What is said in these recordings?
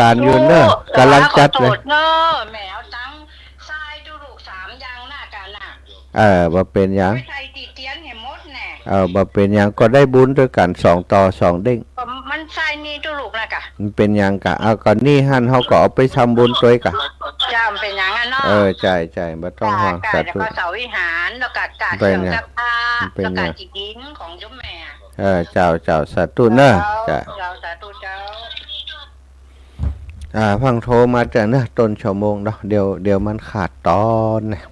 การอยู่เนอะแต่ว่ากำลังขอโทจัดเลยษเนอะแหมวตั้งทรายดูลูก3 อย่างหน้ากันน่ะบ่เป็นหยังไม่ใส่ตีเตียนเห็นมดแน่บ่เป็นหยังก็ได้บุญด้วยกัน2 ต่อ 2เด้งก็มันใส่นี่ดูลูกนะกะมันเป็นหยังกะเอาก่อนนี่หั่นเฮาก็เอาไปทำบุญตัวยกะจำเป็นอย่างนั้นเนาะใช่ๆบ่ต้องห่วงกาสาแล้วธุก็เสาวิหารแล้วก็กาเคเป็นหยังรื่องซักผ้าเป็นแล้วหยังก็จีดินของเจ้าแม่ เจ้าสาธุเนอะจ้ะเราสาธุเจ้าฟังโทรมาจากเนอะต้นชั่วโมงเนาะเดี๋ยวมันขาดตอนนะ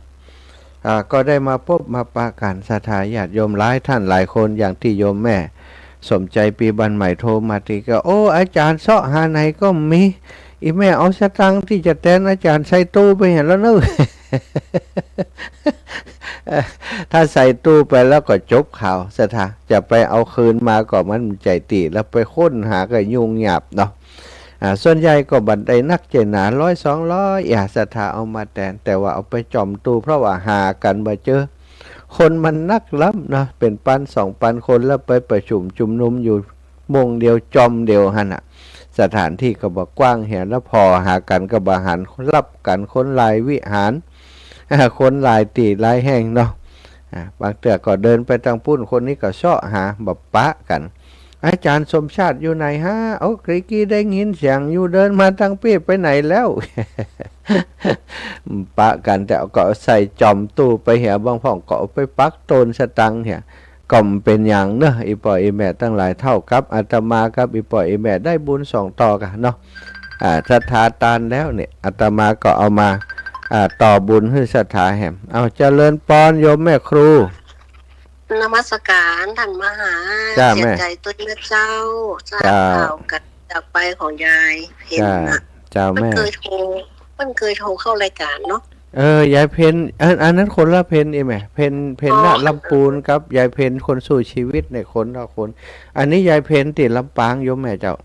ก็ได้มาพบมาปะกันศรัทธาญาติโยมหลายท่านหลายคนอย่างที่โยมแม่สมใจปีบันใหม่โทรมาทีก็โอ้อาจารย์เสาะหาไหนก็มีอีแม่เอาสตังค์ที่จะแทนอาจารย์ใส่ตู้ไปเห็นแล้วเนอะ ถ้าใส่ตู้ไปแล้วก็จบข่าวศรัทธาจะไปเอาคืนมาก็มันใจตีแล้วไปค้นหาก็ยุ่งยากเนาะส่วนใหญ่ก็บันไดนักเจนา100-200อย่าศรัทธาเอามาแต่ว่าเอาไปจอมตู้เพราะว่าหากันมาเจอคนมันนักล้ำนะเป็น1,000-2,000คนแล้วไปประชุมจุมนุมอยู่มงเดียวจอมเดียวหันสถานที่ก็บอกกว้างเห็นแล้วพอหากันก็บาหันรับกันคนหลายวิหารคนหลายตีหลายแห่งเนาะบางเตือก็เดินไปทางปุ้นคนนี้ก็เสาะหาแบบปะกันอาจารย์สมชาติอยู่ไหนฮะเอากรีกี้ได้ยินเสียงอยู่เดินมาทางปีไปไหนแล้ว ปะกันแต่ก็ใส่จอมตู้ไปเหี่ยบางพ่องก็ไปปักโตนสตังเหี่ยก็เป็นอย่างเนอะอีปออีแม่ตั้งหลายเท่ากับอาตมากับอีปออีแม่ได้บุญ2 ต่อกันเนาะศรัทธาตานแล้วเนี่ยอาตมาก็เอามาต่อบุญให้ศรัทธาแหมเอาเจริญปอนโยมแม่ครูนมัสการท่านมหาเสียใจต้นเมื่อเจ้าทราบข่าวกันจากไปของยายเพนนะเจ้าแม่มันเคยโทรเข้ารายการเนาะยายเพนอันนั้นคนละเพนเองแม่เพนน่ะลำปูนครับยายเพนคนสู้ชีวิตในคนละคนอันนี้ยายเพนติดลำปางโยมแม่เจ้า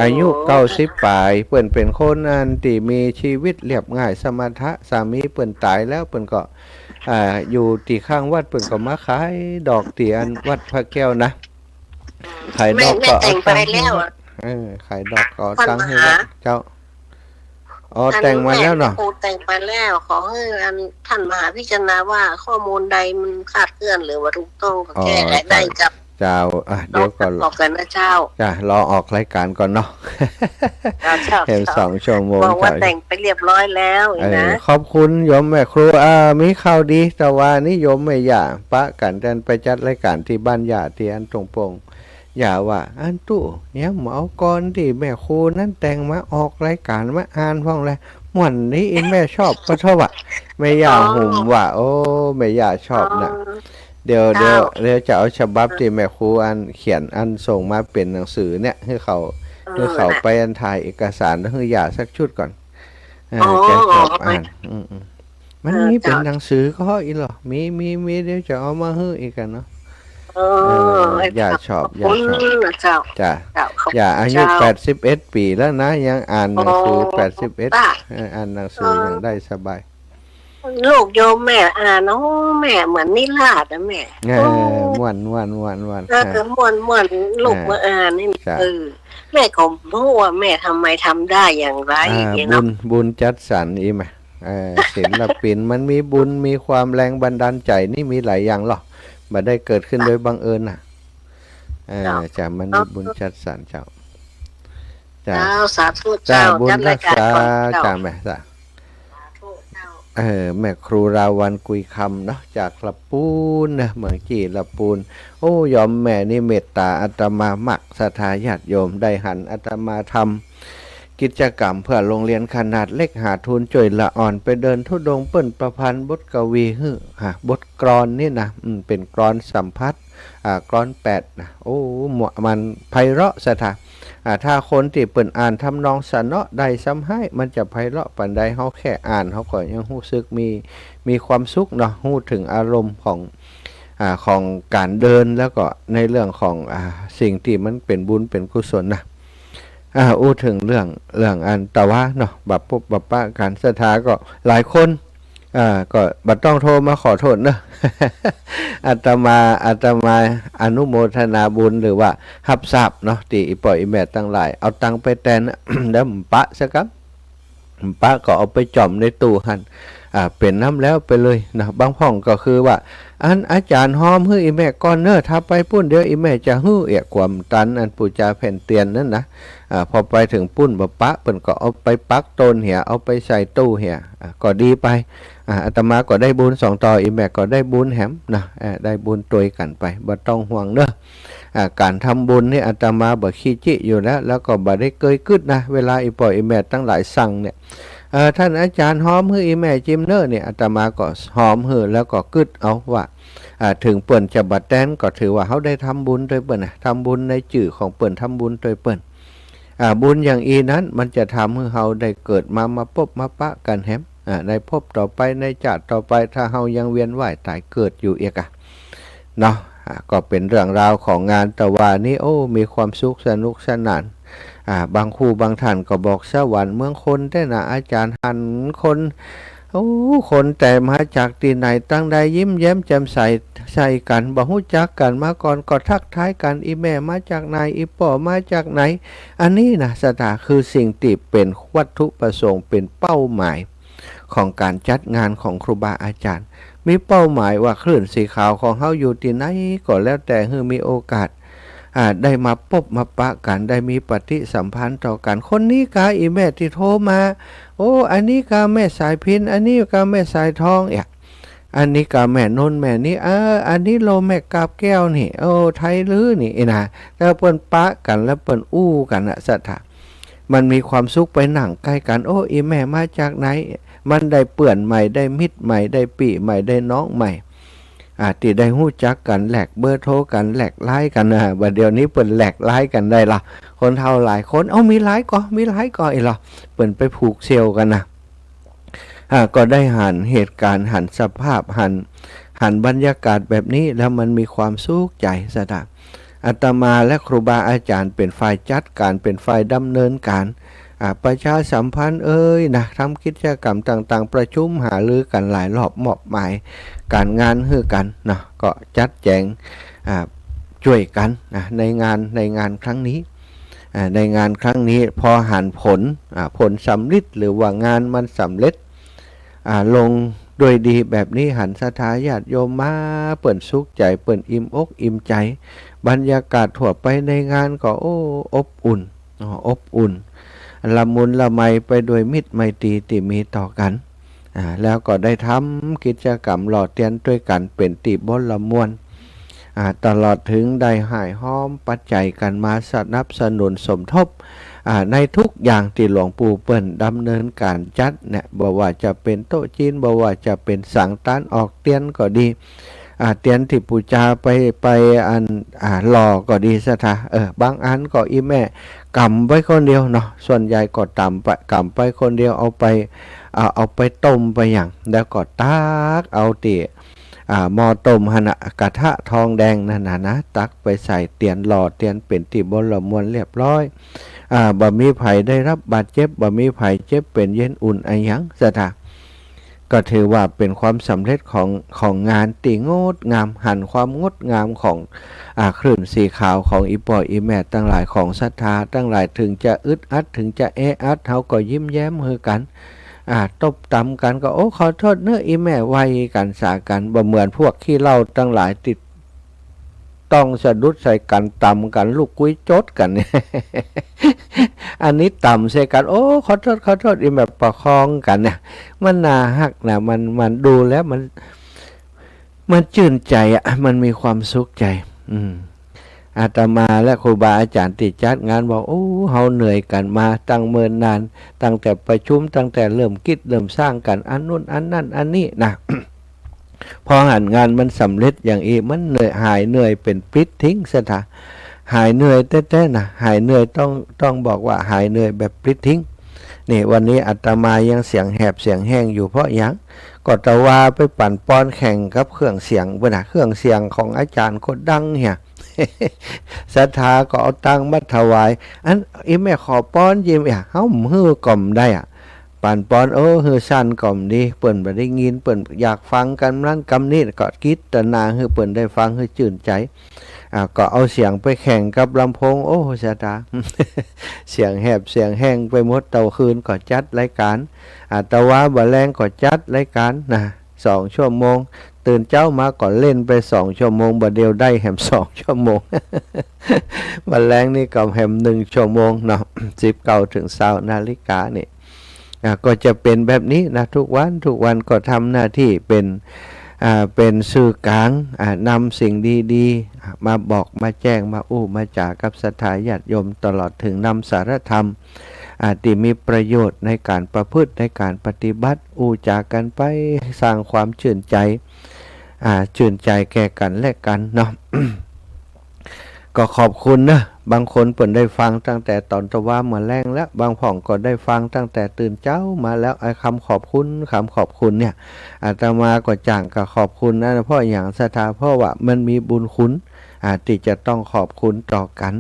อายุ90 ปลายเปิ่นเป็นคนอันที่มีชีวิตเรียบง่ายสมถะสามีเปิ่นตายแล้วเปิ่นก็อยู่ตีข้างวัดเปิ่นก็มาขายดอกตีอันวัดพระแก้วนะขายดอกก็แต่งไปแล้วขายดอกก็ตั้งให้วัดเจ้าแต่งมาแล้วเนาะแต่งไปแล้วขอให้ท่านมหาพิจารณาว่าข้อมูลใดมันคลาดเคลื่อนหรือว่าถูกต้องก็แก้ได้กับเจ้าเดี๋ยวก่อนบอกกันนะเจ้ารอออกรายการก่อนเนาะเห็น2 ชั่วโมงบอกว่าแต่งไปเรียบร้อยแล้วนะขอบคุณโยมแม่ครูมีข่าวดีแต่ว่านิยมไม่อย่าปะกันกันไปจัดรายการที่บ้านย่าที่อันตรงปงอย่าว่าอันตู้เนี่ยหมอก่อนที่แม่ครูนั้นแต่งมาออกรายการมาอ่านพ้องเลยม่วนนี้เองแม่ชอบปะเท่าว่าแม่ย่าหุ่มว่าโอ้แม่ย่าชอบนะเดี๋ยวจะเอาฉบับที่แม่ครูอันเขียนอันส่งมาเป็นหนังสือเนี่ยให้เขาไปอันถ่ายเอกสารแล้วให้ย่าสักชุดก่อนแกชอบอ่านมันมีเป็นหนังสือก็อีหรอมีเดี๋ยวจะเอามาให้อีกกันเนาะย่าชอบจ้ะย่าอายุ81 ปีแล้วนะยังอ่านหนังสือ81อ่านหนังสือยังได้สบายลูกโยมแม่น้องแม่เหมือนนิราศนะแม่ม่วนม่วนลูกมานี่แม่ก็รู้ว่าแม่ทำไมทำได้อย่างไรบุญจัดสรรอีไหมศิลปินมันมีบุญมีความแรงบันดาลใจนี่มีหลายอย่างหรอกมาได้เกิดขึ้นโดยบังเอิญน่ะจะมันมีบุญจัดสรรเจ้าสาธุเจ้าบุญรักษาจ้าแม่จ้าแม่ครูราวันกุยคำเนาะจากละปูนนะเมืองจีละปูนโอ้ยอมแม่นี่เมตตาอาตมามักศรัทธาญาติโยมได้หันอาตมาทำกิจกรรมเพื่อโรงเรียนขนาดเล็กหาทุนจ่วยละอ่อนไปเดินทุดงเปิ้นประพันธ์บทกวีบทกลอนนี่นะเป็นกลอนสัมพัทธ์กลอน8นะโอ้มันไพเราะศรัทธาถ้าคนที่เปิ่นอ่านทำนองสะเนาะใดซ้ำให้มันจะไพเราะปานใดเฮาแค่อ่านเฮาก็ยังรู้สึกมีความสุขเนาะรู้ถึงอารมณ์ของการเดินแล้วก็ในเรื่องของสิ่งที่มันเป็นบุญเป็นกุศลนะถึงเรื่องอันตะวะเนาะบับปุ๊บบับปะการศรัทธาก็หลายคน ก็บัดต้องโทรมาขอโทษเนอะ อาตมาอนุโมทนาบุญหรือว่าหับทราบเนาะที่อีปล่อยอีแม่ตั้งหลายเอาตังไปแทน แล้วมปะซะครับปะก็เอาไปจ่อมในตู้หันเป็นน้ำแล้วไปเลยนะบางพ่องก็คือว่าอันอาจารย์หอมฮื้ออีแม่ก่อนเนอะถ้าไปปุ้นเดี๋ยวอีแม่จะฮื้อเอียกความตันอันปูจาแผ่นเตียนนั่นนะพอไปถึงปุ้นบปะเปิ่นก็เอาไปปักต้นเหียเอาไปใส่ตู้เหียก็ดีไปอาตมาก็ได้บุญสองต่ออีแม่ก็ได้บุญแหมนะได้บุญตัวกันไปบ่ต้องห่วงเนอะการทำบุญนี่อาตมาบ่ขี้จิอยู่แล้วก็บ่ได้เกยกึดนะเวลาอีปล่อยอีแม่ตั้งหลายสั่งเนี่ยท่านอาจารย์หอมฮื้ออีแม่จิมเนอร์เนี่ยอาตมาก็หอมฮื้อแล้วก็กึดเอาว่าถึงเปิ่นจะบัดแตนก็ถือว่าเขาได้ทำบุญโดยเปิ่นทำบุญในจื่อของเปิ่นทำบุญโดยเปิ่นบุญอย่างอีนั้นมันจะทำให้เราได้เกิดมาพบมาปะกันแฮมในพบต่อไปในชาติต่อไปถ้าเรายังเวียนว่ายตายเกิดอยู่เอกเนาะก็เป็นเรื่องราวของงานแต่ว่านี้โอ้มีความสุขสนุกสนานบางคู่บางท่านก็บอกสวรรค์เมืองคนแต่นะอาจารย์หันคนโอ้คนแต่มาจากที่ไหนตั้งใดยิ้มแย้มแจ่มใสกันบ่ฮู้จักกันมาก่อนก็ทักทายกันอีแม่มาจากไหนอีป่อมาจากไหนอันนี้นะสถาคือสิ่งที่เป็นวัตถุประสงค์เป็นเป้าหมายของการจัดงานของครูบาอาจารย์มีเป้าหมายว่าคลื่นสีขาวของเฮาอยู่ที่ไหนก็แล้วแต่ให้มีโอกาสได้มาพบมาปะกันได้มีปฏิสัมพันธ์ต่อกันคนนี้กาอีแม่ที่โทรมาโอ้อันนี้กาแม่สายพินอันนี้กาแม่สายทองอันนี้กาแม่นนแม่นี้อันนี้โลแม่กาบแก้วนี่โอ้ไทยลือนี่นะแล้วเปิ้นปะกันแล้วเปิ้นอู้กันนะสัทธามันมีความสุขไปหนังใกล้กันโอ้อีแม่มาจากไหนมันได้เปื่อนใหม่ได้มิตรใหม่ได้ปีใหม่ได้น้องใหม่ที่ได้หู้จักกันแหลกเบอร์โทรกันแหลกไลน์กันบัดเดี๋ยวนี้เปิ่นแหลกไลน์กันได้ละคนเท่าหลายคนมีไลน์ก็อีหรอเปิ่นไปผูกเซลกันนะก็ได้หันเหตุการณ์หันสภาพหันบรรยากาศแบบนี้แล้วมันมีความสุขใจสะดับอาตมาและครูบาอาจารย์เป็นฝ่ายจัดการเป็นฝ่ายดำเนินการประชาสัมพันธ์นะทำกิจกรรมต่างๆประชุมหารือกันหลายรอบมอบหมายการงานให้กันนะก็จัดแจงช่วยกันในงานครั้งนี้ในงานครั้งนี้พอหันผลสำเร็จหรือว่างานมันสำเร็จลงโดยดีแบบนี้หันศรัทธาญาติโยมมาเปิ่นสุขใจเปิ่นอิ่มอกอิ่มใจบรรยากาศทั่วไปในงานก็อบอุ่นละมุนละไมไปด้วยมิตรไมตรีที่มีต่อกันแล้วก็ได้ทำกิจกรรมหล่อเตียนด้วยกันเป็นติบนละมวนตลอดถึงได้หายห้อมปัจจัยกันมาสนับสนุนสมทบในทุกอย่างที่หลวงปู่เปิ้นดำเนินการจัดเนี่ยบอกว่าจะเป็นโต๊ะจีนบอกว่าจะเป็นสังตานออกเตียนก็ดีเตียนที่ปูจาไปอันหล่อก็ดีซะท่าบางอันก็อีแม่กำไว้คนเดียวเนาะส่วนใหญ่ก็กำไปคนเดียวเอาไปต้มไปอย่างแล้วก็ตักเอาหม้อต้มกระทะทองแดงนั่นนะตักไปใส่เตียนหล่อเตียนเป็นที่บนละมวนเรียบร้อยบ่มีไผได้รับบาดเจ็บบ่มีไผเจ็บเป็นเย็นอุ่นอะไรยังซะท่าก็ถือว่าเป็นความสำเร็จของงานตีงดงามหันความงดงามของคลื่นสีขาวของอีปอยอีแม่ตั้งหลายของศรัทธาตั้งหลายถึงจะอึดอัดถึงจะอัดเขาก็ยิ้มแย้มมือกันตบตำกันก็ขอโทษเนื้ออีแม่ไว้กันสากันบ่เหมือนพวกขี้เหล้าตั้งหลายติดต้องสะดุดใส่กันตำกันลูกกุ้ยจดกันเนี่ย อันนี้ตำใส่กันขอโทษอีแบบประคองกันเนี่ยมันน่าฮักนะมันดูแล้วมันชื่นใจมันมีความสุขใจอาตมาและครูบาอาจารย์ที่จัดงานบอกเฮาเหนื่อยกันมาตั้งเมินนานตั้งแต่ประชุมตั้งแต่เริ่มคิดเริ่มสร้างกันอันนู้นอันนั่นอันนี้นะ พอหันงานมันสำเร็จอย่างอีมันหายเหนื่อยเป็นปลิดทิ้งซะท่าหายเหนื่อยแท้ๆนะหายเหนื่อยต้องบอกว่าหายเหนื่อยแบบปลิดทิ้งนี่วันนี้อาตมายังเสียงแหบเสียงแห้งอยู่เพราะยังก็ตะวาไปปั่นป้อนแข่งกับเครื่องเสียงเครื่องเสียงของอาจารย์ก็ดังเหี่ย ศรัทธาก็เอาตังมาถวายอันอีแม่ขอป้อนยิ้มเฮ้าหื้อกล่อมได้ ป่านปอนฮือสั่นก่อมดีเปิ่นบ่ได้ยินเปิ่นอยากฟังกันนั้นกำนี้ก็คิดแต่นาฮือเปิ่นได้ฟังฮือจื่นใจก็เอาเสียงไปแข่งกับลำโพงสะตา เสียงแหบเสียงแห้งไปหมดเตาคืนก็จัดรายการตะว่าบ่แรงก็จัดรายการนะ2 ชั่วโมงตื่นเจ้ามาก่อนเล่นไป2 ชั่วโมงบ่เดียวได้แหม2 ชั่วโมง บ่แรงนี่ก็แหม1 ชั่วโมงเนาะ 19 ถึง 20 นาฬิกานี่ก็จะเป็นแบบนี้นะทุกวันก็ทำหน้าที่เป็นสื่อกลางนำสิ่งดีๆมาบอกมาแจ้งมามาจากับศรัทธาญาติโยมตลอดถึงนำสารธรรมที่มีประโยชน์ในการประพฤติในการปฏิบัติจากันไปสร้างความชื่นใจแก่กันและกันเนาะ ก็ขอบคุณนะบางคนเปิ่นได้ฟังตั้งแต่ตอนตะวันมาแรงแล้วบางผ่องก็ได้ฟังตั้งแต่ตื่นเจ้ามาแล้วไอ้คำขอบคุณเนี่ยอาตมาก็จ้างก็ขอบคุณนะเพราะอย่างศรัทธาเพราะว่ามันมีบุญคุณที่จะต้องขอบคุณต่อกัน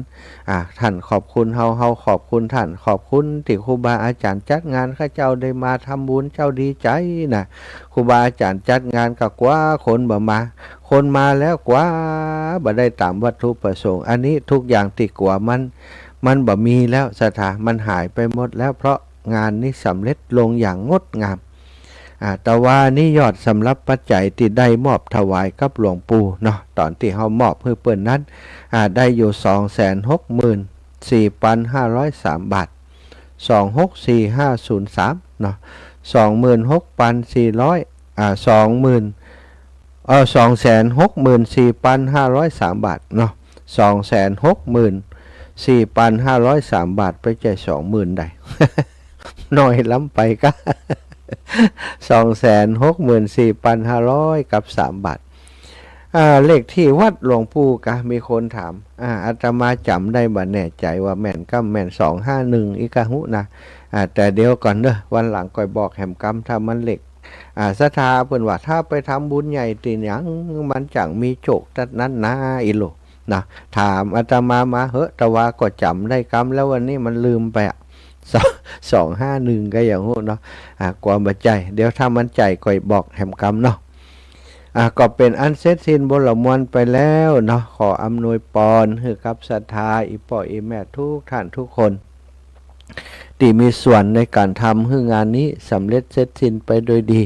ท่านขอบคุณเฮาขอบคุณท่านขอบคุณที่ครูบาอาจารย์จัดงานข้าเจ้าได้มาทำบุญเจ้าดีใจนะครูบาอาจารย์จัดงานก็กว่าคนบ่มาคนมาแล้วกว่าบ่ได้ตามวัตถุประสงค์อันนี้ทุกอย่างที่กว่ามันบ่มีแล้วศรัทธามันหายไปหมดแล้วเพราะงานนี้สำเร็จลงอย่างงดงามแต่ว่านี่ยอดสำหรับปัจจัยที่ได้มอบถวายกับหลวงปู่เนาะตอนที่เฮามอบให้เปิ้นนั้นได้อยู่ 264,503 บาท264503เนาะ26,400264,503 บาทเนาะ264,503 บาทไปใจาย 20,000 ได้ น้อยล้ำไปก็ 264,500 กับ 3 บาทเลขที่วัดหลวงปู่กะมีคนถามอาตมาจำได้บ่แน่ใจว่าแม่นก็แม่น251อีกะหุนะแต่เดี๋ยวก่อนเด้อวันหลังก่อยบอกแหมกำถ้ามันเลขศรัทธาเพิ่นว่าถ้าไปทำบุญใหญ่ติหยังมันจังมีโชคตัดนั้นนะอีโลนะถามอาตมามาเหอะแต่ว่าก็จำได้กำแล้ววันนี้มันลืมไป251ก็อย่างหูเนาะความบัจใจเดี๋ยวถ้ามันใจก่อยบอกแหมกำเนาะก็เป็นอันเสร็จสิ้นบรมวลไปแล้วเนาะขออำนวยพรให้กับศรัทธาอีพ่ออีแม่ทุกท่านทุกคนที่มีส่วนในการทำให้งานนี้สำเร็จเสร็จสิ้นไปโดยดี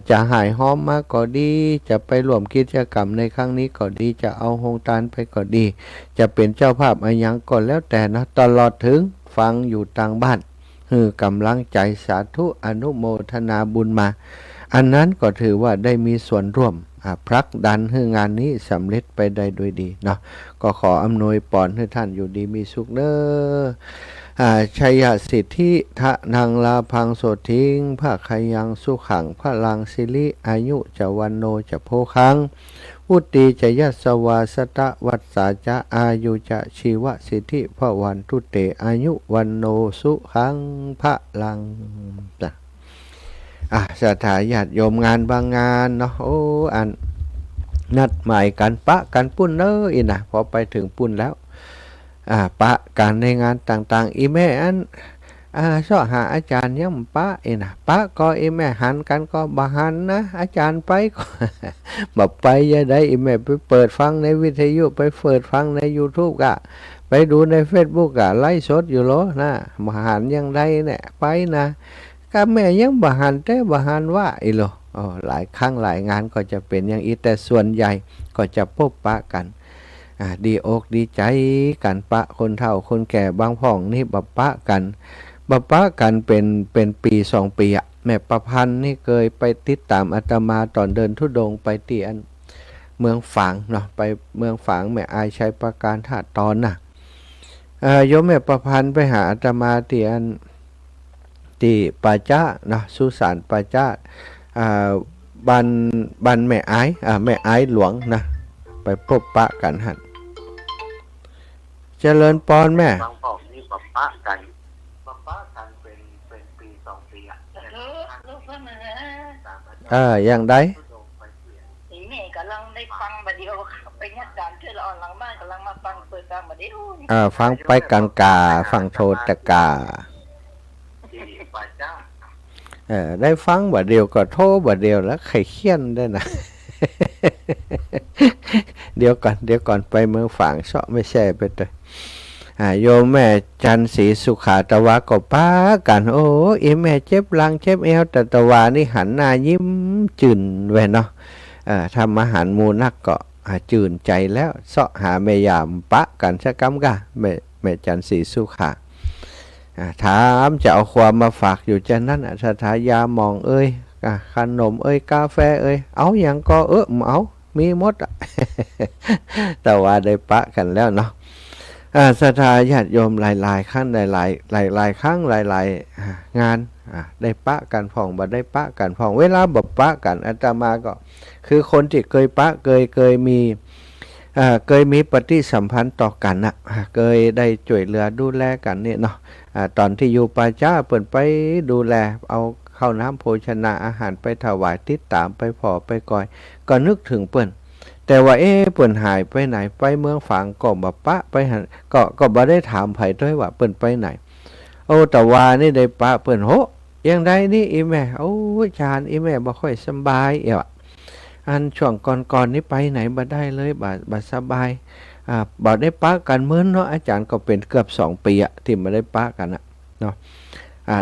จะหายหอมมากก็ดีจะไปร่วมกิจกรรมในครั้งนี้ก็ดีจะเอาโฮงทานไปก็ดีจะเป็นเจ้าภาพอะไรยังก็แล้วแต่นะตลอดถึงฟังอยู่ต่างบ้านคือกำลังใจสาธุอนุโมทนาบุญมาอันนั้นก็ถือว่าได้มีส่วนร่วมผลักดันให้งานนี้สำเร็จไปได้โดยดีเนาะก็ขออำนวยพรให้ท่านอยู่ดีมีสุขเด้อชัยสิทธิทะนังลาพังโสทิงภาคยังสุขังพลังสิริอายุจะวันโนจะโพคังอุตติจะยัสสวาสตะวัสสาจะอายุจะชีวสิทธิพวันทุเตอายุวันโนสุขังพลังศรัทธาญาติโยมงานบางงานเนาะอันนัดหมายกันปะกันปุ้นเนออีนะพอไปถึงปุ้นแล้วปะกันในงานต่างๆอีแม่อันชอบหาอาจารย์ย่ำปะอีนะปะก็อีแม่หันกันก็บาหันนะอาจารย์ไปก็ บอกไปอย่าได้อีแม่ไปเปิดฟังในวิทยุไปเปิดฟังใน YouTube กะไปดูใน Facebook กะไลฟ์สดอยู่โลนะมาหันยังได้เนี่ยไปนะก็แม่ยังบาหันแต่บาหันว่าอีโลหลายครั้งหลายงานก็จะเป็นอย่างอีแต่ส่วนใหญ่ก็จะพบปะกันดีอกดีใจกันปะคนเฒ่าคนแก่บางพ่องนี่บับปะกันเป็นปี2 ปีแม่ประพันธ์นี่เคยไปติดตามอาตมาตอนเดินธุดงค์ไปเตียนเมืองฝางเนาะไปเมืองฝางแม่อายชัยประการถาตอนน่ะโยมแม่ประพันธ์ไปหาอาตมาเตียนที่ป่าจ้าเนาะสุสานป่าจ้าบันแม่อายหลวงนะไปพบปะกันหันเจริญปอนแม่บางพ่อนี่ปะปะกันเป็นปี2 ปีอย่างใดแม่กำลังได้ฟังบัดเดียวไปยัดการเทื่อละอ่อนหลังบ้านกำลังมาฟังเปิดฟังบัดเดียวฟังไปกังกาฟังโทตกาที่ป่าจ้า ได้ฟังบัดเดียวก็โทรบัดเดียวแล้วใครเขียนได้นะ เดี๋ยวก่อนไปเมืองฝางเสาะไม่ใช่ไปเลยโยมแม่จันศรีสุขาตะวาก็ป้ากันโอ้อีแม่เจ็บหลังเจ็บเอวแต่ตะวานี่หันหน้ายิ้มจืนไว้เนาะทำอาหารมูนักก็จืนใจแล้วเสาะหาแม่ยามปะกันสักกำกะแม่จันศรีสุขาถามจะเอาความมาฝากอยู่จะนั่นสถายามองเอ้ยขนมเอ้ยกาแฟเอ้ยเอาอย่างก็เอามีหมด แต่ว่าได้ปะกันแล้วเนาะศรัทธาญาติโยมหลายๆครั้งหลายครั้งหลายงานได้ปะกันผ่องบ่ได้ปะกันผ่องเวลาบ่ปะกันอาตมาก็คือคนที่เคยปะเคยมีปฏิสัมพันธ์ต่อกันนะเคยได้ช่วยเหลือดูแลกันนี่เนาะตอนที่อยู่ป่าช้าเปิ่นไปดูแลเอาข้าวน้ำโภชนาอาหารไปถวายติดตามไปพอไปก่อยก็นึกถึงเปิ่นแต่ว่าเปิ่นหายไปไหนไปเมืองฝางก็บ่ปะไปหันก็บ่ได้ถามไผด้วยว่าเปิ่นไปไหนโอ้แต่ว่านี่ได้ปะเปิ่นโหยังได้นี่อีแม่โอ้ชานอีแม่บ่ค่อยสบายอันช่วงก่อนนี้ไปไหนบ่ได้เลยบ่สบายบ่ได้ปะกันเหมือนเนาะอาจารย์ก็เป็นเกือบ2 ปีที่มาได้ปะกันเนาะ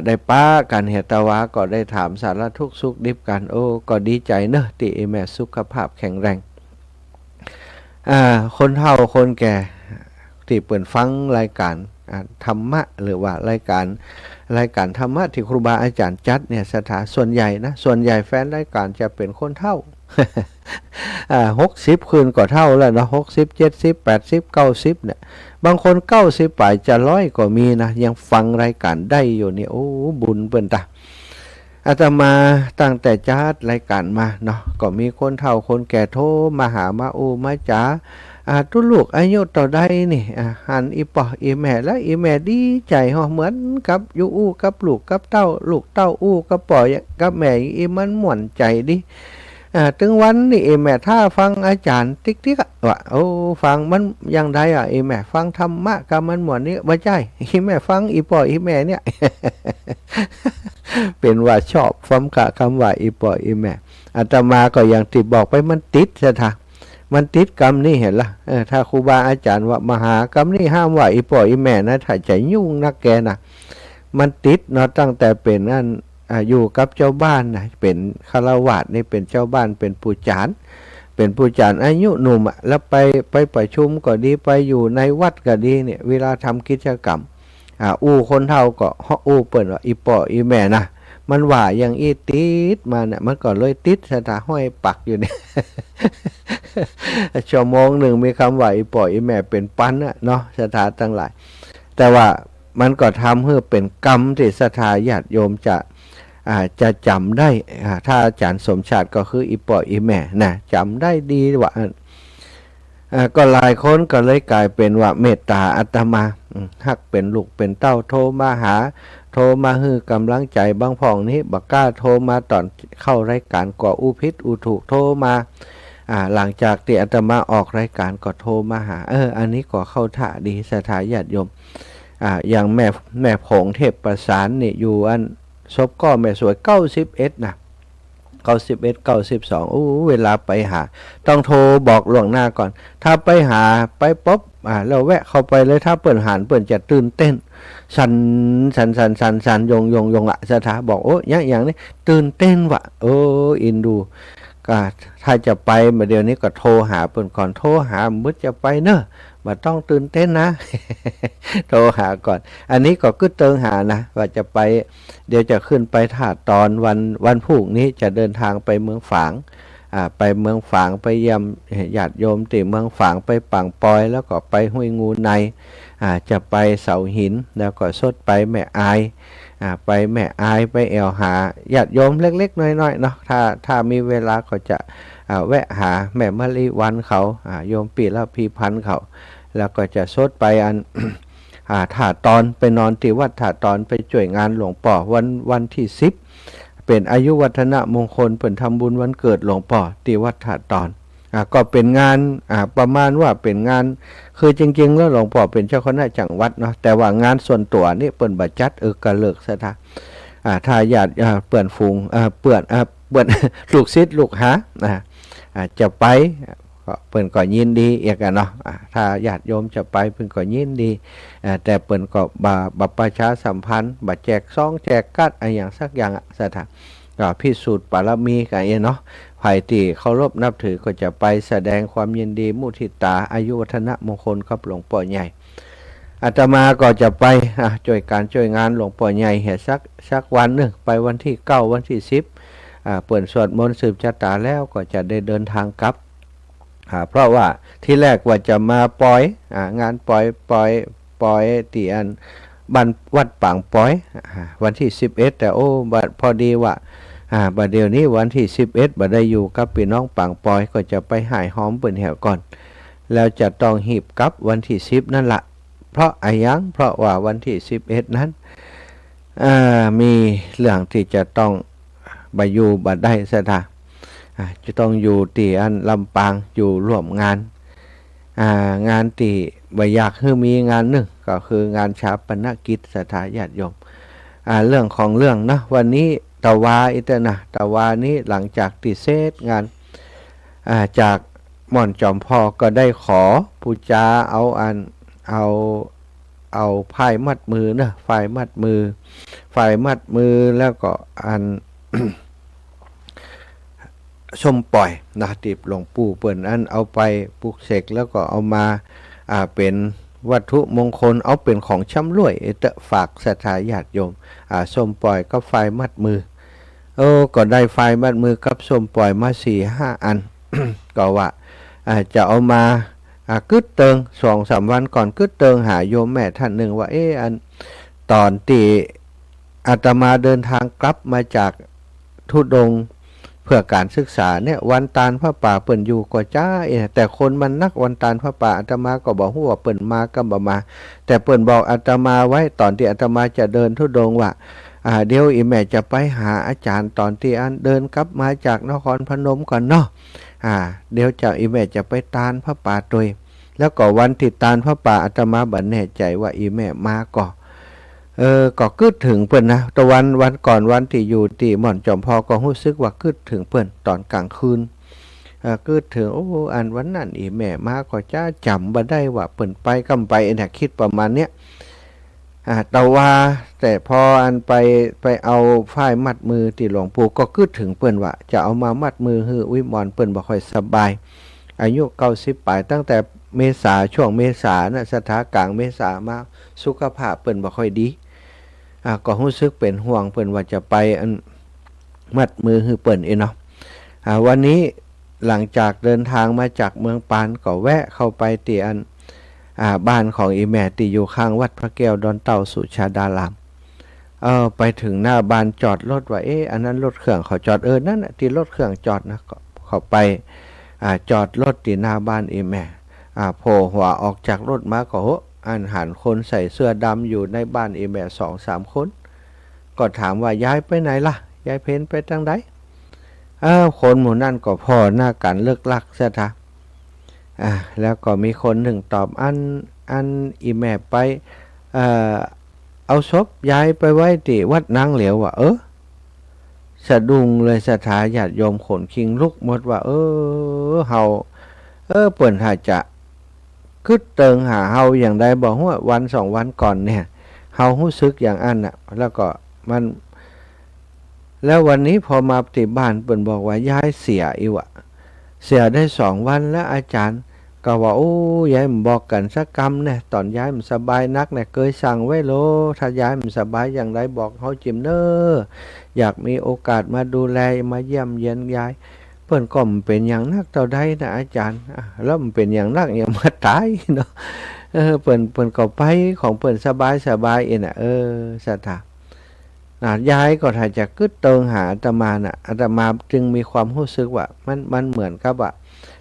ได้ป้ากันเหตุวาก็ได้ถามสารทุกสุขดิบกันโอ้ก็ดีใจเนอะที่แม่สุขภาพแข็งแรงคนเฒ่าคนแก่ที่เปิดฟังรายการธรรมะหรือว่ารายการธรรมะที่ครูบาอาจารย์จัดเนี่ยส่วนใหญ่แฟนรายการจะเป็นคนเฒ่า 60คืนก็เท่าแล้วเนาะ60 70 80 90เนี่ยบางคน90ไปจะ100ก็มีนะยังฟังรายการได้อยู่เนี่ยโอ้บุญเปิ้นตาอาตมาตั้งแต่จัดรายการมาเนาะก็มีคนเฒ่าคนแก่โทรมาหามามาจ๋าทุลูกอายุต่อใดนี่หันอีปออีแม่และอีแม่ดีใจเหมือนกับอยู่กับลูกกับเต้าลูกเต้ากับปอกับแม่อีมันม่วนใจดิถึงวันนี่แม่ถ้าฟังอาจารย์ติ๊กว่าโอ้ฟังมันยังไดแม่ฟังธรรมะกับมันหมวดนี้บ่ใช่แม่ฟังอีปออีแม่เนี่ย เป็นว่าชอบฟังกะคำว่าอีปออีแม่อาตมาก็อย่างที่บอกไปมันติดซะท่ามันติดกรรมนี่เห็นละถ้าครูบาอาจารย์ว่ามหากรรมนี่ห้ามว่าอีปออีแม่นะถ้าใจยุ่งนักแกนะมันติดเนาะตั้งแต่เป็นนั่นอยู่กับเจ้าบ้านนะเป็นฆราวาสนี่เป็นเจ้าบ้านเป็นผู้จานอายุหนุ่มแล้วไปประชุมก็ดีไปอยู่ในวัดก็ดีเนี่ยเวลาทำกิจกรรมคนเฒ่าก็เปิ่นว่าอีปออีแม่นะมันว่าอย่างอีติดมาเนี่ยมันก็เลยติดสถาห้อยปักอยู่เนี่ย ชั่วโมงหนึ่งมีคำว่าอีปออีแม่เป็นปั้นเนาะสถาทั้งหลายแต่ว่ามันก็ทำให้เป็นกรรมที่ศรัทธาญาติโยมจะจำได้ถ้าอาจารย์สมชาติก็คืออีปออีแม่นะจำได้ดีว่าก็หลายคนก็เลยกลายเป็นว่าเมตตาอาตมาฮักเป็นลูกเป็นเต้าโทรมาหาโทรมาฮือกำลังใจบางพ่องนี้บักกล้าโทรมาตอนเข้ารายการก่ออุพิษอุถูกโทรมาหลังจากที่อาตมาออกรายการก็โทรมาหาอันนี้ก็เข้าท่าดีศรัทธาญาติโยมอย่างแม่ผงเทพประสานนี่อยู่อันศพก็แม่สวย91นะ91 92เวลาไปหาต้องโทรบอกล่วงหน้าก่อนถ้าไปหาไปป๊บแล้วแวะเข้าไปเลยถ้าเปิ่นหันเปิ่นจะตื่นเต้นสันยงสถาบอกโอ้อย่างนี้ตื่นเต้นว่ะอินดูก็ถ้าจะไปมาเดี๋ยวนี้ก็โทรหาเปิ่นก่อนโทรหามึดจะไปเนอะมาต้องตื่นเต้นนะ โทรหาก่อนอันนี้ก็กึดเติงหานะว่าจะไปเดี๋ยวจะขึ้นไปถาดตอนวันพรุ่งนี้จะเดินทางไปเมืองฝางไปเมืองฝางไปเยี่ยมญาติโยมที่เมืองฝางไปปังปอยแล้วก็ไปห้วยงูในจะไปเสาหินแล้วก็สดไปแม่อายไปแม่อายไปแอวหาญาติโยมเล็กๆน้อยๆเนาะถ้ามีเวลาก็จะแวะหาแม่มะลิวันเขาโยมปีละพีพันธ์เขาแล้วก็จะสดไปอัน ถาตอนไปนอนที่วัดถาตอนไปช่วยงานหลวงป่อวันที่10เป็นอายุวัฒนมงคลเปิ่นทำบุญวันเกิดหลวงป่อที่วัดถาตอนก็เป็นงานประมาณว่าเป็นงานคือจริงๆแล้วหลวงป่อเป็นเจ้าคณะจังหวัดเนาะแต่ว่างานส่วนตัวนี่เปิ่นบัดจัดกะเลิกซะท่า ถ้าญาติเปื่อนฝูงเปื่อนลูกศิษย์ลูกหาจะไปเปิ้นก็ยินดีเอกเนาะถ้าญาติโยมจะไปเปิ้นก็ยินดีแต่เปิ้นก็บ่ประชาสัมพันธ์บ่แจกซองแจกกัดอะไรอย่างสักอย่างสถานก็พิสูจน์บารมีกันเนาะไผที่เคารพนับถือก็จะไปแสดงความยินดีมุทิตาอายุวัฒนะมงคลกับหลวงพ่อใหญ่อาตมาก็จะไปช่วยการช่วยงานหลวงพ่อใหญ่เฮ็ดสักวันนึงไปวันที่9วันที่10เปิดสวดมนต์สืบชะตาแล้วก็จะได้เดินทางกลับเพราะว่าที่แรกว่าจะมาปล่อยงานปล่อยที่อันบ้านวัดปางปอยวันที่11แต่พอดีว่าบัดเดี๋ยวนี้วันที่11บัดได้อยู่กับพี่น้องปางปอยก็จะไปหายหอมเปิ้นแหวก่อนแล้วจะต้องหีบกลับวันที่10นั่นละเพราะเพราะว่าวันที่11นั้นมีเรื่องที่จะต้องไปอยู่บัดได้ซะท่าจะต้องอยู่ที่อันลำปางอยู่ร่วมงานที่บ่อยากให้มีงานหนึ่งก็คืองานชาปนกิจสถาญาติโยมเรื่องของเรื่องนะวันนี้ตะวาอิตนะตะวานี้หลังจากติเซตงานจากหม่อนจอมพ่อก็ได้ขอปูจาเอาไพ่มัดมือนะไฟมัดมือแล้วก็อัน ชมปล่อยนะติบหลวงปู่เปิ้นอันเอาไปปลูกเสกแล้วก็เอามาเป็นวัตถุมงคลเอาเป็นของช้ำรวยฝากศรัทธาญาติโยมส้มปล่อยก็ไฟมัดมือก็ได้ไฟมัดมือกับส้มปล่อยมา 4-5 อัน ก็ว่าจะเอามากึดเติง 2-3 วันก่อนกึดเติงหาโยมแม่ท่านหนึ่งว่าอันตอนที่อาตมาเดินทางกลับมาจากธุดงค์เพื่อการศึกษาเนี่ยวันตาลพระป่าเปิ่นอยู่ก็จ้าแต่คนมันนักวันตาลพระป่าอาตมาก็บอกว่าเปิ่นมาก็บ่มาแต่เปิ่นบอกอาตมาไว้ตอนที่อาตมาจะเดินธุดงค์ว่าเดี๋ยวอีแม่จะไปหาอาจารย์ตอนที่อันเดินกลับมาจากนครพนมก่อนเนาะเดี๋ยวจะอีแม่จะไปตาลพระป่าตัวแล้วก็วันที่ตาลพระป่าอาตมาบัดแน่ใจว่าอีแม่มาก็กึดถึงเปิ้นนะตะวันก่อนวันที่อยู่ที่หม่อนจอมพอก็รู้สึกว่ากึดถึงเปิ้นตอนกลางคืนกึดถึงอันวันนั้นอีแม่มาก็จะจำบ่ได้ว่าเปิ้นไปกำไปเนี่ยคิดประมาณเนี้ยแต่พออันไปเอาฝ้ายมัดมือที่หลวงปู่ก็กึดถึงเปิ้นว่าจะเอามามัดมือฮือวิมอนเปิ้นบ่ค่อยสบายอายุ90ปลายตั้งแต่เมษาช่วงเมษานะสถานกลางเมษามาสุขภาพเปิ้นบ่ค่อยดีก็รู้สึกเป็นห่วงเปิ้นว่าจะไปอันมัดมือฮือเปิ้นเนาะวันนี้หลังจากเดินทางมาจากเมืองปานก็แวะเข้าไปที่อันบ้านของอีแม่ที่อยู่ข้างวัดพระแก้วดอนเต่าสุชาดารามไปถึงหน้าบ้านจอดรถว่าอันนั้นรถเครื่องเขาจอดนั่นที่รถเครื่องจอดนะเขาไปจอดรถที่หน้าบ้านอีแม่โผล่หัวออกจากรถมาก็หันคนใส่เสื้อดำอยู่ในบ้านอีแม่ 2-3 คนก็ถามว่ายายไปไหนล่ะยายเพ็ญไปทางใดคนหมู่นั่นก็พ่อหน้ากันเลิกลักซะท่าแล้วก็มีคนหนึ่งตอบอันอีแม่ไปเอาศพยายไปไว้ที่วัดนางเหลียวว่าสะดุ้งเลยศรัทธาญาติโยมขนคิงลุกหมดว่าเฮาเปิ้นหาจะคึดเติงหาเฮาอย่างใดบอกว่าวัน2 วันก่อนเนี่ยเฮารู้สึกอย่างอันน่ะแล้วก็แล้ววันนี้พอมาที่บ้านเปิ้นบอกว่ายายเสียอีวะเสียได้2 วันแล้วอาจารย์ก็ว่ายายมันบอกกันสักกรรมเนี่ยตอนยายมันสบายนักเนี่ยเคยสั่งไว้โลถ้ายายมันสบายอย่างไรบอกเฮาจิมเนออยากมีโอกาสมาดูแลมาเยี่ยมเยียนยายเปิ้นก็มันเป็นอย่างนักเท่าใดนะอาจารย์แล้วมันเป็นอย่างนักอย่างมาตายเนาะเปิ้นก็ไปของเปิ้นสบายน่ะศรัทธายายก็ถ้าจะกึดเติงหาอาตมาน่ะอาตมาจึงมีความรู้สึกว่ามันเหมือนกับว่า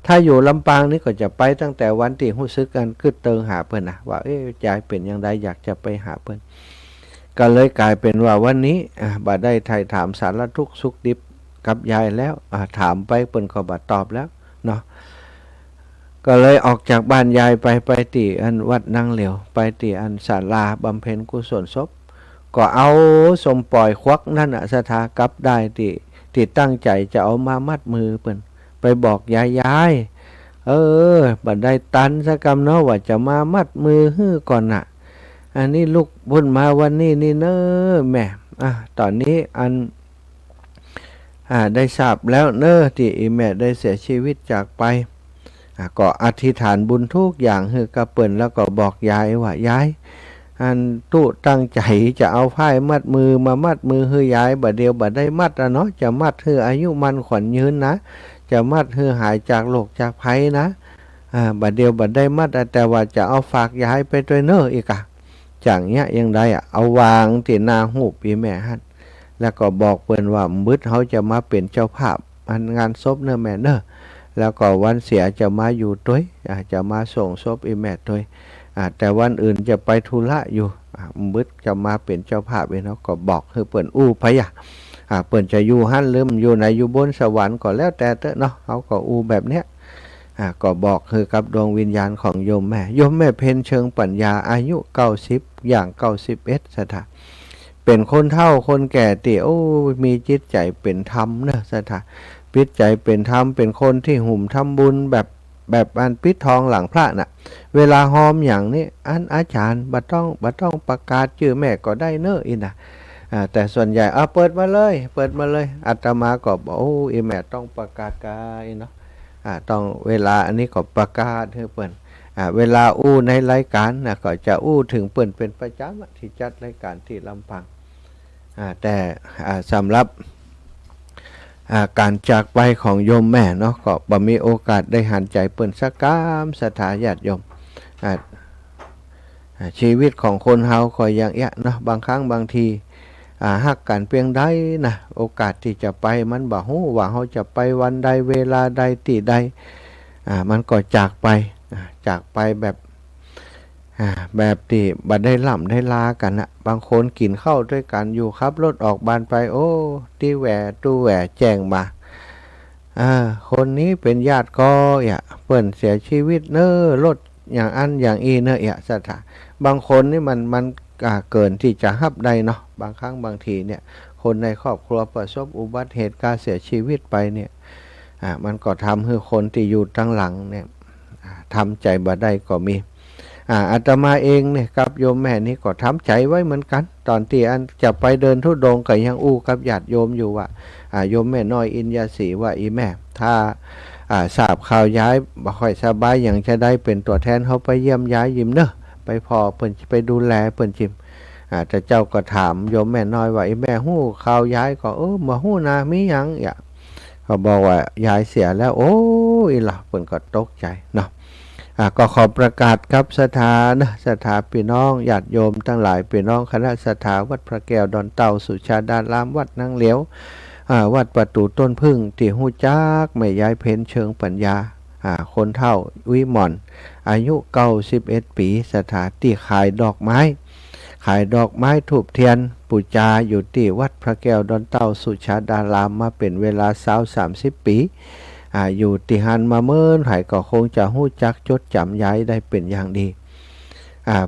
ถ้าอยู่ลำปางนี่ก็จะไปตั้งแต่วันที่รู้สึกกันกึดเติงหาเพิ่นนะว่ายายเป็นอย่างไรอยากจะไปหาเพิ่นก็เลยกลายเป็นว่าวันนี้บ่ได้ไถ่ถามสารทุกข์สุขดิบกับยายแล้วถามไปเปิ้นก็บ่ตอบแล้วเนาะก็เลยออกจากบ้านยายไปที่อันวัดนางเหลียวไปที่อันศาลาบำเพ็ญกุศลศพ ก็เอาสมปล่อยควักนั่นสถากลับได้ที่ตั้งใจจะเอามามัดมือเปิ้นไปบอกยายบัดได้ตันสักกำเนาะว่าจะมามัดมือฮื้อก่อนน่ะอันนี้ลูกบุญมาวันนี้นี่เนอะแม่ตอนนี้ได้ทราบแล้วเนอะที่แม่ได้เสียชีวิตจากไปก็อธิษฐานบุญทุกอย่างฮือกระเปิ่นแล้วก็บอกยายว่ายายอันตู้ตั้งใจจะเอาผ้ามัดมือมามัดมือฮือยายบัดเดียวบัดได้มัดเนาะจะมัดฮืออายุมันขวัญยืนนะจะมัดฮือหายจากโรคจากภัยนะบัดเดียวบัดได้มัดแต่ว่าจะเอาฝากยายไปด้วยเนอะอีกจากเนี้ยยังได้เอาวางที่หน้าหูปีแม่ฮั่นแล้วก็บอกเปิ้นว่ามึดเขาจะมาเป็นเจ้าภาพงานศพเนอะแม่เนอะแล้วก็วันเสียจะมาอยู่ด้วยจะมาส่งศพอีแม่ด้วยแต่วันอื่นจะไปธุระอยู่มึดจะมาเป็นเจ้าภาพเองเนาะก็บอกคือเปิ้นพะยะเปิ้นจะอยู่หั่นหรืออยู่ในอยู่บนสวรรค์ก็แล้วแต่เถอะเนาะเขาก็แบบเนี้ยก็บอกคือกับดวงวิญญาณของโยมแม่เพ็ญเชิงปัญญาอายุ90อย่าง91สถาเป็นคนเฒ่าคนแก่ที่มีจิตใจเป็นธรรมเนอะสถาจิตใจเป็นธรรมเป็นคนที่หุ่มทำบุญแบบอันปิดทองหลังพระน่ะเวลาหอมอย่างนี้อาจารย์บ่ต้องประกาศชื่อแม่ก็ได้เนอะอีน่ะแต่ส่วนใหญ่เปิดมาเลยอาตมาก็บอกอีแม่ต้องประกาศกายเนาะต้องเวลาอันนี้ก็ประกาศให้เปิ้นเวลาในรายการนะก็จะถึงเปิ้นเป็นประจำที่จัดรายการที่ลำพังแต่สำหรับการจากไปของโยมแม่เนาะก็บ่มีโอกาสได้หันใจเปิ้นสักกามสถาญาติโยมชีวิตของคนเฮาก็อย่างเงี้ยเนาะบางครั้งบางทีหักกันเพียงใดนะโอกาสที่จะไปมันบ่ฮู้ว่าเฮาจะไปวันใดเวลาใดที่ใดมันก็จากไปแบบที่บ่ได้ล่ำได้ลากันบางคนกินข้าวด้วยกันอยู่ครับรถออกบ้านไปที่ตู้แหวแจ้งมาคนนี้เป็นญาติก็เปิ้นเสียชีวิตเนอะรถอย่างอันอย่างอีเนอะสถาบางคนนี่มันเกินที่จะรับได้เนาะบางครั้งบางทีเนี่ยคนในครอบครัวประสบอุบัติเหตุการเสียชีวิตไปเนี่ยมันก็ทำให้คนที่อยู่ตั้งหลังเนี่ยทำใจบ่ได้ก็มีอาตมาเองเนี่ยกับโยมแม่นี่ก็ทำใจไว้เหมือนกันตอนที่จะไปเดินธุดงค์ก็ยังกับญาติโยมอยู่ว่าโยมแม่น้อยอินยาศรีว่าอีแม่ถ้าทราบข่าวย้ายบ่ค่อยสบายอย่างจะได้เป็นตัวแทนเขาไปเยี่ยมย้ายยิมเนอะไปพอเพิ่นไปดูแลเพิ่นจิมแต่เจ้าก็ถามโยมแม่น้อยว่าอีแม่ฮู้ข่าวย้ายก็บ่ฮู้นะมีหยังเขาบอกว่ายายเสียแล้วอีหล่ะเพิ่นก็ตกใจเนาะก็ขอประกาศกับสถาพี่น้องญาติโยมทั้งหลายพี่น้องคณะสถาวัดพระแก้วดอนเต่าสุชาดารามวัดนางเหลียววัดประตูต้นพึ่งที่ฮู้จักแม่ยายเพ็ญเชิงปัญญาคนเฒ่าวิมอนอายุ91ปีสถาที่ขายดอกไม้ถูกเทียนปูจาอยู่ที่วัดพระแก้วดอนเต่าสุชาดารามมาเป็นเวลา30ปีอยู่ที่หันมาเมินไผก็คงจะฮู้จักจดจำย้ายได้เป็นอย่างดี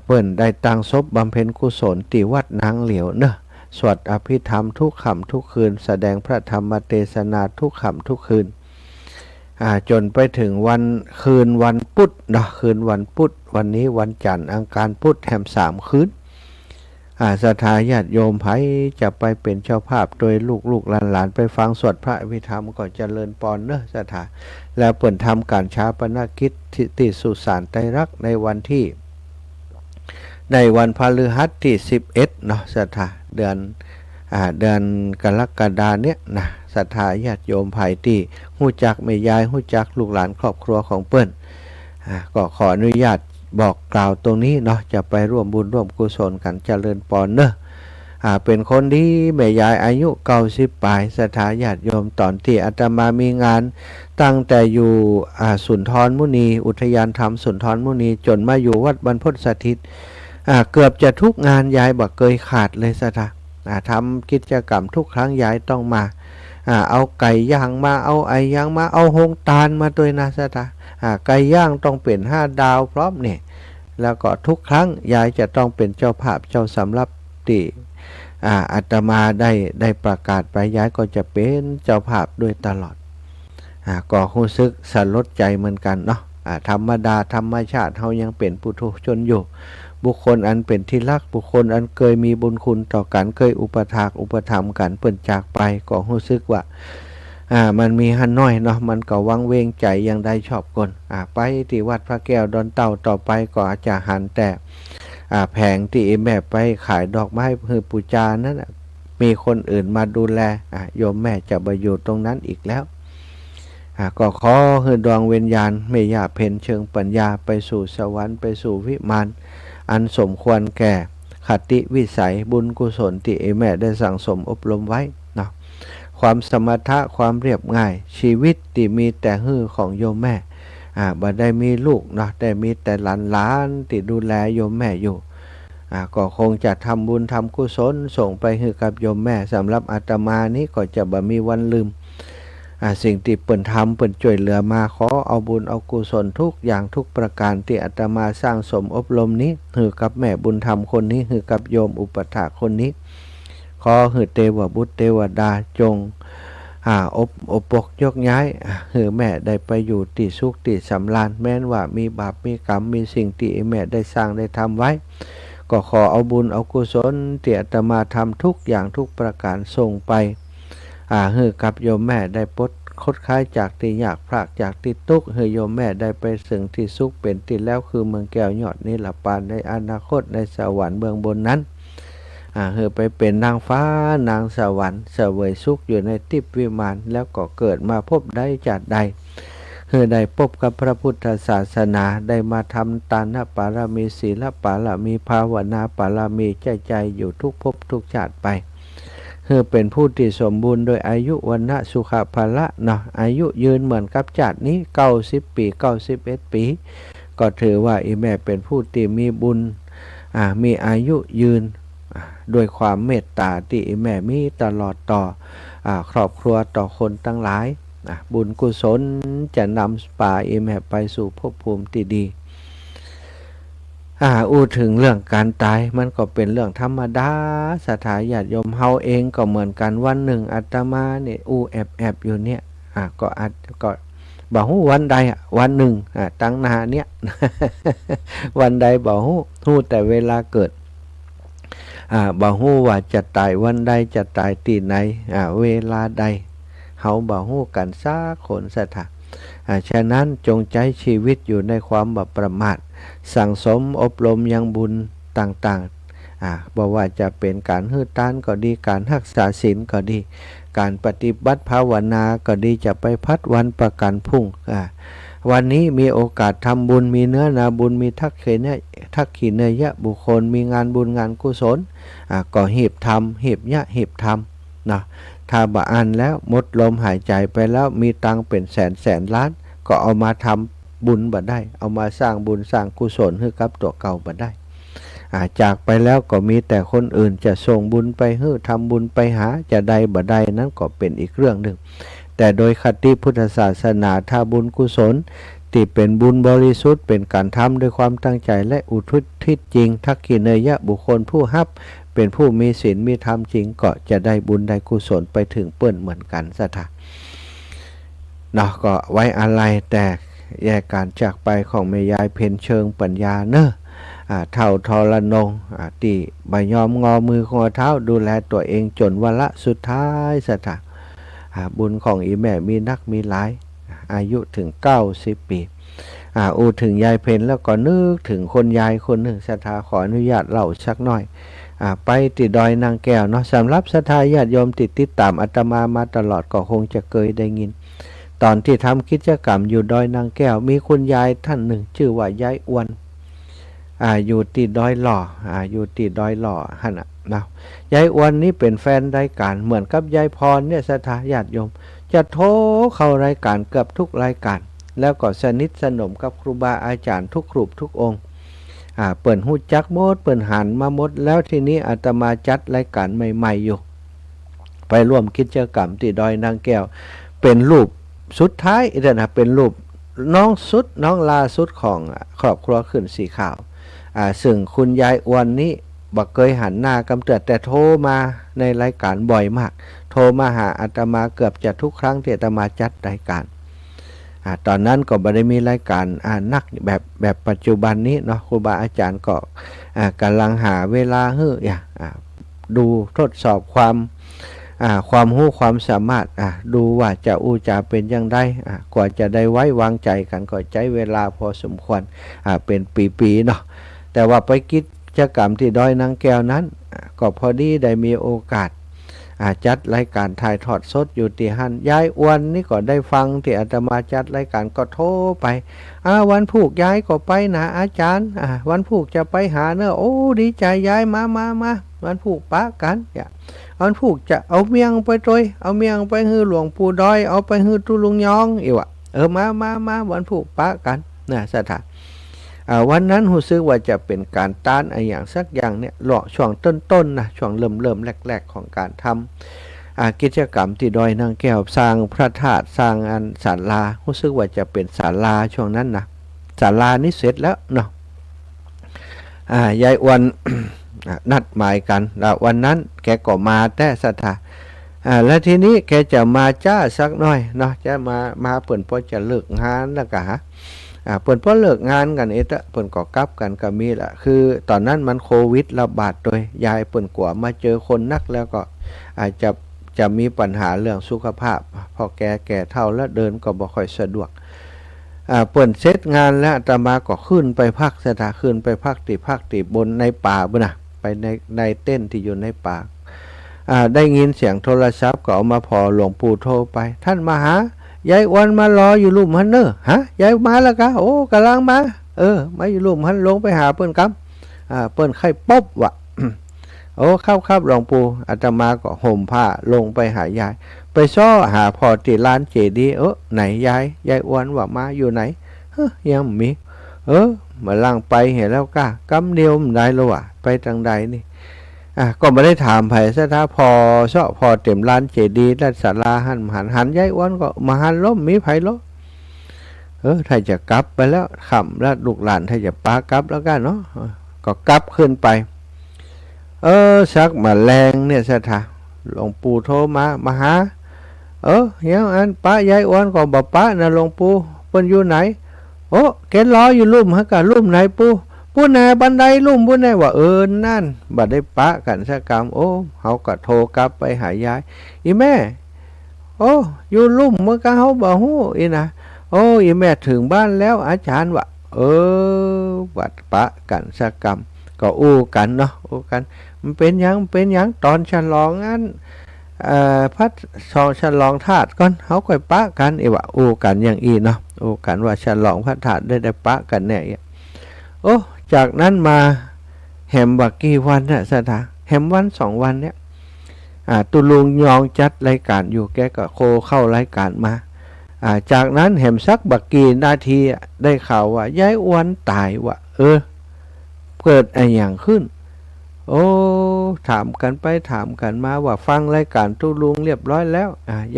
เปิ้นได้ตั้งศพบำเพ็ญกุศลที่วัดนางเหลียวเนอะสวดอภิธรรมทุกค่ำทุกคืนแสดงพระธรรมเทศนาทุกค่ำทุกคืนจนไปถึงคืนวันพุธเนาะคืนวันพุธวันนี้วันจันทร์อังคารพุธแถม3 คืนศรัทธาญาติโยมไผจะไปเป็นเจ้าภาพโดยลูกหลานไปฟังสวดพระอภิธรรมก็เจริญพรเนอะศรัทธาแล้วเปิ่นทำการชาปนกิจที่สุสานไตรรักษ์ในวันพฤหัสที่11เนาะศรัทธาเดือนกรกฎาเนี่ยนะศรัทธาญาติโยมไผที่ฮู้จักแม่ยายฮู้จักลูกหลานครอบครัวของเปิ้นก็ขออนุญาตบอกกล่าวตรงนี้เนาะจะไปร่วมบุญร่วมกุศลกันเจริญพรเนอะเป็นคนดีแม่ยายอายุ90 ปลายศรัทธาญาติโยมตอนที่อาตมามีงานตั้งแต่อยู่สุนทรมุนีอุทยานธรรมสุนทรมุนีจนมาอยู่วัดบรรพตสถิตเกือบจะทุกงานยายบ่เคยขาดเลยศรัทธาทำกิจกรรมทุกครั้งยายต้องมาเอาไก่ย่างมาเอาไอย่างมาเอาหงตาลมาด้วยนะศรัทธาไก่ย่างต้องเป็น5 ดาวพร้อมเนี่ยแล้วก็ทุกครั้งยายจะต้องเป็นเจ้าภาพเจ้าสำรับที่ อาตมาได้ประกาศไปย้ายก็จะเป็นเจ้าภาพด้วยตลอดก็รู้สึกสลดใจเหมือนกันเนาะธรรมดาธรรมชาติเฮายังเป็นปุถุชนอยู่บุคคลอันเป็นที่รักบุคคลอันเคยมีบุญคุณต่อกันเคยอุปถากอุปถัมภ์กันเปิ้นจากไปก็รู้สึกว่ามันมีหันน้อยเนาะมันก็วังเวงใจยังได้ชอบคนไปที่วัดพระแก้วดอนเต่าต่อไปก็อาจจะหันแต่แผงที่แม่ไปขายดอกไม้เพื่อปูจานั้นมีคนอื่นมาดูแลโยมแม่จะไปอยู่ตรงนั้นอีกแล้วก็ขอให้ดวงวิญญาณแม่ย่าเพ็ญเชิงปัญญาไปสู่สวรรค์ไปสู่วิมานอันสมควรแก่คติวิสัยบุญกุศลที่แม่ได้สั่งสมอบรมไว้เนาะความสมถะความเรียบง่ายชีวิตที่มีแต่ฮือของโยมแม่บ่ได้มีลูกเนาะแต่มีแต่หลานที่ดูแลโยมแม่อยู่ก็คงจะทำบุญทำกุศลส่งไปให้กับโยมแม่สำหรับอาตมานี้ก็จะบ่มีวันลืมสิ่งที่เปิ่นทำเปิ่นช่วยเหลือมาขอเอาบุญเอากุศลทุกอย่างทุกประการที่อาตมาสร้างสมอบรมนี้ให้กับแม่บุญธรรมคนนี้ให้กับโยมอุปถากคนนี้ขอให้เทวบุตรเทวดาจงอบปกยกย้ายให้แม่ได้ไปอยู่ที่สุขที่สำราญแม้นว่ามีบาปมีกรรมมีสิ่งที่แม่ได้สร้างได้ทำไว้ก็ขอเอาบุญเอากุศลที่อาตมาทำทุกอย่างทุกประการส่งไปให้กับโยมแม่ได้ปลดคดคลายจากที่ยากพรากจากที่ทุกข์ให้โยมแม่ได้ไปถึงที่สุขเป็นที่แล้วคือเมืองแก้วยอดนิลปานในอนาคตในสวรรค์เบื้องบนนั้นให้ไปเป็นนางฟ้านางสวรรค์เสวยสุขอยู่ในทิพย์วิมานแล้วก็เกิดมาพบได้จากใดให้ได้พบกับพระพุทธศาสนาได้มาทำตานปารมีศีลปารมีภาวนาปารมีใจอยู่ทุกภพทุกชาติไปคือเป็นผู้ที่สมบูรณ์โดยอายุวันนะสุขภาละเนาะอายุยืนเหมือนกับชาตินี้90 ปี91 ปีก็ถือว่าแม่เป็นผู้ที่มีบุญมีอายุยืนด้วยความเมตตาที่แม่มีตลอดต่อครอบครัวต่อคนทั้งหลายบุญกุศลจะนำป่าแม่ไปสู่ภพภูมิที่ดีอู้ถึงเรื่องการตายมันก็เป็นเรื่องธรรมดาสถาญาติโยมเฮาเองก็เหมือนกันวันหนึ่งอาตมาเนี่ยแอบอยู่เนี่ยก็บอกฮู้วันใดวันหนึ่งตั้งนาเนี่ย วันใดบอกฮู้แต่เวลาเกิดบอกฮู้ว่าจะตายวันใดจะตายที่ไหนเวลาใดเฮาบอกฮู้กันสักคนสถาฉะนั้นจงใช้ชีวิตอยู่ในความบ่ประมาทสั่งสมอบรมยังบุญต่างๆบอกว่าจะเป็นการฮื้อต้านก็ดีการรักษาศีลก็ดีการปฏิบัติภาวนาก็ดีจะไปพัดวันประกันพรุ่งวันนี้มีโอกาสทำบุญมีเนื้อนาบุญมีทักขิเนยะบุคคลมีงานบุญงานกุศลก็หีบทำหีบยะหีบทำนะถ้าบ่อ่านแล้วหมดลมหายใจไปแล้วมีตังเป็นแสนล้านก็เอามาทำบุญบ่ได้เอามาสร้างบุญสร้างกุศลให้กับตัวเก่าบ่ได้จากไปแล้วก็มีแต่คนอื่นจะส่งบุญไปให้ทำบุญไปหาจะได้บ่ได้นั้นก็เป็นอีกเรื่องหนึ่งแต่โดยคติพุทธศาสนาถ้าบุญกุศลที่เป็นบุญบริสุทธิ์เป็นการทำด้วยความตั้งใจและอุทิศจริงทักขิเนยะบุคคลผู้ฮับเป็นผู้มีศีลมีธรรมจริงก็จะได้บุญได้กุศลไปถึงเปิ้นเหมือนกันซะท่าเนาะก็ไว้อะไรแต่แยกการจากไปของแม่ยายเพ็ญเชิงปัญญาเนอะเท่าทรนงที่ใบยอมงอมือคอเท้าดูแลตัวเองจนวันละสุดท้ายซะท่าบุญของแม่มีนักมีหลายอายุถึง90 ปีถึงยายเพ็ญแล้วก็นึกถึงคนยายคนหนึ่งศรัทธาขออนุญาตเล่าสักหน่อยไปติดดอยนางแก้วเนาะสำหรับศรัทธาญาติโยมติดตามอาตมาตลอดก็คงจะเคยได้ยินตอนที่ทำกิจกรรมอยู่ดอยนางแก้วมีคุณยายท่านหนึ่งชื่อว่ายายอ้วนอยู่ที่ดอยหล่ออยู่ที่ดอยหล่อฮะนะยายอ้วนนี้เป็นแฟนรายการเหมือนกับยายพรเนี่ยศรัทธาญาติโยมจะโทรเข้ารายการเกือบทุกรายการแล้วก็สนิทสนมกับครูบาอาจารย์ทุกรูปทุกองค์เปิ่นหูจักหมดเปิ่นหันมาหมดแล้วทีนี้อาตมาจัดรายการใหม่ๆอยู่ไปร่วมกิจกรรมที่ดอยนางแก้วเป็นรูปสุดท้ายเป็นรูปน้องลาสุดของครอบครัวขึ้นสีขาวซึ่งคุณยายอ้วนนี้ บ่เคยหันหน้ากำเตือนแต่โทรมาในรายการบ่อยมากโทรมาหาอาตมาเกือบจะทุกครั้งที่อาตมาจัดรายการตอนนั้นก็บ่ได้มีรายการนักแบบปัจจุบันนี้เนาะครูบาอาจารย์ก็กำลังหาเวลาดูทดสอบความรู้ความสามารถดูว่าจะอู้จะเป็นยังไงกว่าจะได้ไว้วางใจกันก็ใช้เวลาพอสมควรเป็นปีๆเนาะแต่ว่าไปกิจกรรมที่ดอยนางแก้วนั้นก็พอดีได้มีโอกาสจัดรายการถ่ายทอดสดอยู่ที่หันยายอ้วนนี่ก็ได้ฟังที่อาตมาจัดรายการก็โทรไปวันผูกยายก็ไปนะอาจารย์วันผูกจะไปหาเนอะโอ้ดีใจยายมาวันผูกปะกันวันผูกจะเอาเมียงไปตัวเอาเมียงไปฮือหลวงปู่ดอยเอาไปฮือตุลุงยองอีวะมาวันผูกปะกันนะสถานวันนั้นรู้สึกว่าจะเป็นการต้านอย่างสักอย่างเนี่ยหล่อช่วงต้นนะช่วงเริ่มแรกของการทำกิจกรรมที่ดอยนางแก้วสร้างพระธาตุสร้างศาลารู้สึกว่าจะเป็นศาลาช่วงนั้นนะศาลานี่เสร็จแล้วเนาะยายอ้วน นัดหมายกันแล้ววันนั้นแกก็มาแต่สถาและทีนี้แกจะมาจ้าสักหน่อยเนาะจะมาเปิ่นพอจะเลิกงานแล้วก็เปิ่นพอเลิกงานกันเปิ่นก็กลับกันก็มีแหละคือตอนนั้นมันโควิดระบาดโดยยายเปิ่นกลัวมาเจอคนนักแล้วก็อาจจะมีปัญหาเรื่องสุขภาพพอแก่เท่าแล้วเดินก็บ่ค่อยสะดวกเปิ่นเสร็จงานแล้วอาตมาก็ขึ้นไปพักขึ้นไปพักติบนในป่าบ่นะไปในเต้นที่อยู่ในป่าได้ยินเสียงโทรศัพท์ก็เอามาพอหลวงปู่โทรไปท่านมาหายายอ้วนมารออยู่ลุ่มหันเนอะยายมาแล้วกะโอ้กำลังมามาอยู่ลุ่มหันลงไปหาเปิ้นครับเปิ้นไข้ป๊บวะ โอ้ครับหลวงปู่อาตมาก็ห่มผ้าลงไปหายายไปซ้อหาพอที่ลานเจดีย์ไหนยายอ้วนว่ามาอยู่ไหนยังมีมาล่างไปเห็นแล้วกะกำเดียวมันได้แล้วอ่ะไปทางใดนี่ก็ไม่ได้ถามไผซะถ้าพอเต็มลานเจดีย์และศาลาหันยายอ้วนก็มาหันล้มมีไผล้มถ้าจะกลับไปแล้วขำแล้วลูกหลานถ้าจะปากลับแล้วกันเนาะก็กลับขึ้นไปสักมาแรงเนี่ยซะท่าหลวงปู่โทรมาหายังอันป้ายายอ้วนก็บอกป้านะหลวงปู่เพิ่นอยู่ไหนแกรออยู่ลุ่มฮะกะลุ่มไหนปู่แน่บันไดลุ่มปู่แน่ว่านั่นบัดได้ปะกันสักกรรมเขาก็โทรกลับไปหายายอีแม่อยู่ลุ่มเมื่อกะเขาบ่ฮู้อีนะอีแม่ถึงบ้านแล้วอาจารย์ว่าบัดปะกันสักกรรมก็อู้กันเนาะกันมันเป็นยังตอนฉลองอันพัดสองฉลองธาตุก่อนเขาค่อยปะกันว่าอู้กันอย่างอีเนาะอู้กันว่าฉลองพระธาตุได้ปะกันแน่จากนั้นมาแหมบักกี่วันเนี่ยสถาแหมวัน2 วันเนี่ยตุลุงยองจัดรายการอยู่แกก็โคเข้ารายการมาจากนั้นแหมสักบักกี่นาทีได้ข่าวว่ายายอ้วนตายว่ะเกิดอะไรอย่างขึ้นถามกันไปถามกันมาว่าฟังรายการตุลุงเรียบร้อยแล้ว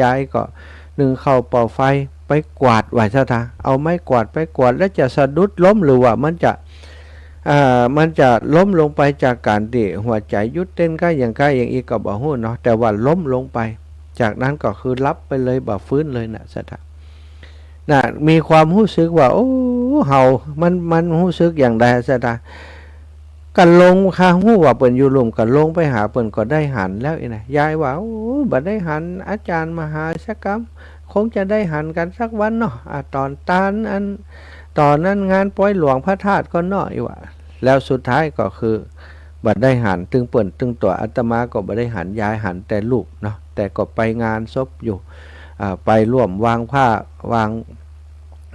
ยายก็นึ่งเข้าเป่าไฟไปกวาดไว้ซะท่าเอาไม้กวาดไปกวาดแล้วจะสะดุดล้มหรือว่ามันจะล้มลงไปจากการที่หัวใจยุดเต้นใกล้อย่างอีกก็บ่ฮู้เนาะแต่ว่าล้มลงไปจากนั้นก็คือรับไปเลยบ่ฟื้นเลยนะซะท่ามีความรู้สึกว่าเฮามันรู้สึกอย่างใดซะท่ากันลงค่ะฮู้ว่าเปิ้นอยู่ลุ่มกันลงไปหาเปิ้นก็ได้หันแล้วนะยายว่าบ่ได้หันอาจารย์มหาสักกรรมคงจะได้หันกันสักวันเนาะตอนนั้นงานปล่อยหลวงพระธาตุก็เนาะว่าแล้วสุดท้ายก็คือบ่ได้หันตึงเปิ้นตึงตัวอาตมาก็บ่ได้หันยายหันแต่ลูกเนาะแต่ก็ไปงานศพอยู่ไปร่วมวางผ้าวาง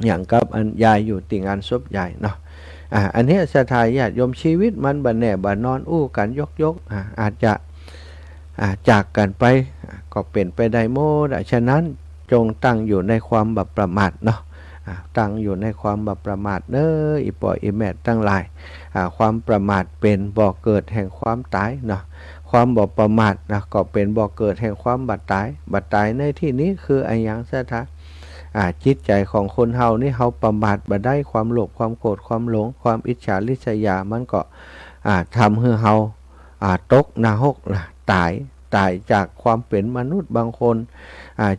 อย่างกับยายอยู่ที่งานศพยายเนาะอันนี้สถายญาติโยมชีวิตมันบ่แน่บ่นอนอู้กันยกอาจจะจากกันไปก็เป็นไปได้โมดฉะนั้นจงตั้งอยู่ในความบัประมาทเนาะตั้งอยู่ในความบัประมาทอีปออีแม่ตั้งหลายความประมาทเป็นบ่อเกิดแห่งความตายเนาะความบ่ประมาทนะก็เป็นบ่อเกิดแห่งความบัดตายในที่นี้คืออะไรอย่างซะท่าจิตใจของคนเฮานี่เฮาประมาทบ่ได้ความโลภความโกรธความหลงความอิจฉาริษยามันก็ทำให้เฮา ตกนรกนะตายจากความเป็นมนุษย์บางคน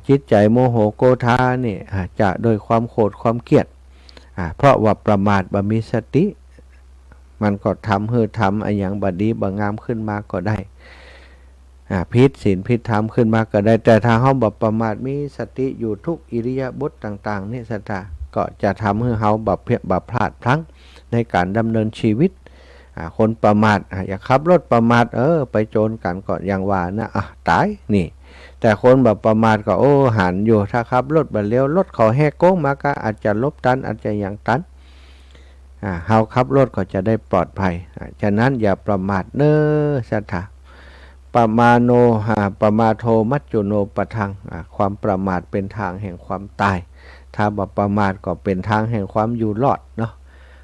จิตใจโมโหโกธาเนี่ยจะโดยความโกรธความเกลียดเพราะว่าประมาทบ่มีสติมันก็ทำอันอย่างบดีบงามขึ้นมาก็ได้พิษศีลพิษธรรมขึ้นมาก็ได้แต่ถ้าเฮาบ่ประมาทมีสติอยู่ทุกอิริยาบถต่างๆนี่สัทธาก็จะทำให้เฮาบ่พลาดพลั้งในการดำเนินชีวิตคนประมาทอย่าขับรถประมาทไปโจรกันก่อนอย่างว่านะตายนี่แต่คนแบบประมาทก็หันอยู่ถ้าขับรถบ่เลี้ยวรถเขาแหกโค้งมาก็อาจจะลบตันอาจจะอย่างตันเฮาขับรถก็จะได้ปลอดภัยฉะนั้นอย่าประมาทเน้อสัทธาปมาโนปมาโทมัจจุโนปทังความประมาทเป็นทางแห่งความตายถ้าบ่ประมาทก็เป็นทางแห่งความอยู่รอดเนาะ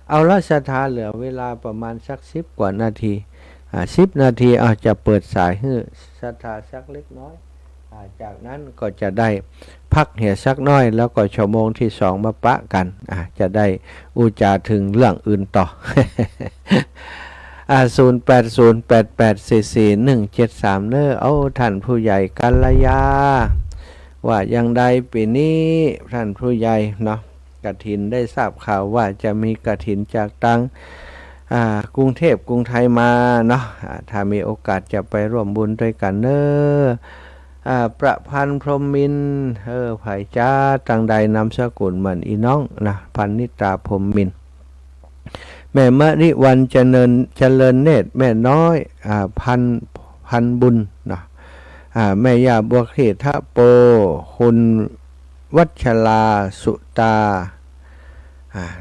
เอาละสัทธาเหลือเวลาประมาณสัก10 กว่านาที10 นาทีจะเปิดสายให้สัทธาสักเล็กน้อยจากนั้นก็จะได้พักเหี่ยสักน้อยแล้วก็ชั่วโมงที่2มาปะกันจะได้อุจาถึงเรื่องอื่นต่อ 0808844173เน้อเอาท่านผู้ใหญ่กัลยาว่าอย่างใดปีนี้ท่านผู้ใหญ่เนาะกฐินได้ทราบข่าวว่าจะมีกฐินจากตังกรุงเทพกรุงไทยมาเนาะถ้ามีโอกาสจะไปร่วมบุญด้วยกันเน้อประพันธ์พรหมมินทร์ไผ่จ้าตังใดนามสกุลเหมือนอีน้องนะพันนิตาพรหมมินทร์แม่มะริวันเจริญเนตรแม่น้อยพันบุญนะแม่ย่าบัวเขตะโปคุณวัชราสุตา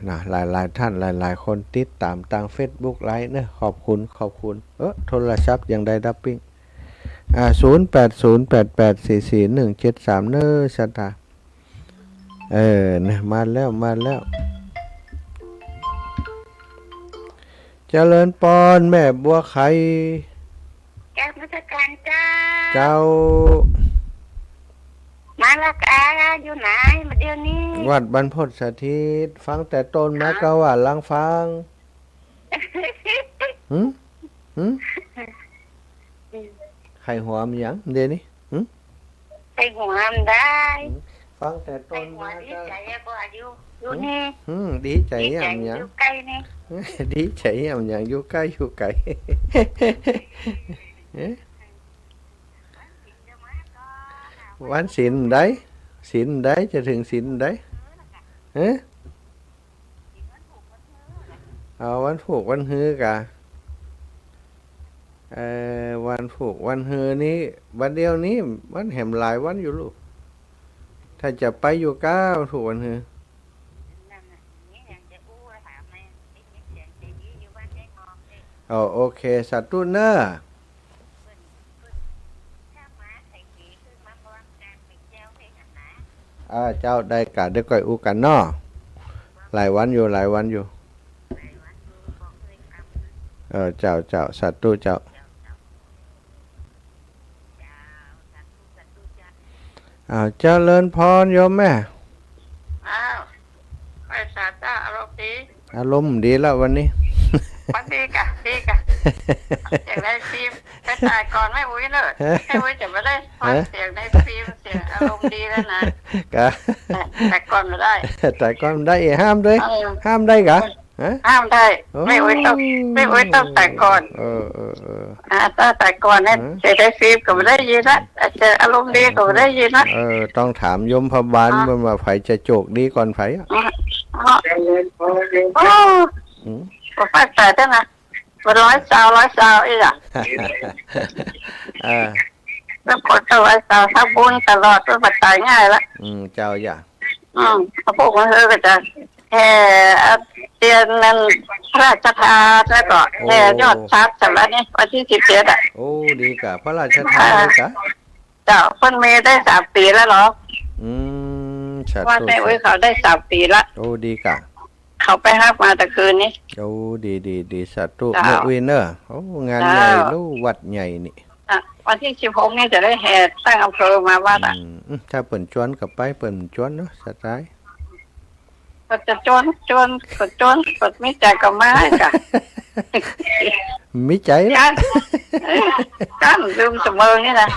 นะหลายท่านหลายคนติดตามทาง Facebook ไลฟ์นะขอบคุณโทรศัพท์ยังได้ดับปิ้ง0808844173เน้อสัทธานะมาแล้วเจริญปอนแม่บัวไข่แก้มาตรการเจ้ามาละกาอยู่ไหนมาเดี๋ยวนี้วัดบรรพตสถิตฟังแต่ต้นมาก็ว่าลังฟังไข่หัวมันยังเดี๋ยวนี้ไข่หัวมันได้ฟังแต่ต้นมาก็ดีใจบ่อยู่นี่ดีใจยังอยู่ใกล้นี่ดีใจยังอยู่ใกล้วันศีลได้จะถึงศีลได้เอาวันผูกวันฮือกะวันผูกวันฮือนี้วันเดียวนี้วันแหมหลายวันอยู่ลูกถ้าจะไปอยู่9ถูกวันฮือโอเคสัตว์ตุ้นเนอเจ้าได้กะได้ก่อยอูกันเนาะหลายวันอยู่เจ้าสัตว์ตู้เจ้าเจริญพรโยมแม่ไปสาธาอารมณ์ดีแล้ววันนี้วันดีกะอย่างไรฟิล์มไปถ่ายก่อนไม่อุ้ยเลยให้อุ้ยจะไม่ได้ฟังเสียงในฟิล์มเสียงอารมณ์ดีแล้วนะแต่ก่อนไม่ได้ห้ามได้กะห้ามได้ไม่อุ้ยต้องแต่ก่อนถ้าแต่ก่อนเนี่ยจะได้ฟิล์มก็ไม่ได้ยินนะจะอารมณ์ดีก็ไม่ได้ยินนะต้องถามยมพบาลว่าไผจะโจกดีก่อนไผก็ฟังแต่ได้นะ100 ซาวอีกแล้วคน100 ซาวถ้าบุญตลอดก็ตายง่ายละเจ้าอย่าพวกมันก็จะแห่เตียนนั้นพระราชทานแล้วก็แห่ยอดทรัพย์สำหรับนี้วันที่17โอ้ดีกะพระราชทานเลยกะเจ้าเพิ่นเมย์ได้3 ปีแล้วเหรอว่าแม่อุ้ยเขาได้3 ปีละโอ้ดีกะเขาไปฮักมาแต่คืนนี้โอ้ดีสัตว์ตู้แม่อุ้ยเนอะโอ้งานใหญ่ลูกวัดใหญ่นี่วันที่16นี่จะได้แห่ตั้งอำเภอมาวัดถ้าเปิ่นจวนกับไปเปิ่นจวนเนาะสัตว์ร้ายก็จะจวนกดไม่ใจก็มาค่ะ มิใจละ กันลืมเสมอนี่นะ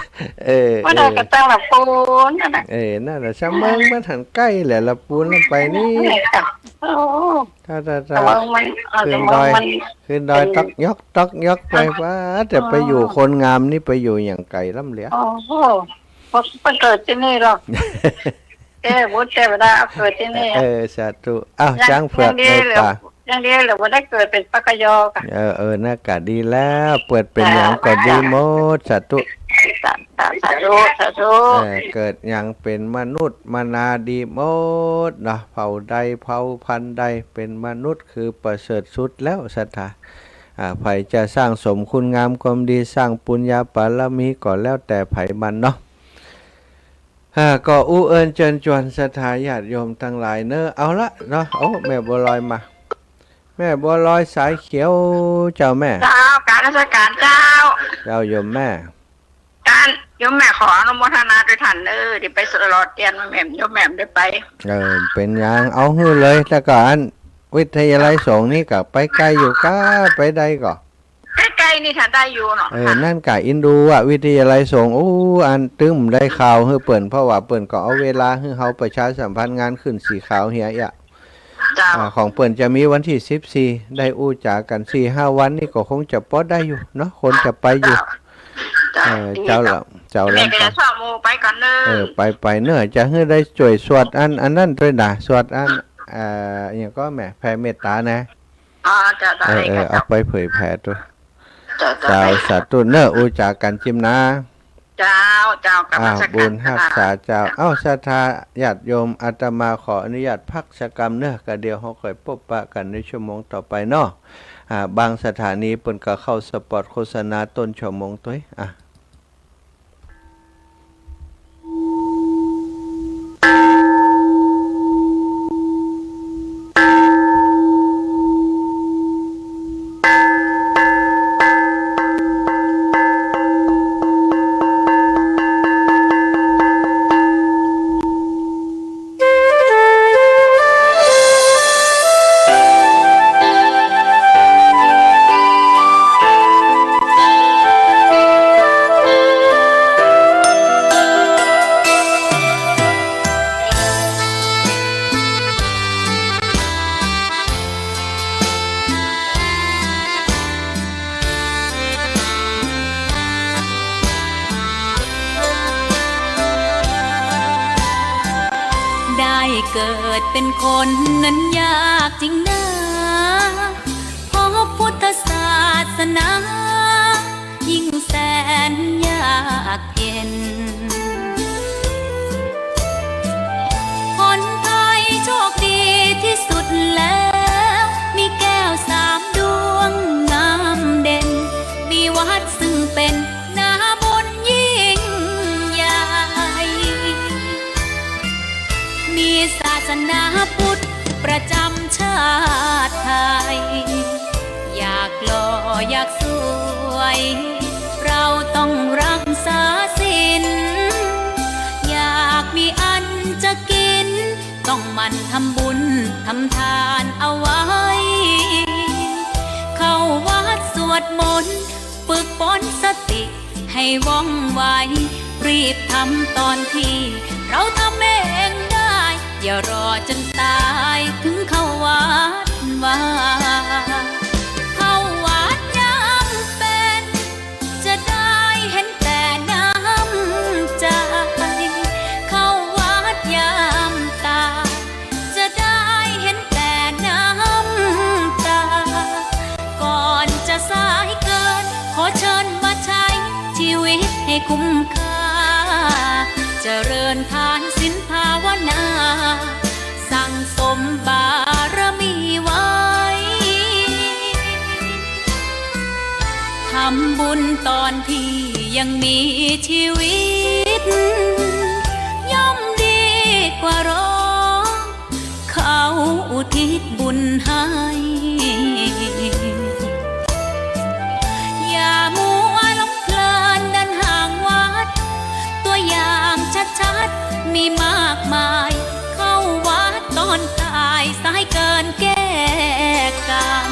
ว่าได้กระตั้งละปูนนั่นน่ะนั่นแหละเสมอมันหันใกล้แหละละปูนลงไปนี่ถ้าขึ้นดอยตอกยกไปว่าจะไปอยู่คนงามนี่ไปอยู่อย่างไก่ล่ำเหลียโอ้โหไปเกิดที่นี่หรอกบุญเทวดาเกิดที่นี่สาธุอ้าวจ้างเผือกในป่ายังดีหรือว่าได้เกิดเป็นปักยอค่ะน่ากาดีแล้วเปิดเป็นอย่างก็ดีหมดสาธุสาธุเกิดอย่างเป็นมนุษย์มนาดีหมดนะเผ่าใดเผ่าพันธุ์ใดเป็นมนุษย์คือประเสริฐสุดแล้วศรัทธาไผจะสร้างสมคุณงามความดีสร้างปุญญาบารมีก่อนแล้วแต่ไผมันเนาะก็อู้เอิญเชิญชวนศรัทธาญาติโยมทั้งหลายเนอะเอาละเนาะแม่บัวลอยมาแม่บัวลอยสายเขียวเจ้าแม่เจ้าการราชการเจ้าโยมแม่การโยมแม่ขออนุโมทนาด้วยท่านที่ไปสลอดเตียนมาแม่โยมแม่ได้ไปเป็นอย่างเอาหื้อเลยแต่ก่อนวิทยาลัยสงฆ์นี่ก็ไปไกลอยู่ก้าไปได้ก่อใกล้นี่ท่านได้อยู่เนาะนั่นกะอินดูวิทยาลัยสงฆ์อันตึ้มได้ข่าวฮื้อเปิ่นเพราะว่าเปิ่นก็เอาเวลาฮื้อเฮาประชาสัมพันธ์งานขึ้นสีขาวเฮียของเปิ่นจะมีวันที่14ได้อู้จากัน 4-5 วันนี่ก็คงจะพอได้อยู่เนาะคนจะไปอยู่เจ้าละแม่ก็จะชอบโมไปก่อนไปเนื้อจะฮื้อได้ช่วยสวดอันนั้นด้วยนะสวดอันอย่างก็แม่แผ่เมตตานะจะได้เอาไปเผยแผ่ด้วยเจ้าสาธุเนื้ออู้จากันจิมนะเจ้ากับบุญฮักษาเจ้าศรัทธาญาติโยมอาตมาขออนุญาตพักชกรรมเนื้อกะเดียวเฮาค่อยพบปะกันในชั่วโมงต่อไปเนาะบางสถานีเปิ้นก็เข้าสปอตโฆษณาต้นชั่วโมงตัวเกิดเป็นคนนั้นยากจริงนะเพราะพุทธศาสนายิ่งแสนยากเย็นคนไทยโชคดีที่สุดแล้วมีแก้ว3 ดวงงามเด่นมีวัดซึ่งเป็นนาบุญยิ่งใหญ่มีศาสนาพุทธประจำชาติไทยอยากหล่ออยากสวยเราต้องรักษาศีลอยากมีอันจะกินต้องหมั่นทำบุญทำทานเอาไว้เข้าวัดสวดมนต์ฝึกฝนสติให้ว่องไวรีบทำตอนที่เราทำเองได้อย่ารอจนตายถึงเข้าวัดว่าเข้าวัดยามเป็นจะได้เห็นแต่น้ำใจเข้าวัดยามตายจะได้เห็นแต่น้ำตาก่อนจะสายเกินขอเชิญมาใช้ชีวิตให้คุ้มค่าเจริญทานศีลภาวนาสั่งสมบารมีไว้ทำบุญตอนที่ยังมีชีวิตย่อมดีกว่ารอเขาอุทิศบุญให้อย่ามัวหลงเพลินเดินห่างวัดตัวอย่างชัดๆมีมากมายเข้าวัดตอนตายสายเกินแก้กรรม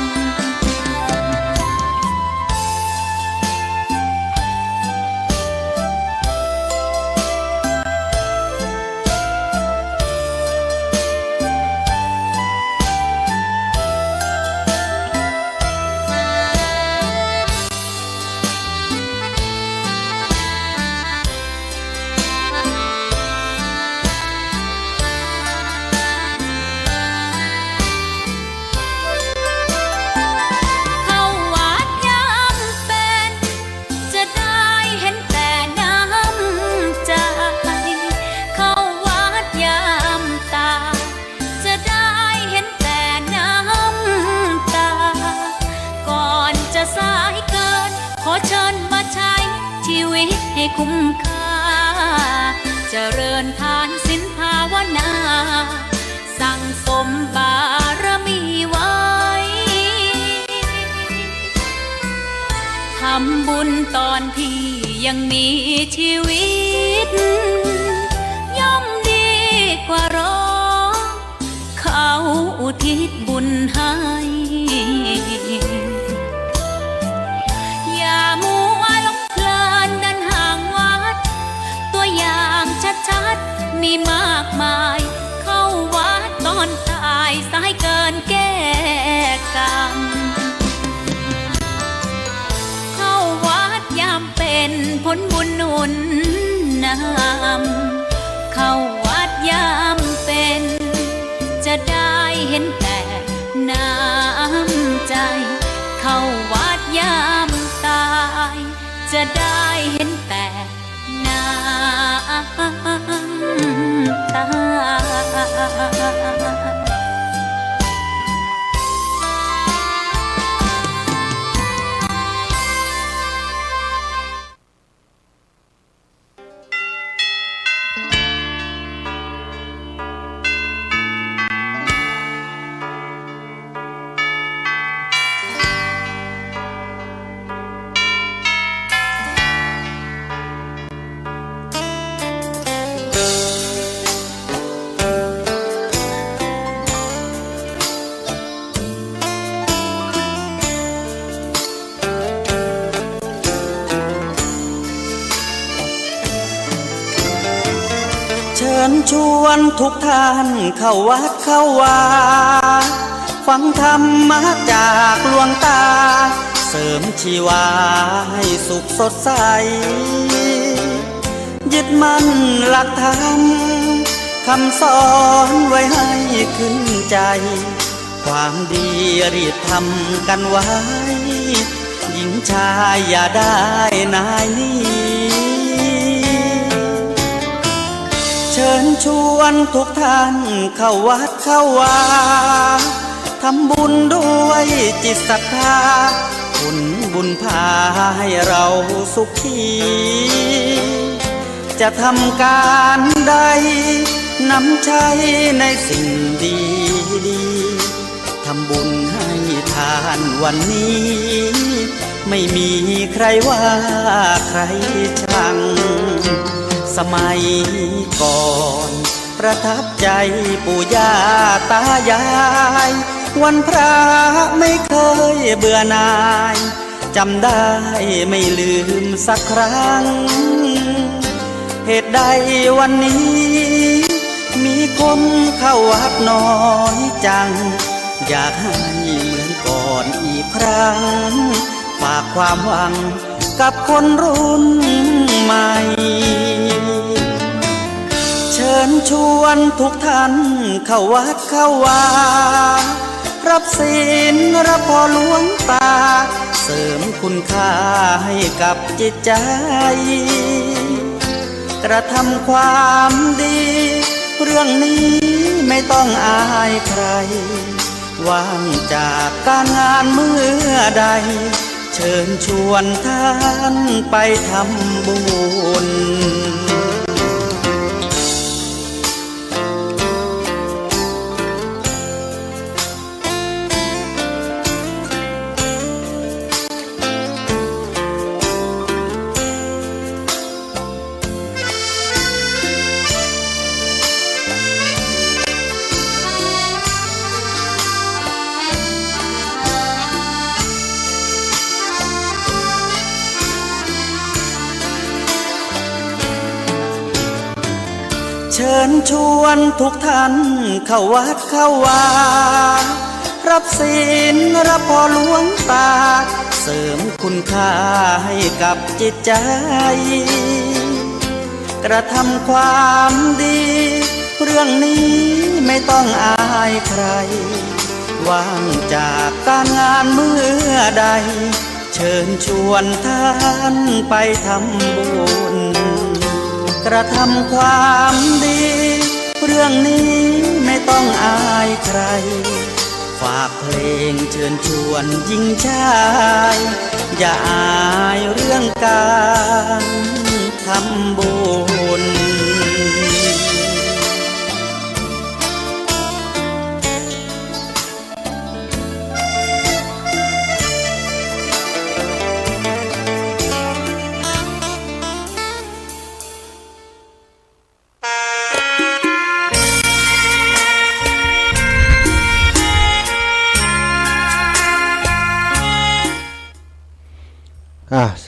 คุ้มค่าเจริญทานศีลภาวนาสั่งสมบารมีไว้ทำบุญตอนที่ยังมีชีวิตย่อมดีกว่ารอเขาอุทิศบุญให้อย่ามัวหลงเพลินเดินห่างวัดตัวอย่างชัดๆมีมากมายเข้าวัดตอนตายสายเกินแก้กรรมเข้าวัดยามเป็นผลบุญหนุนนำเข้าวัดยามเป็นจะได้เห็นแต่น้ำใจเข้าวัดยามตายจะได้เห็นแต่น้ำตาเชิญชวนทุกท่านเข้าวัดเข้าวาฟังธรรมะจากหลวงตาเสริมชีวาให้สุขสดใสยึดมั่นหลักธรรมคำสอนไว้ให้ขึ้นใจความดีรีบทำกันไว้หญิงชายอย่าได้นายนี้เชิญชวนทุกท่านเข้าวัดเข้าวาทำบุญด้วยจิตศรัทธาผลบุญพาให้เราสุขีจะทำการใดนำใช้ในสิ่งดีดีทำบุญให้ทานวันนี้ไม่มีใครว่าใครชังสมัยก่อนประทับใจปู่ย่าตายายวันพระไม่เคยเบื่อหน่ายจำได้ไม่ลืมสักครั้งเหตุใดวันนี้มีคนเข้าวัดน้อยจังอยากให้เหมือนก่อนอีกครั้งฝากความหวังกับคนรุ่นใหม่เชิญชวนทุกท่านเข้าวัดเข้าวารับศีลรับพรหลวงตาเสริมคุณค่าให้กับจิตใจกระทำความดีเรื่องนี้ไม่ต้องอายใครว่างจากการงานเมื่อใดเชิญชวนท่านไปทำบุญเชิญชวนทุกท่านเข้าวัดเข้าวารับศีลรับพรหลวงตาเสริมคุณค่าให้กับจิตใจกระทำความดีเรื่องนี้ไม่ต้องอายใครว่างจากการงานเมื่อใดเชิญชวนท่านไปทำบุญกระทำความดีเรื่องนี้ไม่ต้องอายใครฝากเพลงเชิญชวนหญิงชายอย่าอายเรื่องการ ทำบุญ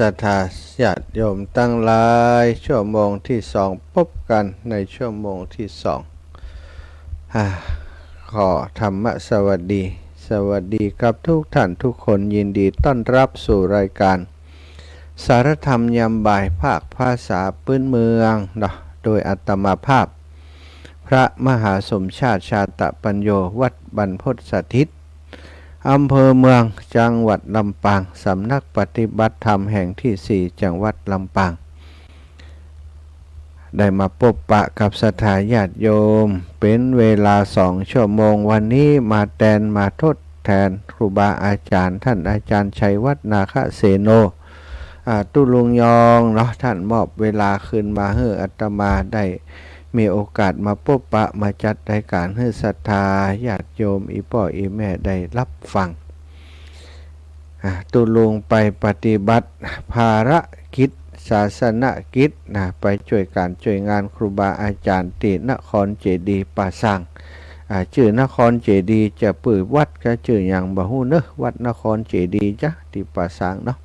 ศรัทธาญาติโยมตั้งหลายชั่วโมงที่สองพบกันในชั่วโมงที่สองขอธรรมสวัสดีสวัสดีกับทุกท่านทุกคนยินดีต้อนรับสู่รายการสารธรรมยามบ่ายภาคภาษาพื้นเมืองเนาะโดยอาตมาภาพพระมหาสมชาติชาตปัญโยวัดบรรพตสถิตอำเภอเมืองจังหวัดลำปางสำนักปฏิบัติธรรมแห่งที่4จังหวัดลำปางได้มาพบปะกับศรัทธาญาติโยมเป็นเวลา2 ชั่วโมงวันนี้มาแทนมาทดแทนครูบาอาจารย์ท่านอาจารย์ชัยวัฒน์นาคเสโนตุลุงยองเนาะท่านมอบเวลาคืนมาให้อาตมาได้มีโอกาสมาพบปะมาจัดรายการให้ศรัทธาญาติโยมอีพ่ออีแม่ได้รับฟังตุลุงไปปฏิบัติภารกิจศาสนกิจไปช่วยการช่วยงานครูบาอาจารย์ที่นครเจดีย์ป่าสังชื่อนครเจดีย์จะปื้อวัดก็ชื่ออย่างบ่ฮู้เนอะวัดนครเจดีย์จ้ะที่ป่าสังเนาะ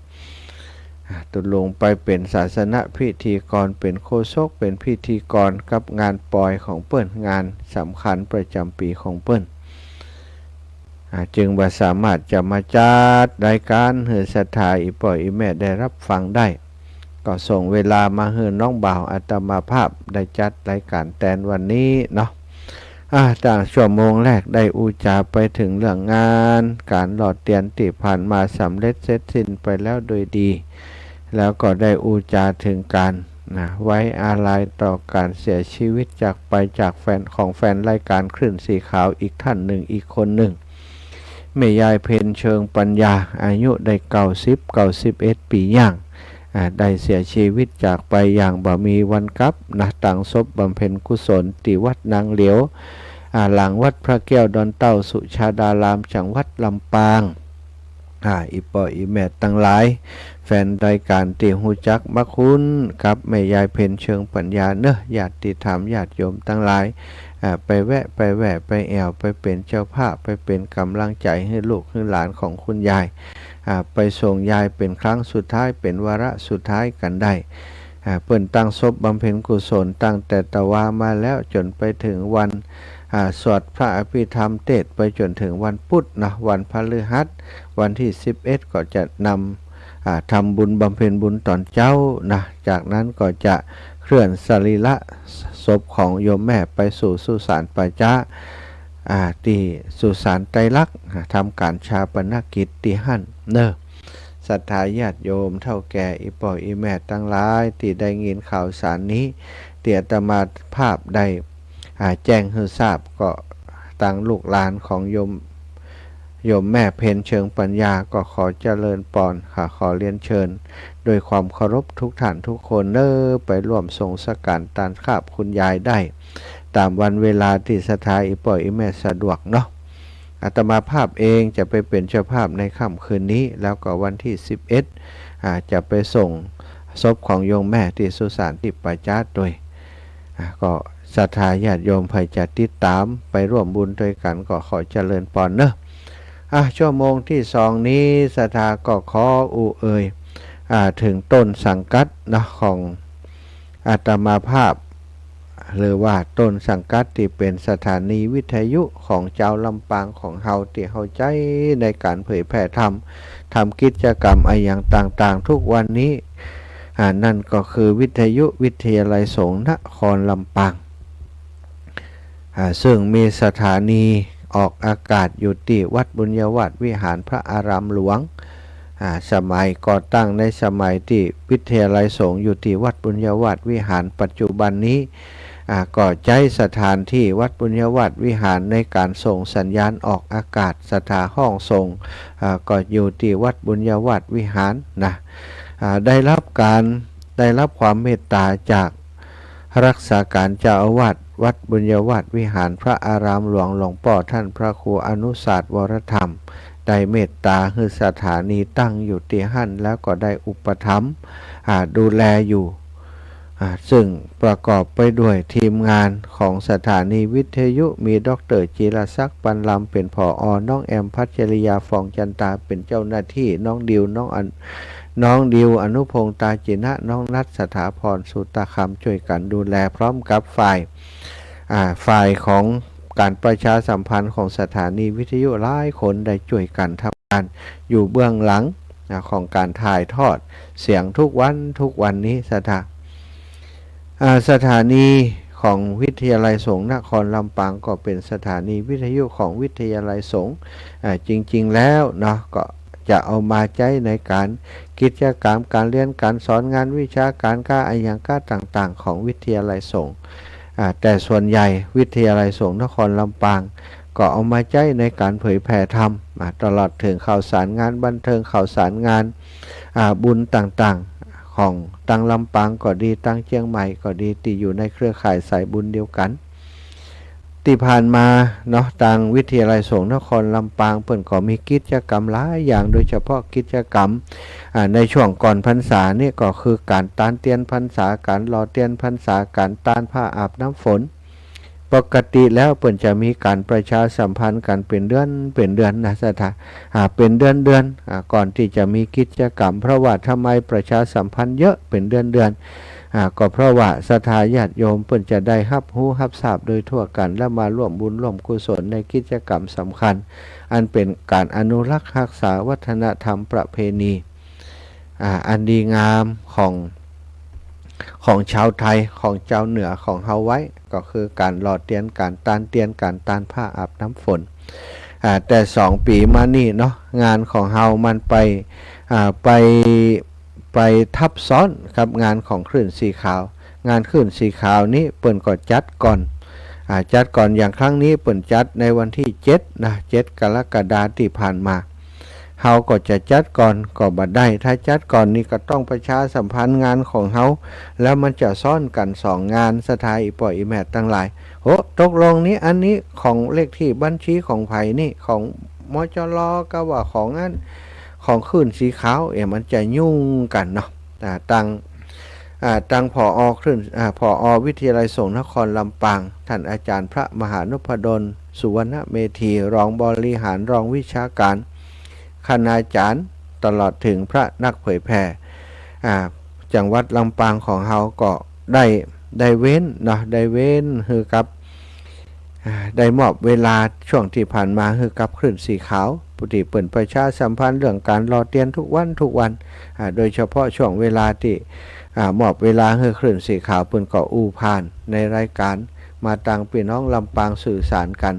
ตุลงไปเป็นศาสนพิธีกรเป็นโฆษกเป็นพิธีกรกับงานปอยของเปิ้นงานสำคัญประจำปีของเปิ้นจึงบ่สามารถจะมาจัดรายการให้ศรัทธาอีพ่ออีแม่ได้รับฟังได้ก็ส่งเวลามาให้น้องบ่าวอาตมาภาพได้จัดรายการแทนวันนี้เนาะจากชั่วโมงแรกได้อุจาไปถึงเรื่องงานการหลอดเตียนที่ผ่านมาสำเร็จเสร็จสิ้นไปแล้วโดยดีแล้วก็ได้อุจาถึงการไว้อาลัยต่อการเสียชีวิตจากไปจากแฟนของแฟนรายการคลื่นสีขาวอีกท่านหนึ่งอีกคนหนึ่งแม่ยายเพ็ญเชิงปัญญาอายุได้91 ปีย่างได้เสียชีวิตจากไปอย่างบ่มีวันกลับตั้งศพบำเพ็ญกุศลที่วัดนางเหลียวหลังวัดพระแก้วดอนเต้าสุชาดารามจังหวัดลำปางอีพ่ออีแม่ตั้งหลายแฟนรายการที่ฮู้จักมักคุ้นกับแม่ยายเพ็ญเชิงปัญญาเนอะญาติธรรมญาติโยมตั้งหลายไปแวะไปแอวไปเป็นเจ้าภาพไปเป็นกำลังใจให้ลูกให้หลานของคุณยายไปส่งยายเป็นครั้งสุดท้ายเป็นวาระสุดท้ายกันได้เปิ้นตั้งศพบำเพ็ญกุศลตั้งแต่ตะวามาแล้วจนไปถึงวันสวดพระอภิธรรมเทศไปจนถึงวันพุธนะวันพฤหัสวันที่11ก็จะนำทำบุญบำเพ็ญบุญตอนเช้านะจากนั้นก็จะเคลื่อนสรีระศพของโยมแม่ไปสู่สุสานปัจจาที่สุสานไตรลักษณ์ทำการชาปนกิจที่หั่นเนอะศรัทธาญาติโยมเท่าแก่อีพ่ออีแม่ตั้งหลายที่ได้ยินข่าวสารนี้ที่อาตมาภาพได้แจ้งให้ทราบก็ตั้งลูกหลานของโยมแม่เพ็ญเชิงปัญญาก็ขอเจริญพรขอเรียนเชิญโดยความเคารพทุกท่านทุกคนไปร่วมส่งสการตานข้าบคุณยายได้ตามวันเวลาที่ศรัทธาอีพ่ออีแม่สะดวกเนาะอาตมาภาพเองจะไปเป็นเจ้าภาพในค่ำคืนนี้แล้วก็วันที่11จะไปส่งศพของโยมแม่ที่สุสานที่ปัจจาโดยก็ศรัทธาญาติโยมใครจะติดตามไปร่วมบุญด้วยกันก็ขอเจริญพรเนอะชั่วโมงที่2นี้ศรัทธาก็ขอถึงต้นสังกัดนะของอาตมาภาพหรือว่าต้นสังกัดที่เป็นสถานีวิทยุของเจ้าลำปางของเฮาที่เฮาใจในการเผยแพร่ธรรมทำกิจกรรมอย่างต่างๆทุกวันนี้นั่นก็คือวิทยุวิทยาลัยสงฆ์นครลำปางซึ่งมีสถานีออกอากาศอยู่ที่วัดบุญญวาสวิหารพระอารามหลวงสมัยก่อตั้งในสมัยที่วิทยาลัยสงฆ์อยู่ที่วัดบุญญวาสวิหารปัจจุบันนี้ก็ใช้สถานที่วัดบุญญวาสวิหารในการส่งสัญญาณออกอากาศสถานห้องส่งก็อยู่ที่วัดบุญญวาสวิหารนะได้รับการ ได้รับความเมตตาจากรักษาการเจ้าอาวาสวัดบุญยวาสวิหารพระอารามหลวงหลวงป่อท่านพระครูอนุศาสตร์วรธรรมได้เมตตาให้สถานีตั้งอยู่ที่หั่นแล้วก็ได้อุปถัมภ์ดูแลอยู่ซึ่งประกอบไปด้วยทีมงานของสถานีวิทยุมีดร.จิรศักดิ์ปันลำเป็นผอ.น้องแอมพัชริยาฟองจันตาเป็นเจ้าหน้าที่น้องดิวน้องดิวอนุพงษ์ตาจินะน้องนัทสถาพรสุตคำช่วยกันดูแลพร้อมกับฝ่ายของการประชาสัมพันธ์ของสถานีวิทยุหลายคนได้ช่วยกันทำงานอยู่เบื้องหลังของการถ่ายทอดเสียงทุกวันนี้สถานีของวิทยาลัยสงฆ์นครลำปางก็เป็นสถานีวิทยุของวิทยาลัยสงฆ์จริงๆแล้วเนาะก็จะเอามาใช้ในการกิจกรรมการเรียนการสอนงานวิชาการอย่างต่างๆของวิทยาลัยสงฆ์แต่ส่วนใหญ่วิทยาลัยสงฆ์นครลำปางก็เอามาใช้ในการเผยแผ่ธรรมตลอดถึงข่าวสารงานบันเทิงข่าวสารงานบุญต่างๆของตังลำปางก็ดีตังเชียงใหม่ก็ดีที่อยู่ในเครือข่ายสายบุญเดียวกันที่ผ่านมาเนาะทางวิทยาลัยสงฆ์นครลำปางเปิ่นก็มีกิจกรรมหลายอย่างโดยเฉพาะกิจกรรมในช่วงก่อนพรรษานี่ก็คือการตานเตียนพรรษาการรอเตียนพรรษาการตานผ้าอาบน้ำฝนปกติแล้วเปิ่นจะมีการประชาสัมพันธ์กันเป็นเดือนนะสถาเป็นเดือนก่อนที่จะมีกิจกรรมเพราะว่าทำไมประชาสัมพันธ์เยอะเป็นเดือนก็เพราะว่าศรัทธาญาติโยมเพิ่นจะได้รับรู้รับทราบโดยทั่วกันและมาร่วมบุญร่วมกุศลในกิจกรรมสำคัญอันเป็นการอนุรักษ์รักษาวัฒนธรรมประเพณีอันดีงามของชาวไทยของเจ้าเหนือของเฮาไว้ก็คือการหล่อเตียนการตานเตียนการตานผ้าอาบน้ำฝนแต่2 ปีมานี่เนาะงานของเฮามันไปทับซ้อนครับงานของคลื่นสีขาวงานคลื่นสีขาวนี้เปิ่นก็จัดก่อนอย่างครั้งนี้เปิ่นจัดในวันที่7 กรกฎาคมที่ผ่านมาเฮาก็จะจัดก่อนก็บ่ได้ถ้าจัดก่อนนี่ก็ต้องประชาสัมพันธ์งานของเฮาแล้วมันจะซ้อนกัน2 งานสถาอีป่อยอีแมทตั้งหลายโหตกลงนี้อันนี้ของเลขที่บัญชีของไผนี่ของมจรก็ว่าของอันของคลื่นสีขาวมันจะยุ่งกันเนาะตั้งผอ.คลื่นผอ.วิทยาลัยสงฆ์นครลำปางท่านอาจารย์พระมหานพดลสุวรรณเมธีรองบริหารรองวิชาการคณาจารย์ตลอดถึงพระนักเผยแผ่จังหวัดลำปางของเฮาก็ได้เว้นเนาะได้เว้นคือกับได้มอบเวลาช่วงที่ผ่านมาคือกับคลื่นสีขาวปุถิเปิ่นประชาสัมพันธ์เรื่องการรอเตียนทุกวันโดยเฉพาะช่วงเวลาที่มอบเวลาให้คลื่นสีขาวเปิ่นก็อู้ผ่านในรายการมาต่างพี่น้องลำปางสื่อสารกัน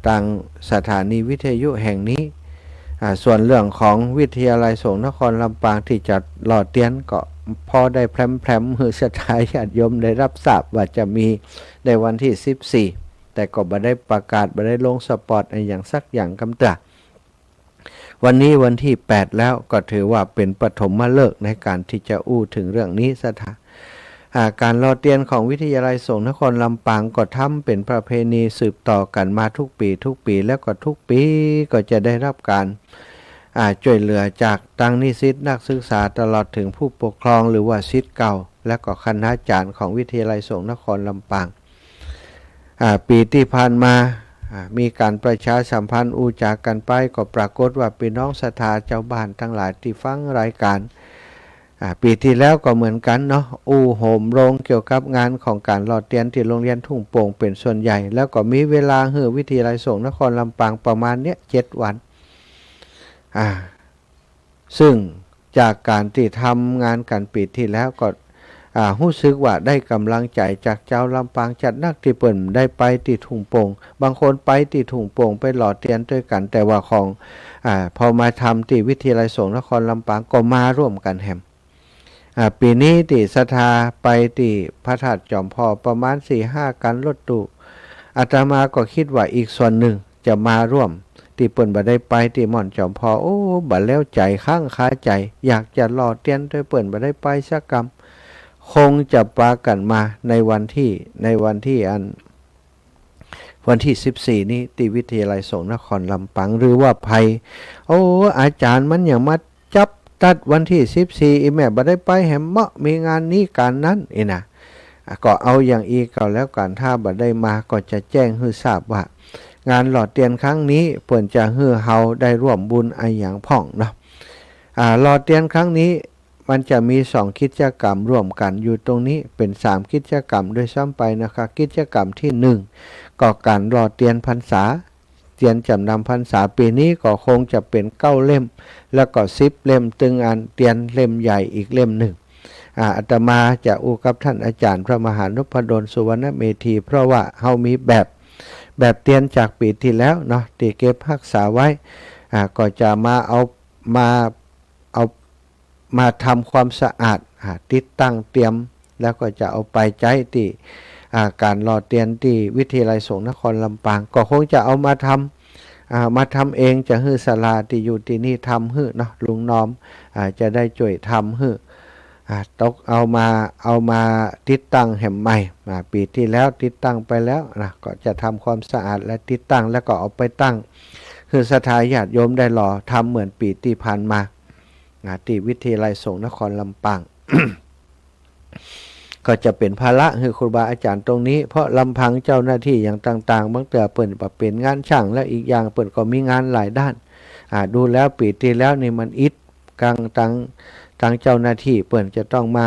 ต่างสถานีวิทยุแห่งนี้ส่วนเรื่องของวิทยาลัยสงฆ์นครลำปางที่จัดหล่อเตียนก็พอได้แพรมๆคือศรัทธาญาติโยมได้รับทราบว่าจะมีในวันที่14แต่ก็บ่ได้ประกาศบ่ได้ลงสปอตอย่างสักอย่างกำตราวันนี้วันที่8แล้วก็ถือว่าเป็นปฐมฤกษ์ในการที่จะอู้ถึงเรื่องนี้การรอเตียนของวิทยาลัยสงฆ์นครลำปางก็ทำเป็นประเพณีสืบต่อกันมาทุกปีแล้วก็ทุกปีก็จะได้รับการช่วยเหลือจากตั้งนิสิตนักศึกษาตลอดถึงผู้ปกครองหรือว่าศิษย์เก่าและก็คณาจารย์ของวิทยาลัยสงฆ์นครลำปางปีที่ผ่านมามีการประชาสัมพันธ์อู้จากกันไปก็ปรากฏว่าพี่น้องศรัทธาเจ้าบ้านทั้งหลายที่ฟังรายการปีที่แล้วก็เหมือนกันเนาะอู้โหมโรงเกี่ยวกับงานของการหล่อเตียนที่โรงเรียนทุ่งโป่งเป็นส่วนใหญ่แล้วก็มีเวลาให้วิทยาลัยสงฆ์นครลำปางประมาณ7 วันซึ่งจากการที่ทำงานกันปีที่แล้วก็รู้สึกว่าได้กำลังใจจากเจ้าลำปางจัดนักที่เปิ่นได้ไปที่ทุ่งโป่งบางคนไปที่ทุ่งโป่งไปหล่อเตียนด้วยกันแต่ว่าของพอมาทำที่วิทยาลัยสงฆ์นครลำปางก็มาร่วมกันแฮมปีนี้ที่ศรัทธาไปที่พระธาตุจอมพอประมาณ 4-5 กันรถตู้อาตมาก็คิดว่าอีกส่วนหนึ่งจะมาร่วมที่เปิ่นบ่ได้ไปที่ม่อนจอมพอบ่แล้วใจข้างคาใจอยากจะหล่อเตียนด้วยเปิ่นบ่ได้ไปสักกรรม คงจะปากันมาในวันที่วันที่14นี้ที่วิทยาลัยสงฆ์นครลำปางหรือว่าภัยโอ้อาจารย์มันอย่างมาจับตัดวันที่14อีแม่บ่ได้ไปแหมเมาะมีงานนี้การนั้นนะก็เอาอย่างอีกก็แล้วกันถ้าบ่ได้มาก็จะแจ้งให้ทราบว่างานหล่อเตียนครั้งนี้เปิ่นจะให้เฮาได้ร่วมบุญไออย่างพ่องเนาะหล่อเตียนครั้งนี้มันจะมี2กิจกรรมร่วมกันอยู่ตรงนี้เป็น3กิจกรรมด้วยซ้ำไปนะคะกิจกรรมที่1ก็การหล่อเตียนพรรษาเตียนจำนำพรรษาปีนี้ก็คงจะเป็น9เล่มแล้วก็10เล่มตึงอันเตียนเล่มใหญ่อีกเล่มหนึ่งอาตมาจะอู้กับท่านอาจารย์พระมหานพดลสุวรรณเมธีเพราะว่าเฮามีแบบเตียนจากปีที่แล้วเนาะที่เก็บรักษาไว้ก็จะมาทำความสะอาดติดตั้งเตรียมแล้วก็จะเอาไปใช้ที่การหล่อเตียนที่วิทยาลัยสงฆ์นครลำปางก็คงจะเอามาทำเองจะฮื้อศาลาที่อยู่ที่นี่ทำฮื้อเนาะลุงน้อมจะได้ช่วยทำฮื้อตกเอามาติดตั้งแห่งใหม่ปีที่แล้วติดตั้งไปแล้วนะก็จะทำความสะอาดและติดตั้งแล้วก็เอาไปตั้งคือศรัทธาญาติโยมได้หล่อทำเหมือนปีที่ผ่านมาที่วิทยาลัยสงฆ์นครลำปาง ก็จะเป็นภาระคือครูบาอาจารย์ตรงนี้เพราะลำพังเจ้าหน้าที่อย่างต่างๆบางแต่เปิ่นเป็นงานช่างและอีกอย่างเปิ่นก็มีงานหลายด้านดูแล้วปีที่แล้วนี่มันอิดกลางทางเจ้าหน้าที่เปิ่นจะต้องมา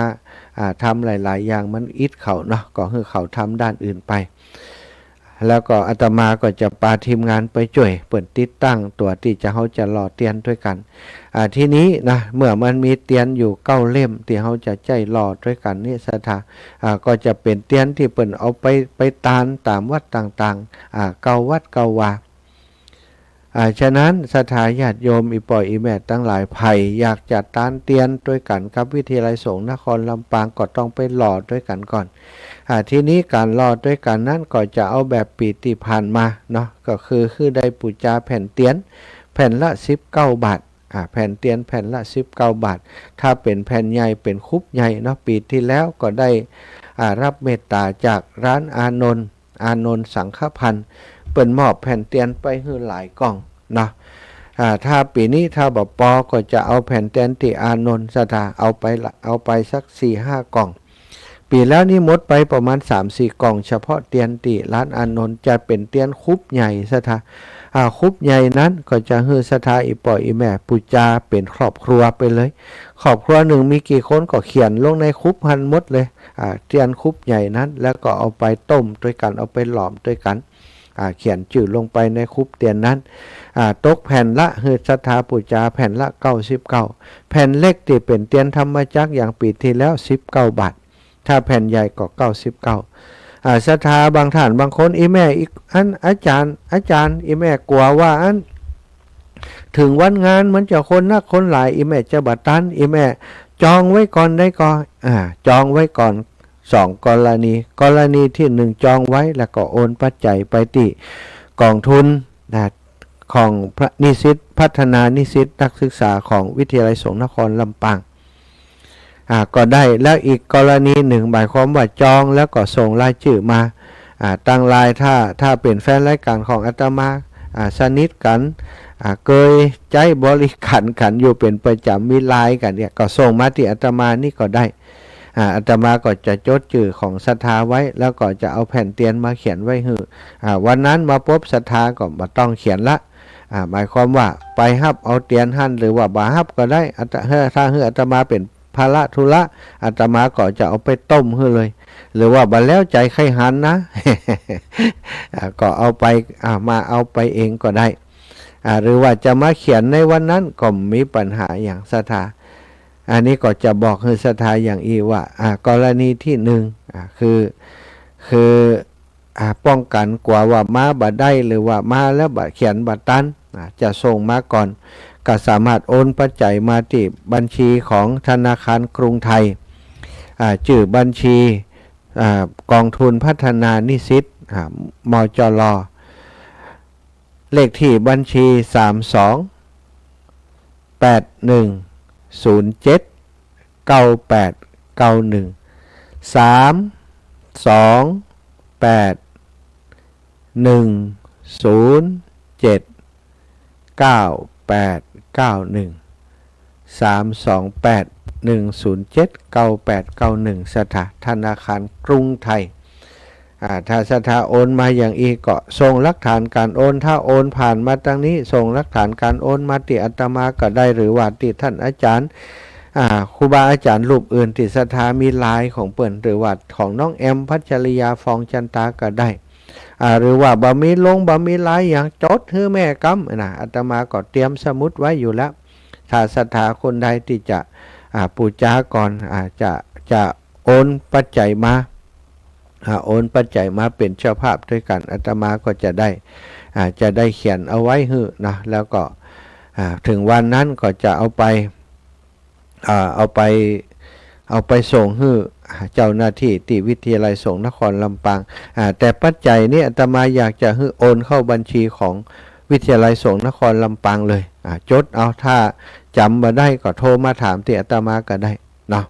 ทำหลายๆอย่างมันอิดเขาเนาะก็คือเขาทำด้านอื่นไปแล้วก็อาตมาก็จะพาทีมงานไปช่วยเปิดติดตั้งตัวที่จะเขาจะหล่อเตียนด้วยกันทีนี้นะเมื่อมันมีเตียนอยู่9เล่มที่เขาจะใจหล่อด้วยกันนี่ศรัทธาก็จะเป็นเตียนที่เปิ่นเอาไปตานตามวัดต่างๆเก่าวัดเก่าวาฉะนั้นศรัทธาญาติโยมอีปอยอีแม่ตั้งหลายภัยอยากจะตานเตียนด้วยกันกับวิทยาลัยสงฆ์นครลำปางก็ต้องไปหล่อด้วยกันก่อนทีนี้การหล่อด้วยกันนั้นก็จะเอาแบบปีที่ผ่านมาเนาะก็คือได้ปูจาแผ่นเตียนแผ่นละ19 บาทแผ่นเตียนแผ่นละ19 บาทถ้าเป็นแผ่นใหญ่เป็นคุบใหญ่เนาะปีที่แล้วก็ได้รับเมตตาจากร้านอานนท์สังฆพันธ์เปิ่นมอบแผ่นเตียนไปให้หลายกล่องเนาะถ้าปีนี้ถ้าบ่ปอก็จะเอาแผ่นเตียนที่อานนท์ศรัทธาเอาไปสัก 4-5 กล่องปีแล้วนี่หมดไปประมาณ 3-4 กล่องเฉพาะเตียนที่ร้านอานนท์จะเป็นเตียนคุบใหญ่ศรัทธาคุบใหญ่นั้นก็จะให้ศรัทธาอีปอยอีแม่ปูจาเป็นครอบครัวไปเลยครอบครัวหนึ่งมีกี่คนก็เขียนลงในคุบหันหมดเลยเตียนคุบใหญ่นั้นแล้วก็เอาไปต้มด้วยกันเอาไปหลอมด้วยกันเขียนชื่อลงไปในคุบเตียนนั้นตกแผ่นละคือศรัทธาปูจาแผ่นละ99แผ่นเล็กที่เป็นเตียนธรรมจักรอย่างปีที่แล้ว19 บาทถ้าแผ่นใหญ่ก็99ศรัทธาบางท่านบางคนอีแม่อีกอันอาจารย์อีแม่กลัวว่าอันถึงวันงานมันจะคนนักคนหลายอีแม่จะบัดตันอีแม่จองไว้ก่อนได้ก่อนจองไว้ก่อน2 กรณีที่1จองไว้แล้วก็โอนปัจจัยไปที่กองทุนของพระนิสิตพัฒนานิสิตนักศึกษาของวิทยาลัยสงฆ์นครลำปางก็ได้แล้วอีกกรณีหนึ่งหมายความว่าจองแล้วก็ส่งรายชื่อมาตั้งรายถ้าเป็นแฟนรายการของอาตมาสนิทกันเคยใจบริการกันอยู่เป็นประจำมีไลน์กันเนี่ยก็ส่งมาที่อาตมานี่ก็ได้อาตมาก็จะจดชื่อของศรัทธาไว้แล้วก็จะเอาแผ่นเตียนมาเขียนไว้ให้วันนั้นมาพบศรัทธาก็บ่ต้องเขียนละหมายความว่าไปฮับเอาเตียนหั่นหรือว่าบ่ฮับก็ได้ถ้าอาตมาเป็นภาระธุระอาตมาก็จะเอาไปต้มให้เลยหรือว่าบัดแล้วใจใครหันนะ ก็เอาไปมาเอาไปเองก็ได้หรือว่าจะมาเขียนในวันนั้นก็มีปัญหาอย่างศรัทธาอันนี้ก็จะบอกให้ศรัทธาอย่างอีว่ากรณีที่1คือป้องกันกว่าว่ามาบัดได้หรือว่ามาแล้วบัดเขียนบัดตันจะส่งมาก่อนก็สามารถโอนปัจจัยมาที่บัญชีของธนาคารกรุงไทยชื่อบัญชีกองทุนพัฒนานิสิตมจร.เลขที่บัญชี3281079891 สถาธนาคารกรุงไทยถ้าสถาโอนมาอย่างอีกก็ส่งหลักฐานการโอนถ้าโอนผ่านมาตั้งนี้ส่งหลักฐานการโอนมาติอาตมาก็ได้หรือว่าติท่านอาจารย์ครูบาอาจารย์รูปอื่นติสถามีลายของเปิ่นหรือว่าของน้องแอมพัชริยาฟองจันตาก็ได้หรือว่าบะมีลายอย่างจดให้แม่กำอาตมาก็เตรียมสมุดไว้อยู่แล้วถ้าสถาคนใดที่จะปูจาก่อนจะโอนปัจจัยมาโอนปัจจัยมาเป็นเจ้าภาพด้วยกันอาตมาก็จะได้เขียนเอาไว้ให้นะแล้วก็ถึงวันนั้นก็จะเอาไปส่งให้เจ้าหน้าที่ที่วิทยาลัยสงฆ์นครลำปางแต่ปัจจัยนี้อาตมาอยากจะให้โอนเข้าบัญชีของวิทยาลัยสงฆ์นครลำปางเลยจดเอาถ้าจำมาได้ก็โทรมาถามที่อาตมาก็ได้เนาะ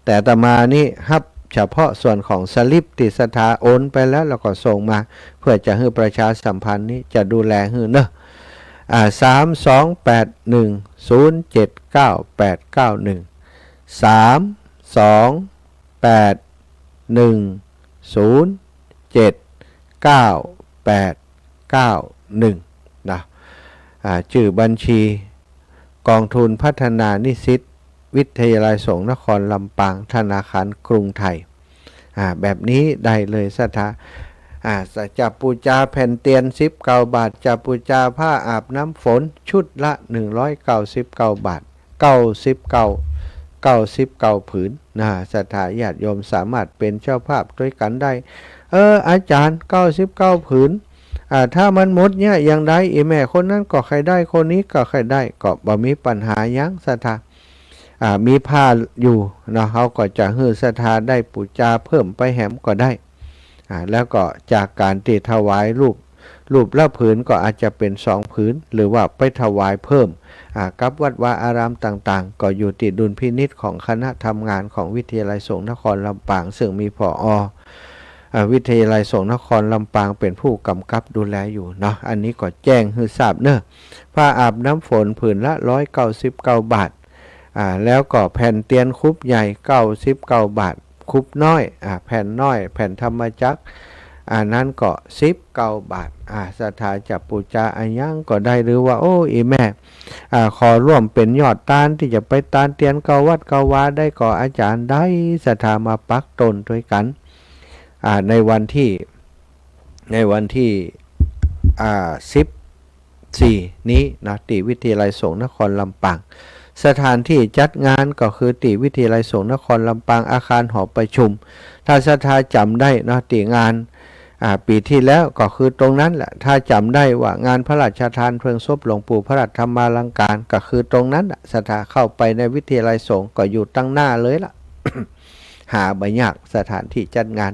แต่อาตมานี่ครับเฉพาะส่วนของสลิปติสถาโอนไปแล้วก็ส่งมาเพื่อจะให้ประชาสัมพันธ์นี้จะดูแลให้เนอะนะชื่อบัญชีกองทุนพัฒนานิสิตวิทยาลัยสงฆ์นครลำปางธนาคารกรุงไทยแบบนี้ได้เลยสถาจะปูจาแผ่นเตียน19 บาทจะปูจาผ้าอาบน้ำฝนชุดละ199 บาท99ผืนสถาญาติโยมสามารถเป็นเจ้าภาพด้วยกันได้อาจารย์99ผืนถ้ามันหมดเนี่ยอย่างใดแม่คนนั้นก็ใครได้คนนี้ก็ใครได้ก็บ่มีปัญหายังสถามีผ้าอยู่นะเขาก็จะฮือสถาได้ปูจาเพิ่มไปแหมก็ได้แล้วก็จากการติถวายรูปละผืนก็อาจจะเป็น2ผืนหรือว่าไปถวายเพิ่มกับวัดวาอารามต่างๆก็อยู่ติดดุลพินิจของคณะทำงานของวิทยาลัยสงฆ์นครลำปางซึ่งมีผอ.วิทยาลัยสงฆ์นครลำปางเป็นผู้กำกับดูแลอยู่เนาะอันนี้ก็แจ้งให้ทราบเนอะผ้าอาบน้ำฝนผืนละ199 บาทแล้วก็แผ่นเตียนคุบใหญ่99 บาทคุบน้อยแผ่นน้อยแผ่นธรรมจักรนั้นก็19 บาทสถาจับปูจาอันยังก็ได้หรือว่าโอ้อีแม่ขอร่วมเป็นยอดตานที่จะไปตานเตียนเกาวัดเกาวาได้ก็อาจารย์ได้สถามาปักตนด้วยกันในวันที่14นี้นะที่วิทยาลัยสงฆ์นครลำปางสถานที่จัดงานก็คือที่วิทยาลัยสงฆ์นครลำปางอาคารหอประชุมถ้าสถาจำได้นะที่งานปีที่แล้วก็คือตรงนั้นแหละถ้าจำได้ว่างานพระราชทานเพลิงศพหลวงปู่พระราชธรรมาลังการก็คือตรงนั้นสถาเข้าไปในวิทยาลัยสงฆ์ก็อยู่ตั้งหน้าเลยล่ะ หาบ่ยากสถานที่จัดงาน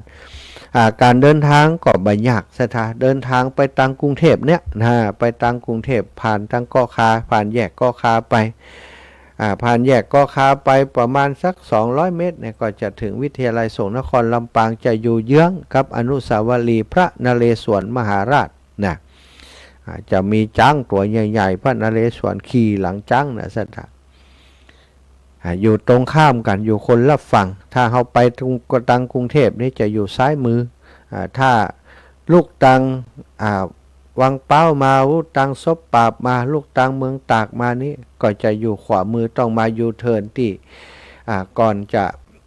การเดินทางก็บ่ยากสถานเดินทางไปตังกรุงเทพเนี่ยไปตังกรุงเทพผ่านตังก้อคาผ่านแยกก้อคาไปผ่านแยกก้อคาไปประมาณสัก200 เมตรเนี่ยก็จะถึงวิทยาลัยสงฆ์นครลำปางจะอยู่เยื้องกับอนุสาวรีย์พระนเรศวรมหาราชนะจะมีจ้างตัวใหญ่ๆพระนเรศวรขี่หลังจ้างนะสถานอยู่ตรงข้ามกันอยู่คนละฝั่งถ้าเขาไปตังกรุงเทพนี่จะอยู่ซ้ายมือถ้าลูกตังวังเป้ามาลูกตังซบปราบมาลูกตังเมืองตากมานี่ก็จะอยู่ขวามือต้องมายูเทิร์นที่ก่อน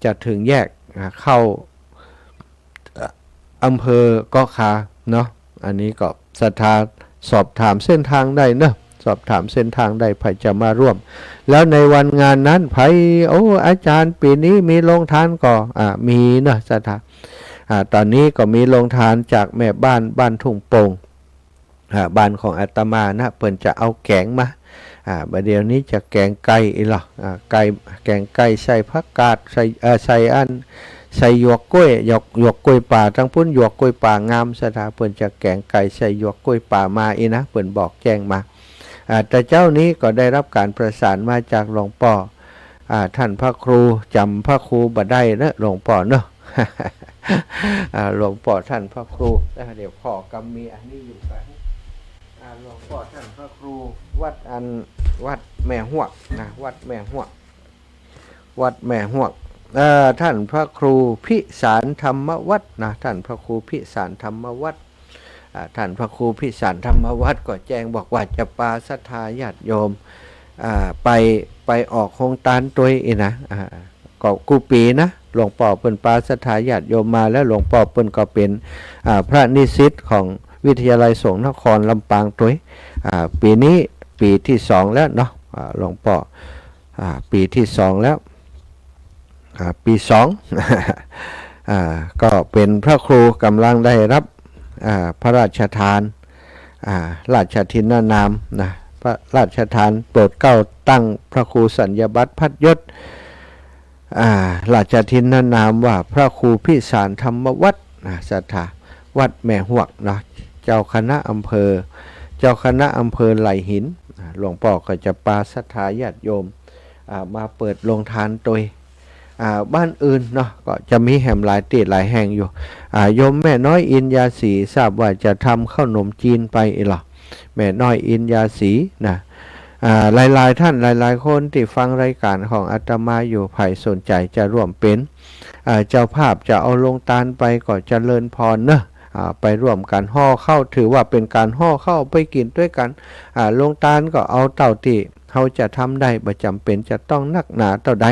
จะถึงแยกเข้าอำเภอก้อคาเนาะอันนี้ก็ศรัทธาสอบถามเส้นทางได้เนาะสอบถามเส้นทางได้ใครจะมาร่วมแล้วในวันงานนั้นไผอาจารย์ปีนี้มีโรงทานก็มีเนาะศรัทธาตอนนี้ก็มีโรงทานจากแม่บ้านทุ่งโป่งบ้านของอาตมานะเปิ้นจะเอาแกงมาบัดเดี๋ยวนี้จะแกงไก่หรอแกงไก่ใส่ผักกาดใส่หยวกกล้วยหยวกกล้วยป่าทั้งพุ่นหยวกกล้วยป่างามสถาเปิ้นจะแกงไก่ใส่หยวกกล้วยป่ามานะเปิ้นบอกแจ้งมาแต่เจ้านี้ก็ได้รับการประสานมาจากหลวงพ่อท่านพระครูจำพระครูบ่ได้นะหลวงพ่อเนาะ หลวงพ่อท่านพระครูเดี๋ยวพ่อกำมีอันนี้อยู่กันหลวงพ่อท่านพระครูวัดแม่หวกนะวัดแม่หวกท่านพระครูพิสารธรรมวัดนะท่านพระครูพิสารธรรมวัดท่านพระครูพิสารธรรมวัดก็แจ้งบอกว่าจะปาศรัทธาญาติโยมไปออกโครงการตัวเองนะก็กูปีนะหลวงพ่อเปิ้นปาศรัทธาญาติโยมมาแล้วหลวงพ่อเปิ้นก็เป็นพระนิสิตของวิทยาลัยสงฆ์นครลำปางตัวปีนี้ปีที่2แล้วเนาะหลวงพ่อปีที่2แล้วปี2ก็เป็นพระครูกำลังได้รับพระราชทานราชทินนามนะพระราชทานโปรดเกล้าตั้งพระครูสัญญบัตรพัดยศราชทินนามว่าพระครูพิสารธรรมวัดสถาวัดแม่หวกเนาะเจ้าคณะอำเภอไหลหินหลวงพ่อก็จะปาศรัทธาญาติโยมมาเปิดโรงทานโดยบ้านอื่นเนาะก็จะมีแห่มหลายตีหลายแห่งอยู่โยมแม่น้อยอินยาศรีทราบว่าจะทำข้าวหนมจีนไปหรอแม่น้อยอินยาศรีนะหลายท่านหลายคนที่ฟังรายการของอาตมาอยู่ใครสนใจจะร่วมเป็นเจ้าภาพจะเอาลงทานไปก็เจริญพรเนอะไปร่วมกันห่อเข้าถือว่าเป็นการห่อเข้าไปกินด้วยกันลงทานก็เอาเต่าที่เขาจะทำได้บ่จำเป็นจะต้องนักหนาเท่าใด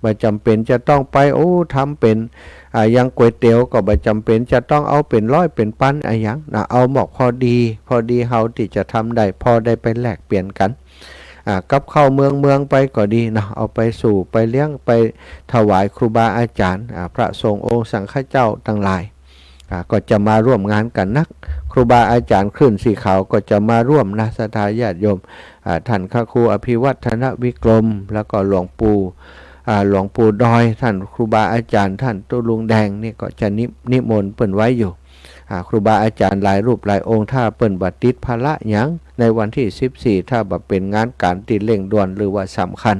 บ่จำเป็นจะต้องไปทำเป็นยังก๋วยเตี๋ยวก็บ่จำเป็นจะต้องเอาเป็นร้อยเป็นปั้นอะไรอย่างนะเอาหมอกพอดีเฮาที่จะทำได้พอได้ไปแลกเปลี่ยนกันกับเข้าเมืองไปก็ดีนะเอาไปสู่ไปเลี้ยงไปถวายครูบาอาจารย์พระสงฆ์องค์สังฆเจ้าทั้งหลายก็จะมาร่วมงานกันนักครูบาอาจารย์คลื่นสีขาวก็จะมาร่วมนะศรัทธาญาติโยมท่านพระครูอภิวัฒนวิกรมแล้วก็หลวงปู่ดอยท่านครูบาอาจารย์ท่านตุลุงแดงนี่ก็จะนิมนต์เปิ้นไว้อยู่ครูบาอาจารย์หลายรูปหลายองค์ถ้าเปิ้นบัดติดภาระหยังในวันที่14ถ้าบัดเป็นงานการที่เร่งด่วนหรือว่าสำคัญ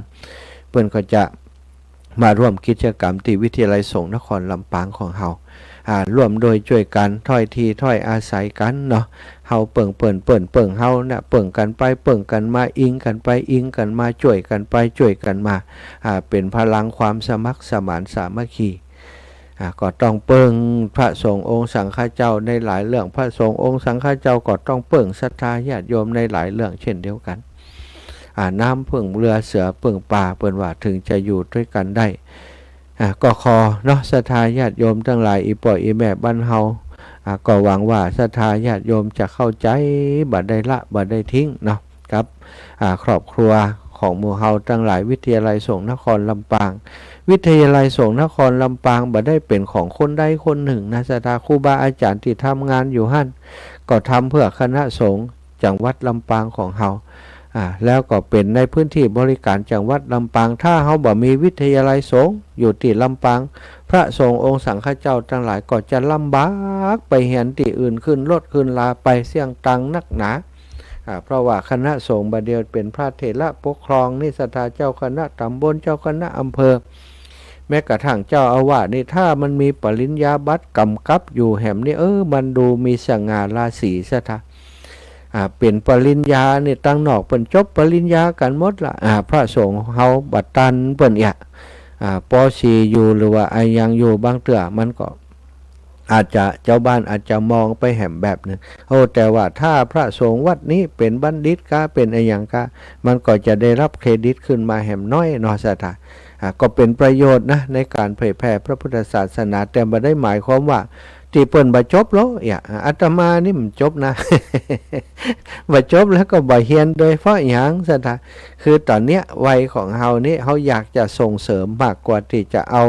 เปิ้นก็จะมาร่วมกิจกรรมที่วิทยาลัยสงฆ์นครลำปางของเฮาร่วมโดยช่วยกันถ้อยทีถ้อยอาศัยกันเนาะเฮาเปิ่งเฮาเนี่ยเปิ่งกันไปเปิ่งกันมาอิงกันไปอิงกันมาช่วยกันไปช่วยกันมาเป็นพลังความสมัครสมานสามัคคีก็ต้องเปิ่งพระสงฆ์องค์สังฆเจ้าในหลายเรื่องพระสงฆ์องค์สังฆเจ้าก็ต้องเปิ่งศรัทธาญาติโยมในหลายเรื่องเช่นเดียวกันน้ำเปิ่งเรือเสือเปิ่งป่าเปิ่นว่าถึงจะอยู่ด้วยกันได้ก็ขอเนาะศรัทธาญาติโยมทั้งหลายอีป่อยอีแม่บ้านเฮาก็หวังว่าศรัทธาญาติโยมจะเข้าใจบัดได้ละบัดได้ทิ้งเนาะครับครอบครัวของหมู่เฮาทั้งหลายวิทยาลัยสงฆ์นครลำปางวิทยาลัยสงฆ์นครลำปางบัดได้เป็นของคนใดคนหนึ่งนะศรัทธาครูบาอาจารย์ที่ทำงานอยู่หั่นก็ทำเพื่อคณะสงฆ์จังหวัดลำปางของเฮาแล้วก็เป็นในพื้นที่บริการจังหวัดลำปางถ้าเขาบ่มีวิทยาลัยสงฆ์อยู่ที่ลำปางพระสงฆ์องค์สังฆเจ้าทั้งหลายก็จะลำบากไปเห็นที่อื่นขึ้นรถขึ้นลาไปเสี่ยงตังนักหนาเพราะว่าคณะสงฆ์บัดเดียวเป็นพระเถระปกครองนิสตาเจ้าคณะตำบลเจ้าคณะอำเภอแม้กระทั่งเจ้าอาวาสนี่ถ้ามันมีปริญญาบัตรกำกับอยู่แห่มนี่มันดูมีสง่าราศีซะท่าเป็นปริญญาเนี่ยตั้งนอกเปิ่นจบปริญญากันหมดละพระสงฆ์เฮาบัดตันเปิ่นป.4 อยู่หรือว่าไอยังอยู่บางเตื้อมันก็อาจจะเจ้าบ้านอาจจะมองไปแห่มแบบนึงแต่ว่าถ้าพระสงฆ์วัดนี้เป็นบัณฑิตกะเป็นไอยังกะมันก็จะได้รับเครดิตขึ้นมาแห่มน้อยเนาะซะท่าก็เป็นประโยชน์นะในการเผยแพร่พระพุทธศาสนาแต่บ่ได้หมายความว่าที่เปิ้นบ่จบแล้วอาตมานี่มันจบนะ บ่จบแล้วก็บ่เฮียนโดยเพราะหยังซะท่าคือตอนเนี้ยวัยของเฮานี่เฮาอยากจะส่งเสริมมากกว่าที่จะเอา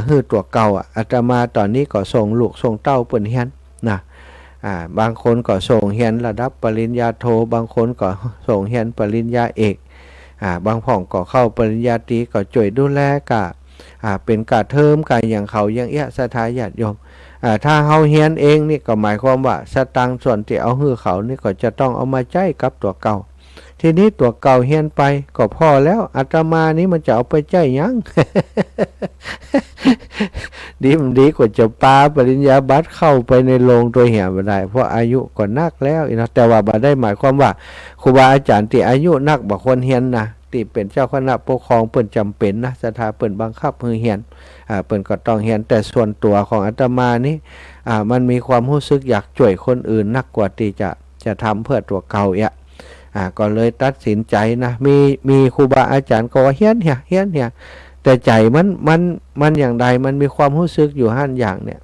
ฮื้อตัวเก่าอาตมาตอนนี้ก็ส่งลูกส่งเต้าเปิ้นเฮียนนะบางคนก็ส่งเฮียนระดับปริญญาโทบางคนก็ส่งเฮียนปริญญาเอกบางพ่องก็เข้าปริญญาตรีก็ช่วยดูแลกะเป็นกะเทอมกะอย่างเขาอย่างเอี้ยศรัทธาญาติโยมถ้าเฮาเฮียนเองนี่ก็หมายความว่าสตังค์ส่วนที่เอาฮื้อเขานี่ก็จะต้องเอามาใช้กับตัวเก่าทีนี้ตัวเก่าเฮียนไปก็พอแล้วอาตมานี่มันจะเอาไปใช้หยัง ดีกว่าจะปาปริญญาบัตรเข้าไปในโรงตัวเหี่ยบ่ได้เพราะอายุก็นักแล้วนะแต่ว่าบ่ได้หมายความว่าครูบาอาจารย์ที่อายุนักบ่ควรเรียนนะที่เป็นเจ้าคณะปกครองเปิ้นจำเป็นนะศรัทธาเปิ้นบังคับให้เรียนเปิ้นก็ต้องเรียนแต่ส่วนตัวของอาตมานี่มันมีความรู้สึกอยากช่วยคนอื่นนักกว่าที่จะทำเพื่อตัวเก่าก็เลยตัดสินใจนะมีครูบาอาจารย์ก็ว่าเฮียนแต่ใจมันอย่างใดมันมีความรู้สึกอยู่ห้าอย่างเนี่ย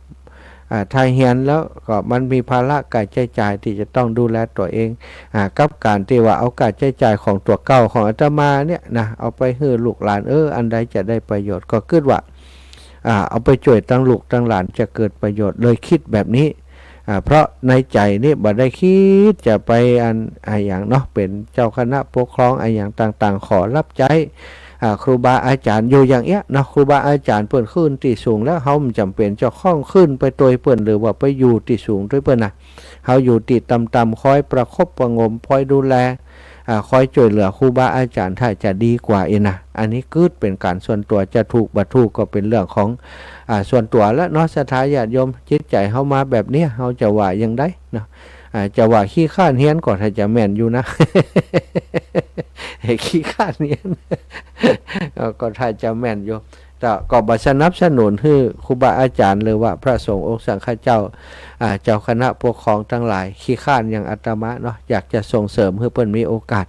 ถ้าเฮียนแล้วก็มันมีภาระการใช้จ่ายที่จะต้องดูแลตัวเองกับการที่ว่าเอาการใช้จ่ายของตัวเก่าของอาตมาเนี่ยนะเอาไปให้ลูกหลานอันใดจะได้ประโยชน์ก็คิดว่าเอาไปช่วยตั้งลูกตั้งหลานจะเกิดประโยชน์เลยคิดแบบนี้เพราะในใจนี่บ่ได้คิดจะไปอย่างเนาะเป็นเจ้าคณะปกครองอย่างต่างๆขอรับใจครูบาอาจารย์อยู่อย่างเงี้ยนะครูบาอาจารย์เปิ้นขึ้นที่สูงแล้วเฮาจำเป็นจะข้องขึ้นไปตัวเปิ้นหรือว่าไปอยู่ที่สูงด้วยเปิ้นนะเฮาอยู่ที่ต่ำๆคอยประคบประงมคอยดูแลคอยช่วยเหลือครูบาอาจารย์ถ้าจะดีกว่านะอันนี้คือเป็นการส่วนตัวจะถูกบ่ถูกก็เป็นเรื่องของส่วนตัวและเนาะศรัทธาญาติโยมจิตใจเฮามาแบบนี้เฮาจะว่าอย่างไดเนาะจะว่าขี้ข้านเฮียนก็ถ้าจะแม่นอยู่นะ ขี้ข้านเฮียน ก็ถ้าจะแม่นอยู่แต่ก็บ่สนับสนุนให้ครูบาอาจารย์หรือว่าพระสงฆ์องค์สังฆเจ้าเจ้าคณะปกครองทั้งหลายขี้ข้านอย่างอาตมาเนาะอยากจะส่งเสริมให้เพิ่นมีโอกาส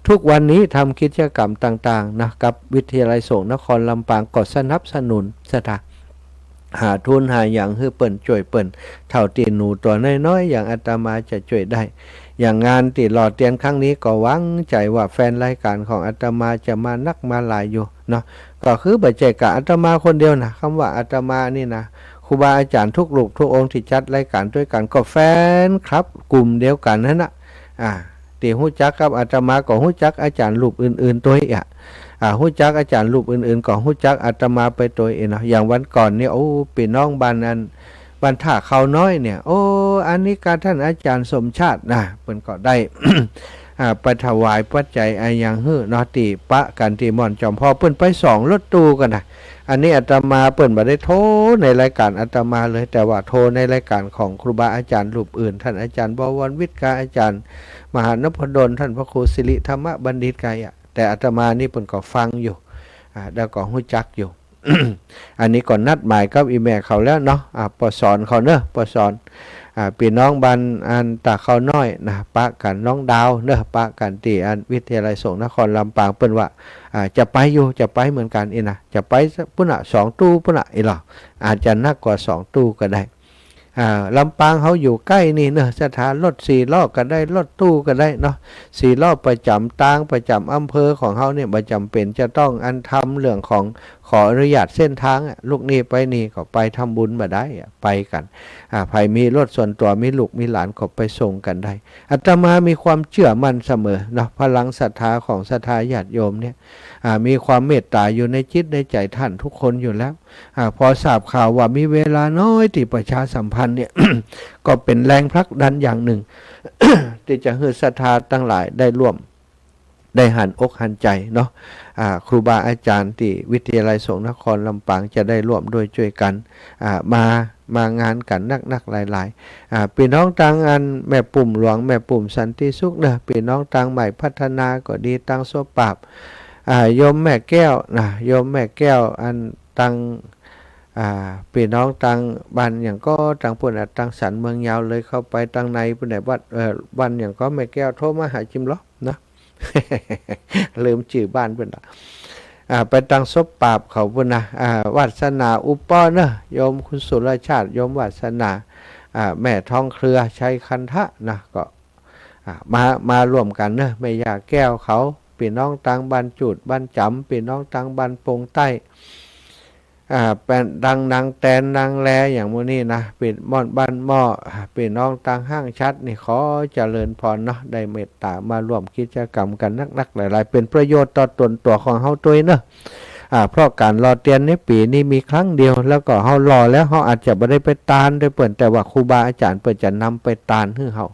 ทุกวันนี้ทำกิจกรรมต่างๆนะกับวิทยาลัยสงฆ์นครลำปางก็สนับสนุนสถานหาทุนหาอย่างให้เปิ่นช่วยเปิ่นเท่าตีหนูตัวน้อยๆอย่างอาตมาจะช่วยได้อย่างงานติดหล่อเตียนครั้งนี้ก็หวังใจว่าแฟนรายการของอาตมาจะมานักมาหลายอยู่เนาะก็คือบัจเจกะอาตมาคนเดียวนะคำว่าอาตมานี่นะครูบาอาจารย์ทุกรูปทุกองค์ที่จัดรายการด้วยกันก็แฟนครับกลุ่มเดียวกันนั่นนะตีหู้จักกับอาตมาก็หู้จักอาจารย์รูปอื่นๆตัวหู้จักอาจารย์รูปอื่นๆก็หู้จักอาตมาไปตัวเองนะอย่างวันก่อนเนี่ยพี่น้องบ้านนั้นบ้านท่าเขาน้อยเนี่ยอันนี้การท่านอาจารย์สมชาตินะเพิ่นก็ได้ ไปถวายปัจจัยอย่างฮื้อเนาะตีปะกันที่ม่อนจอมพ่อเพิ่นไป2รถตู้กันนะอันนี้อาตมาเพิ่นบ่ได้โทรในรายการอาตมาเลยแต่ว่าโทรในรายการของครูบาอาจารย์รูปอื่นท่านอาจารย์บวรวิทย์กาอาจารย์มหานพดลท่านพระครูสิริธรรมบัณฑิตกายแต่อาตมานี่เพิ่นก็ฟังอยู่แล้วก็ฮู้จักอยู่ อันนี้ก่อนนัดหมายกับอีแม่เขาแล้วเนาะปสอนเขาเนอะปสอนพี่น้องบ้านอันตาเขาน้อยนะปะกันน้องดาวเนอะปะกันที่อันวิทยาลัยสงฆ์นครลำปางเปิ้นว่าจะไปอยู่จะไปเหมือนกันนะจะไปพุ่น2 ตู้พุ่นหรออาจจะนักกว่า2 ตู้ก็ได้ลำปางเขาอยู่ใกล้นี่เนอะสถานรถ4 ล้อก็ได้รถตู้ก็ได้เนาะ4 ล้อประจำต่างประจำอำเภอของเขาเนี่ยประจำเป็นจะต้องอันทำเรื่องของขออนุญาตเส้นทางลูกนี่ไปนี่ก็ไปทำบุญมาได้ไปกันใครมีรถส่วนตัวมีลูกมีหลานก็ไปส่งกันได้อาตมามีความเชื่อมั่นเสมอเนาะพลังศรัทธาของศรัทธาญาติโยมเนี่ยมีความเมตตาอยู่ในจิตในใจท่านทุกคนอยู่แล้วพอทราบข่าวว่ามีเวลาน้อยที่ประชาสัมพันธ์เนี่ย ก็เป็นแรงผลักดันอย่างหนึ่ง ที่จะให้ศรัทธาทั้งหลายได้ร่วมได้หันอกหันใจเนาะครูบาอาจารย์ที่วิทยาลัยสงฆ์นครลำปางจะได้ร่วมด้วยช่วยกันมางานกันนักหลายพี่น้องต่างอันแม่ปุ่มหลวงแม่ปุ่มสันติสุขเนอะพี่น้องต่างใหม่พัฒนาก็ดีต่างโซปราบโยมแม่แก้วนะโยมแม่แก้วอันต่างพี่น้องต่างบ้านอย่างก็ต่างปุ่นต่างสันเมืองยาวเลยเข้าไปต่างในปุ่นไหนบ้านอย่างก็แม่แก้วโทรมาหาจิมล้อนะ ลืมชื่อบ้านเพิ่นไปตั้งศพปราบเขาพุ่นนะวาสนาอุปป้อเนอะโยมคุณสุรชาติโยมวาสนาแม่ทองเครือชัยคันทะนะก็มาร่วมกันเนอะแม่ย่าแก้วเขาพี่น้องต่างบ้านจูดบ้านจำพี่น้องต่างบ้านปงใต้เป็นดังนางแตนนางแลอย่างมื้อนี้นะปิดม่อนบ้านหม้อพี่น้องต่างห้างชัดนี่ขอเจริญพรเนาะได้เมตตามาร่วมกิจกรรมกันนักๆหลายๆเป็นประโยชน์ต่อตนตัวของเฮาตัวเนาะเพราะการรอเตียนในปีนี้มีครั้งเดียวแล้วก็เฮารอแล้วเฮาอาจจะบ่ได้ไปตานด้วยเปิ้นแต่ว่าครูบาอาจารย์เปิ้นจะนำไปตานให้เฮา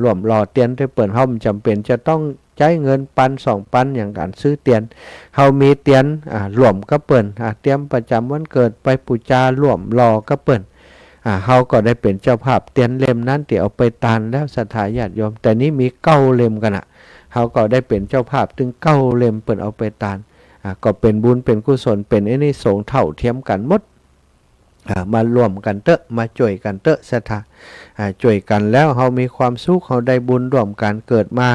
รวมรอเตียนได้เปิดเฮาจำเป็นจะต้องใช้เงินปัน2 ปันอย่างการซื้อเตียนเฮามีเตียนรวมก็เปิ่นเตรียมประจำวันเกิดไปปูจารวมรอก็เปิ่นเฮาก็ได้เป็นเจ้าภาพเตียนเล่มนั้นที่เอาไปตานแล้วศรัทธาญาติโยมแต่นี้มี9 เล่มกันเฮาก็ได้เป็นเจ้าภาพถึง9 เล่มเปิ่นเอาไปตานก็เป็นบุญเป็นกุศลเป็นอานิสงส์เท่าเทียมกันหมดมารวมกันเตอะมาช่วยกันเตอะศรัทธาช่วยกันแล้วเฮามีความสุขเฮาได้บุญร่วมกันเกิดมา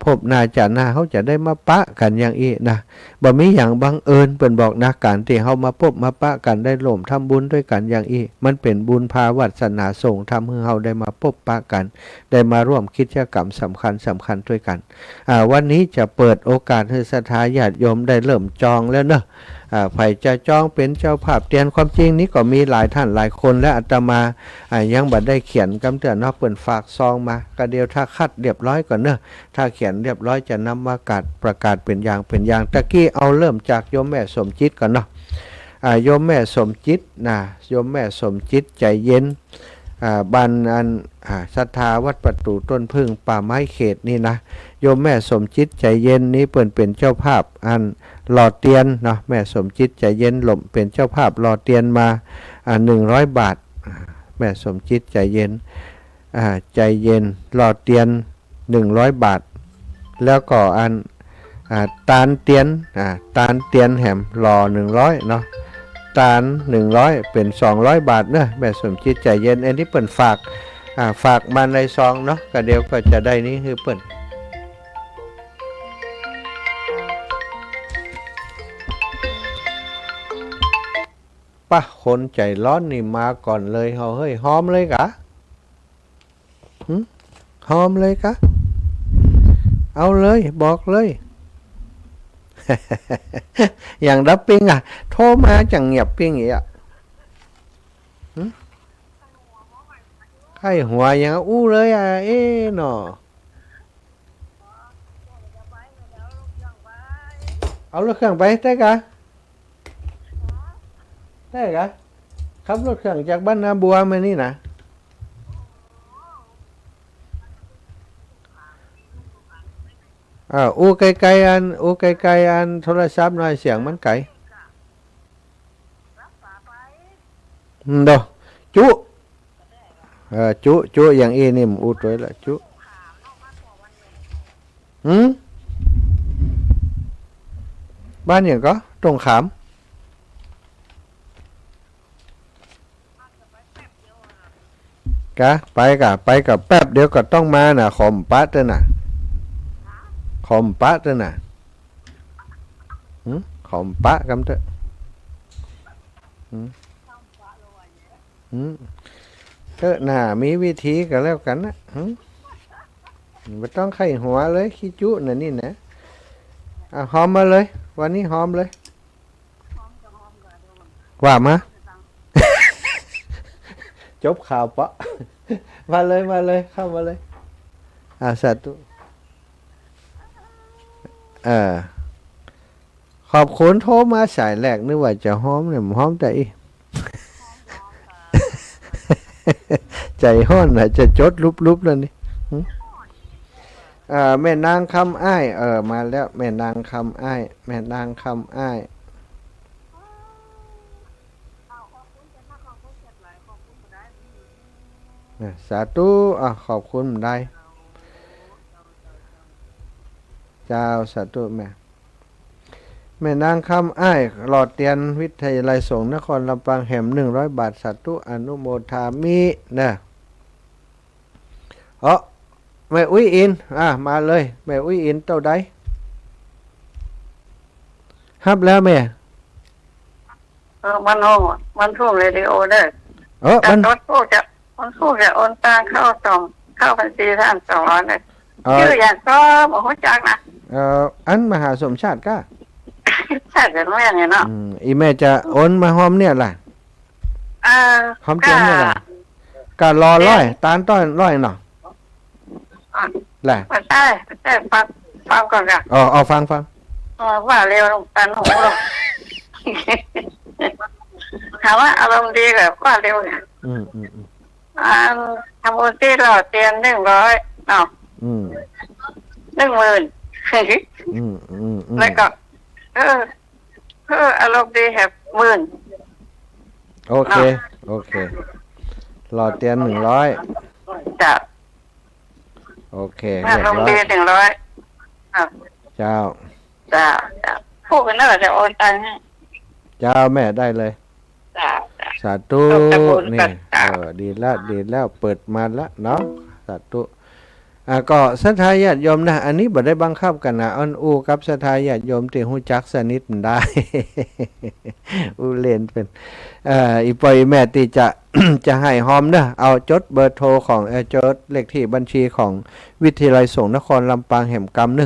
พบหน้าจากหน้าเฮาจะได้มาปะกันอย่างอีนะบ่มีอย่างบังเอิญเปิ้นบอกนะการที่เฮามาพบมาปะกันได้ร่วมทำบุญด้วยกันอย่างอีมันเป็นบุญพาวาสนาส่งทำให้เฮาได้มาพบปะกันได้มาร่วมกิจกรรมสำคัญด้วยกันวันนี้จะเปิดโอกาสให้ศรัทธาญาติโยมได้เริ่มจองแล้วเนอะใครจะจองเป็นเจ้าภาพเตียนความจริงนี้ก็มีหลายท่านหลายคนและอาตมายังบัดได้เขียนกำเตือนเนาะเปิ่นฝากซองมาก็เดียวถ้าคัดเรียบร้อยก่อนเนอะถ้าเขียนเรียบร้อยจะนำมาประกาศเป็นอย่างตะกี้เอาเริ่มจากโยมแม่สมจิตก่อนเนาะโยมแม่สมจิตนะโยมแม่สมจิตใจเย็นบ้านอันศรัทธาวัดประตูต้นพึ่งป่าไม้เขตนี่นะโยมแม่สมจิตใจเย็นนี้เปิ่นเป็นเจ้าภาพอันหล่อเตียนเนาะแม่สมจิตใจเย็นหล่มเป็นเจ้าภาพหล่อเตียนมา100 บาทแม่สมจิตใจเย็นใจเย็นหล่อเตียน100 บาทแล้วก็อันตาลเตียนแหมหล่อ100เนาะตาล100เป็น200 บาทเนอะแม่สมจิตใจเย็นอันนี้เปิ่นฝากมาในซองเนาะก็เดี๋ยวก็จะได้นี้คือเปิ่นป่ะคนใจร้อนนี่มาก่อนเลยเฮ้ยหอมเลยกะหอมเลยกะเอาเลยบอกเลย อย่างดับปิ้งโทรมาจังเงียบปิ้งอย่างไข้หัวอย่างอู้เลยหนอเอารถเครื่องไปได้กะขับรถเครื่องจากบ้านนาบัวมานี่นะอู้ไกลๆอันโทรศัพท์หน่อยเสียงมันไกลดอจุอย่างอีนี่มันอู้ตัวละจุบ้านอย่างก็ตรงขามไปกับแป๊บเดี๋ยวก็ต้องมาน่ะขอมปะเต้น่ะขอมปะเต้น่ะขอมปะกำเต้น่ะมีวิธีกันแล้วกันนะไม่ต้องไข้หัวเลยขี้จุน่ะนี่นะหอมมาเลยวันนี้หอมเลยว่ามาจบข่าวปะมาเลยเข้ามาเลยสาธุขอบคุณโทรมาสายแรกนึกว่าจะหอมเนี่ยหอมใจใจห้อนนะจะจดลุบแล้วนี่แม่นางคำอ้ายมาแล้วแม่นางคำอ้ายสาธุขอบคุณได้เจ้าสาธุแม่นางคำอ้ายหลอดเตียนวิทยาลัยสงฆ์นครลำปางแหม100 บาทสาธุอนุโมทามินะแม่อุ้ยอินมาเลยแม่อุ้ยอินเต้าใดฮับแล้วแม่มันทุ่มเรดิโอเด้อมันพูดจะโอนตังเข้าบัญชีท่าน200เลยชื่ออย่างก็บอกว่าจักนะอันมหาสมชาติก็ใช่เป็นแม่เนี่ยเนาะอีแม่จะโอนมาหอมเนี่ยล่ะหอมเตียนเนี่ยล่ะก็รอร้อยตาลต้อยร้อยเนาะแหละใช่ฟังก่อนค่ะฟังว่าเร็วลงตันหูลงถามว่าอารมณ์ดีแบบว่าเร็วเนี่ย อ่าทำบุญที่หล่อเตียน100เนาะ อืม 10,000 แล้วก็เอออารมณ์ดีแฮป10,000โอเคโอเคหลอดเตียน100จ้ะโอเค อารมณ์ดี100เจ้า จ้ะพูดกันแล้วจะโอนตังค์ให้ เจ้าแม่ได้เลย จ้ะ สาธุ ตะบุญ นี่ กันจ้ะ ดีแล้วเปิดมาแล้วเนาะสาธุก็ศรัทธาญาติโยมนะอันนี้บ่ได้บังคับกันนะอันอูกับศรัทธาญาติโยมที่ฮู้จักสนิทมันได้ อูเล่นเป็นอีปอยแม่ที่จะ จะให้หอมนะเอาจดเบอร์โทรของจดเลขที่บัญชีของวิทยาลัยสงฆ์นครลำปางแห่งกำ1 น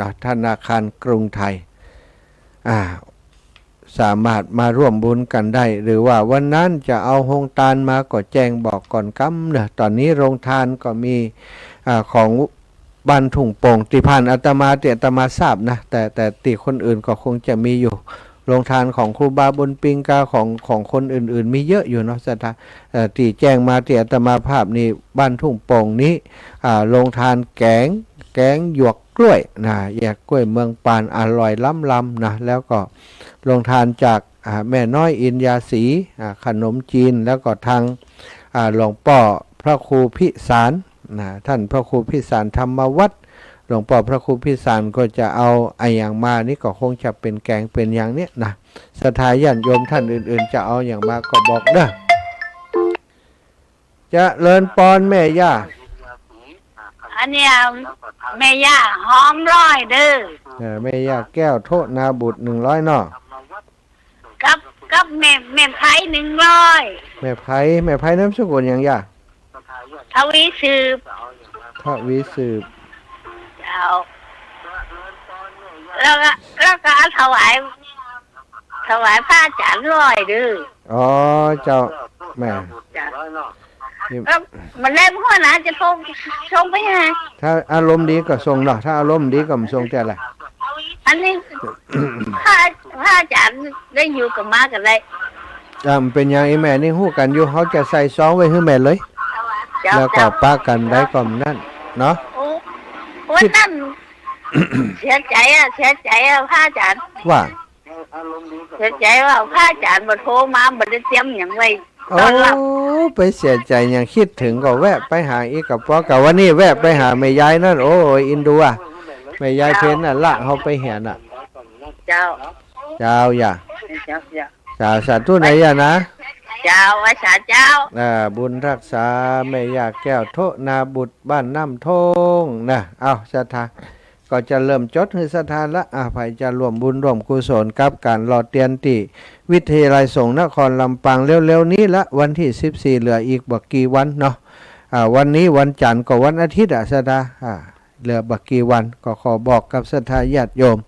ะธนาคารกรุงไทยสามารถมาร่วมบุญกันได้หรือว่าวันนั้นจะเอาโฮงทานมาก็แจ้งบอกก่อนกำเนอะตอนนี้โรงทานก็มีของบ้านถุงโป่งติพันอาตมาอาตมาทราบนะแต่ติคนอื่นก็คงจะมีอยู่โรงทานของครูบาบุญปิงกาของคนอื่นๆมีเยอะอยู่เนาะสัทธาตีแจ้งมาอาตมาภาพนี่บ้านทุ่งโป่งนี้โรงทานแกงหยวกกล้วยนะแยกกล้วยเมืองปานอร่อยล้ำๆนะแล้วก็โรงทานจากแม่น้อยอินยาศรีขนมจีนแล้วก็ทางหลวงพ่อพระครูพิสารนะท่านพระครูพิสารธรรมวัดหลวงพ่อพระครูพิสารก็จะเอาอย่างมานี่ก็คงจะเป็นแกงเป็นอย่างเนี้ยนะศรัทธาญาติโยมท่านอื่นๆจะเอาอย่างมาก็บอกเด้อจะเลินปอนแม่ย่า อันเนี้ยแม่ย่าหอมร้อยเด้อ แม่ย่าแก้วโทษนาบุตร100เนาะ กับแม่ไผ่100แม่ไผ่น้ำสกุลอย่างย่า ทวีสืบ ทวีสืบ เจ้าแล้วก็ถวายผ้าจาน100เด้อ อ๋อเจ้าแม่ แล้วมันเล่มหัวนะจะส่งไปหา ถ้าอารมณ์ดีก็ส่งเนาะถ้าอารมณ์ดีก็ส่งแต่ละ อันนี้ ผ้าจานได้อยู่กับมากันเลย เป็นอย่างไอ้แม่นี่ฮู้กันอยู่เขาจะใส่ซองไว้ให้แม่เลยแล้วก็ป้ากันได้ก่อนนั่นเนาะ วันนั้นเสียใจผ้าจาน ว่า เสียใจว่าผ้าจานบ่โทรมาบ่ได้เตรียมหยังไว้ โอ้ไปเสียใจอย่างคิดถึงก็แวะไปหาอีกกับพ่อกับวันนี้แวะไปหาแม่ยายนั่นโอ้ยอินดูแม่ยายเพนน่ะละเขาไปเห็นน่ะ เจ้า อย่าสาธุไหนอย่านะ เจ้าว่าสาเจ้า บุญรักษาแม่ยาแก้วโทนาบุตรบ้านน้ำทงนะเอาศรัทธาก็จะเริ่มจดให้ศรัทธาละไผจะร่วมบุญร่วมกุศลกับการหล่อเตียนติวิทยาลัยสงฆ์นครลำปางเร็วๆนี้ละวันที่14เหลืออีกบักกี่วันเนาะวันนี้วันจันทร์ก็วันอาทิตย์ศรัทธาเหลือบักกี่วันก็ขอบอกกับศรัทธาญาติโยม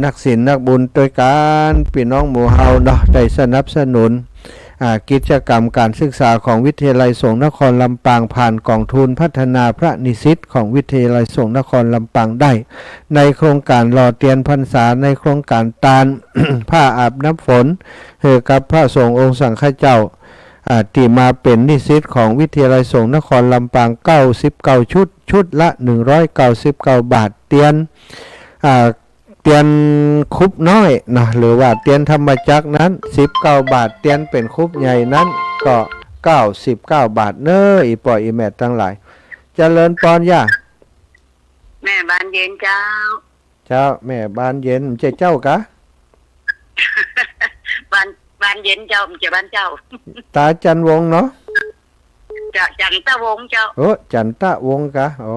นักศีลนักบุญโดยการพี่น้องหมู่เฮาเนาะได้สนับสนุนกิจกรรมการศึกษาของวิทยาลัยสงฆ์นครลำปางผ่านกองทุนพัฒนาพระนิสิตของวิทยาลัยสงฆ์นครลำปางได้ในโครงการหล่อเตียนพรรษาในโครงการตาล ผ้าอาบน้ำฝนกับพระสงฆ์องค์สังฆเจ้าที่มาเป็นนิสิตของวิทยาลัยสงฆ์นครลำปาง99ชุดละ199 บาทเตียนเตียนคุบน้อยนะหรือว่าเตียนธรรมจักรนั้น19 บาทเตียนเป็นคุบใหญ่นั้นก็99 บาทเน้ออีปอยอีแม่ทั้งหลายเจริญปอนย่า แม่บานเย็นเจ้า เจ้าแม่บานเย็นเจ้ากะ บานเย็นเจ้ามันจะบ้านเจ้า ตาจันวงเนาะ จันตะวงเจ้า โอ้จันตะวงกะอ๋อ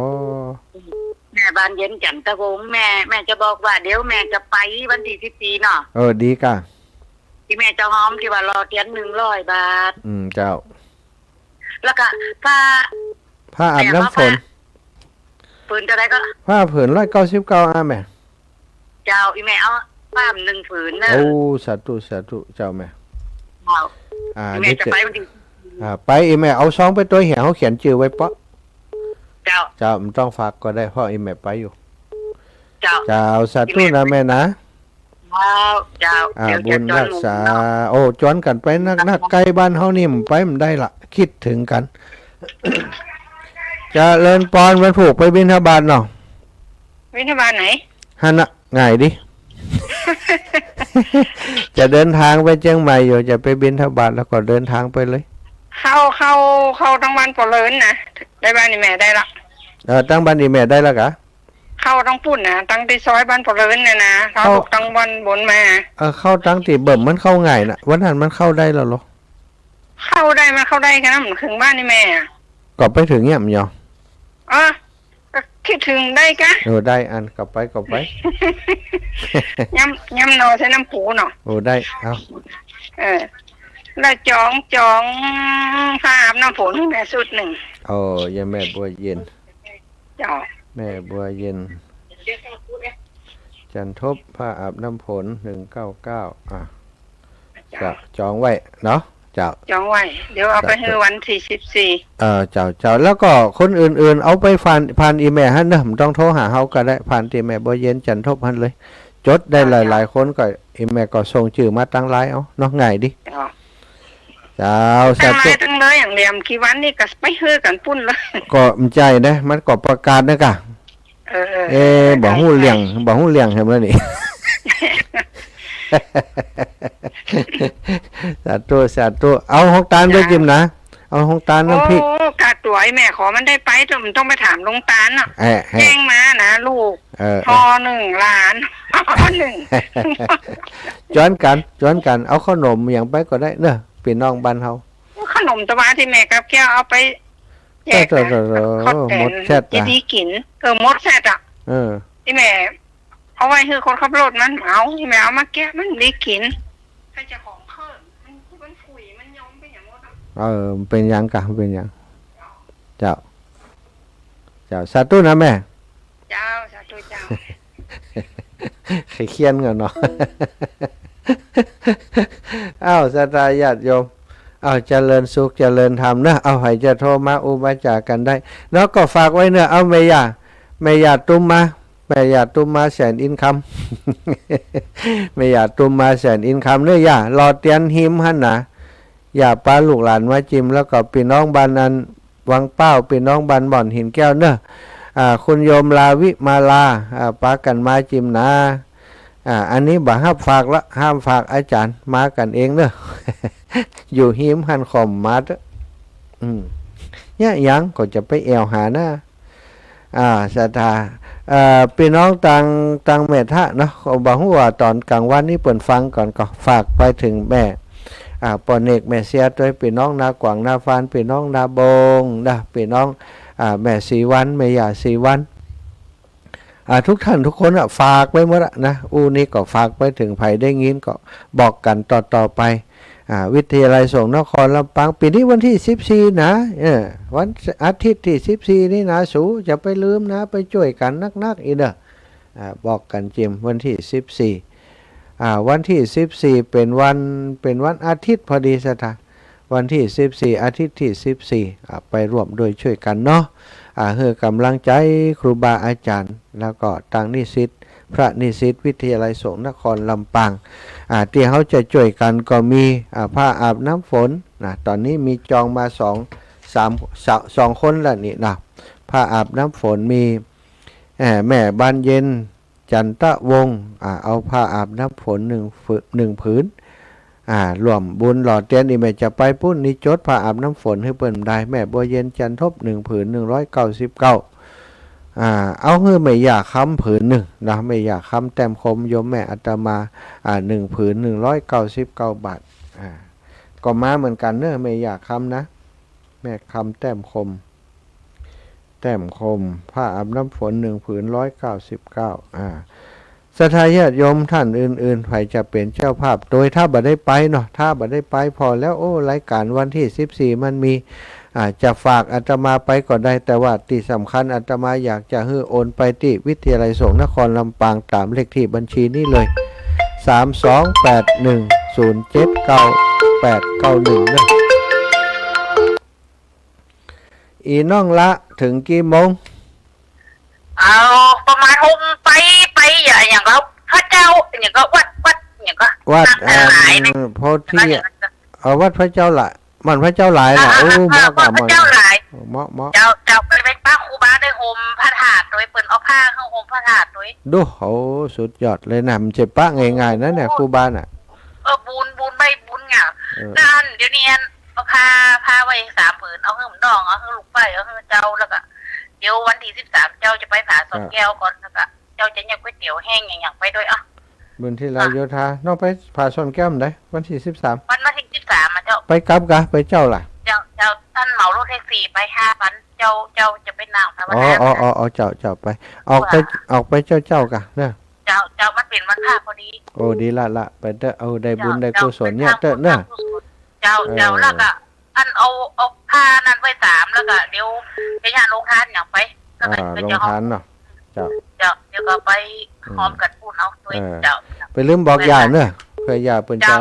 แม่บานเย็นจันตะวงแม่จะบอกว่าเดี๋ยวแม่จะไปวันที่14เนาะดีกะที่แม่จะหอมที่ว่ารอเตียน100 บาทเจ้าแล้วก็ผ้าอาบน้ำฝนผืนจะได้ก็ผ้าผืน199แม่เจ้าอีแม่เอาผ้า1ผืนเนอะโอ้สาธุเจ้าแม่ แม่จะไปวันที่ ไปอีแม่เอาซองไปตัวเหี่ยวเขาเขียนชื่อไว้เปาะ เจ้า เจ้ามันต้องฝากก็ได้เพราะอีแม่ไปอยู่ เจ้า เจ้าสาธุนะแม่นะ เจ้า บุญรักษาโอ้จวนกันไปนักไกลบ้านเฮานี่มันไปมันได้ละคิดถึงกัน จะเลินปอนวันผูกไปบิณฑบาตเนาะ วิทบาลไหน ฮันน่ะง่ายดิ จะเดินทางไปเชียงใหม่อยู่จะไปบิณฑบาตแล้วก็เดินทางไปเลยเข้าทั้งวันปอเลินนะได้บ้านนี่แม่ได้ละตั้งบ้านนี่แม่ได้แล้วกะเข้าทั้งปุ่นนะตั้งที่ซอยบ้านปอเลินเนี่ยนะเขาตั้งวันบนมาเข้าตั้งตีเบิ่มมันเข้าง่ายน่ะวันนั้นมันเข้าได้แล้วหรอเข้าได้มันเข้าได้แค่นั้นมันถึงบ้านนี่แม่ก็ไปถึงเนี่ยมันยอก็คิดถึงได้กะได้อันกลับไปย้ำนอใช้น้ำปูเนาะได้เอาแล้วจองผ้าอาบน้ำฝนแม่สุดหนึ่งยาแม่บัวเย็นจ้าแม่บัวเย็นจันทบผ้าอาบน้ำฝน199จะจองไว้เนาะเจ้าจองไว้เดี๋ยวเอาไปให้วันที่14เจ้าแล้วก็คนอื่นๆเอาไปผ่านอีเมลฮะเนอะมันต้องโทรหาเฮาก็ได้ผ่านอีเมลบัวเย็นจันทบหันเลยจดได้หลายๆคนก็อีเมลก็ส่งชื่อมาตั้งไลน์เอาเนาะง่ายดิเจ้าตั้งไลน์ตั้งเลยอย่างเดียวกี่วันนี่ก็ไปเฮือกันปุ้นเลยก็มันใจนะมันก็ประกาศนะกะบอกหู้เลี้ยงเห็นแล้วนี่ สาธุเอาห้องตาลด้วยจิมนะเอาห้องตาลน้ำพริกกาตัวไอ้แม่ขอมันได้ไปแต่มันต้องไปถามลงตาลเนาะแจ้งมานะลูกพอ1 ล้าน1 ย้อนกันเอาขนมอย่างไปก็ได้เนอะพี่น้องบ้านเฮาขนมตะวันที่แม่กับแก้วเอาไปแจกหมดแชทจะดีกินหมดแชทที่แม่เอาไว้คือคนขับรถมันเอาที่แม่เอามาแก้มันได้กินใครจะของเพิ่มมันฝุ่ยมันย้อมเป็นอย่างหมดเป็นยังกะเป็นยังเจ้าสาธุนะแม่เจ้าสาธุเจ้าใครเคียนกันเนาะสัตยาติโยมเจริญสุขเจริญธรรมนะให้จะโทรมาอุบาจากันได้แล้วก็ฝากไว้เนอะแม่ยาตุ้มมาแสนอินคัมไม่อยากตุ้มมาแสนอินคัมเนอะรอเตียนหิมหั่นนะป้าลูกหลานมาจิ้มแล้วก็พี่น้องบ้านนั้นวังเป้าพี่น้องบ้านบ่อนหินแก้วเนอะคุณโยมลาวิมาลาป้ากันมาจิ้มนะอันนี้บ่ห้ามฝากละห้ามฝากอาจารย์มากันเองเนอะ อยู่หิมหันขอมมาเถอะเนี่ยยังก็จะไปแอวหาหน้าศรัทธาพี่น้องต่างแม่ทะเนาะบอกว่าตอนกลางวันนี้เปิดฟังก่อนก็ฝากไปถึงแม่ปอนเอกแม่เสียด้วยพี่น้องนากวางนาฟานพี่น้องนาบงนะพี่น้องแม่สีวันแม่ยาสีวันทุกท่านทุกคนฝากไว้หมดนะนี้ก็ฝากไปถึงไผได้ยินก็บอกกันต่อไปวิทยาลัยสงฆ์นครลำปางปีนี้วันที่14นะวันอาทิตย์ที่14นี่นะสูจะไปลืมนะไปช่วยกันนักอีเด้อบอกกันจิมวันที่14วันที่14เป็นวันอาทิตย์พอดีสถานวันที่14อาทิตย์ที่14ไปร่วมด้วยช่วยกันเนาะให้กำลังใจครูบาอาจารย์แล้วก็ต่างนิสิตพระนิสิตวิทยาลัยสงฆ์นครลำปางที่เขาจะช่วยกันก็มีผ้าอาบน้ำฝนตอนนี้มีจองมา2 คนแล้วนี่นะผ้าอาบน้ำฝนมีแม่บานเย็นจันทวงศ์เอาผ้าอาบน้ำฝน1 ผืนรวมบุญหล่อเตียนนี่แม่จะไปปุ้นนี่จดผ้าอาบน้ำฝนให้เปิ้นได้แม่บัวเย็นจันทบ1 ผืน199เอาเฮือไม่อยากค้ำผืน1นะไม่อยากค้ำแต้มคมโยมแม่อาตมา1 ผืน199 บาทก็มาเหมือนกันเนอะไม่อยากค้ำนะแม่ค้ำแต้มคมผ้าอาบน้ำฝน1 ผืน199ศรัทธาญาติโยมท่านอื่นๆใครจะเป็นเจ้าภาพโดยถ้าบ่ได้ไปเนาะถ้าบ่ได้ไปพอแล้วรายการวันที่14มันมีจะฝากอาตมาไปก็ได้แต่ว่าที่สำคัญอาตมาอยากจะให้โอนไปที่วิทยาลัยสงฆ์นครลำปางตามเลขที่บัญชีนี้เลย 3281 079 0891นะอีน้องละถึงกี่โมงเอาประมาณหกไปอย่างก็พระเจ้าอย่างก็วัดอย่างก็วัดหลายนะโพธิวัดพระเจ้าหลายมันพระเจ้าหลายนะโอ้เหมาะกับ พระเจ้าหลาย เหมาะเจ้าเป็นป้าครูบาได้ห่มผ้าถาดโดยเปิดเอาผ้าเข้าห่มผ้าถาดโดยดูโหสุดยอดเลยนะมันเจ็บปะง่ายๆนะเนี่ยครูบาน่ะบุญใบบุญอ่ะนั่นเดี๋ยวนี้เอาผ้าไว้3 ผืนเอาให้ผมดองเอาให้ลูกไปเอาให้เจ้าแล้วก็เดี๋ยววันที่13เจ้าจะไปผาสวนแก้วก่อนแล้วก็เจ้าจะเนี่ยก๋วยเตี๋ยวแห้งอย่างไปด้วยบุญที่ลายโยธาน้องไปผาสวนแก้วได้วันที่13วันที่13เจ้าไปกลับกะไปเจ้าล่ะเจ้าท่านเหมารถแท็กซี่ไป5,000เจ้าจะเป็นนางภาวนาอ๋อเจ้าไปออกไปเจ้ากะเนี่ยเจ้ามันเป็นวันพระพอดีโอ้ดีละไปเด้อเอาได้บุญได้กุศลเนี่ยเด้อเนี่ยเจ้าแล้วก็อันเอาผ้านั้นไว้3แล้วก็เดี๋ยวไปงานโรงทานอย่างไปโรงทานเนาะเจ้าเดี๋ยวก็ไปหอมกันพูดเอาด้วยเจ้าไปลืมบอกยาเนอะเพื่อยาเป็นเจ้า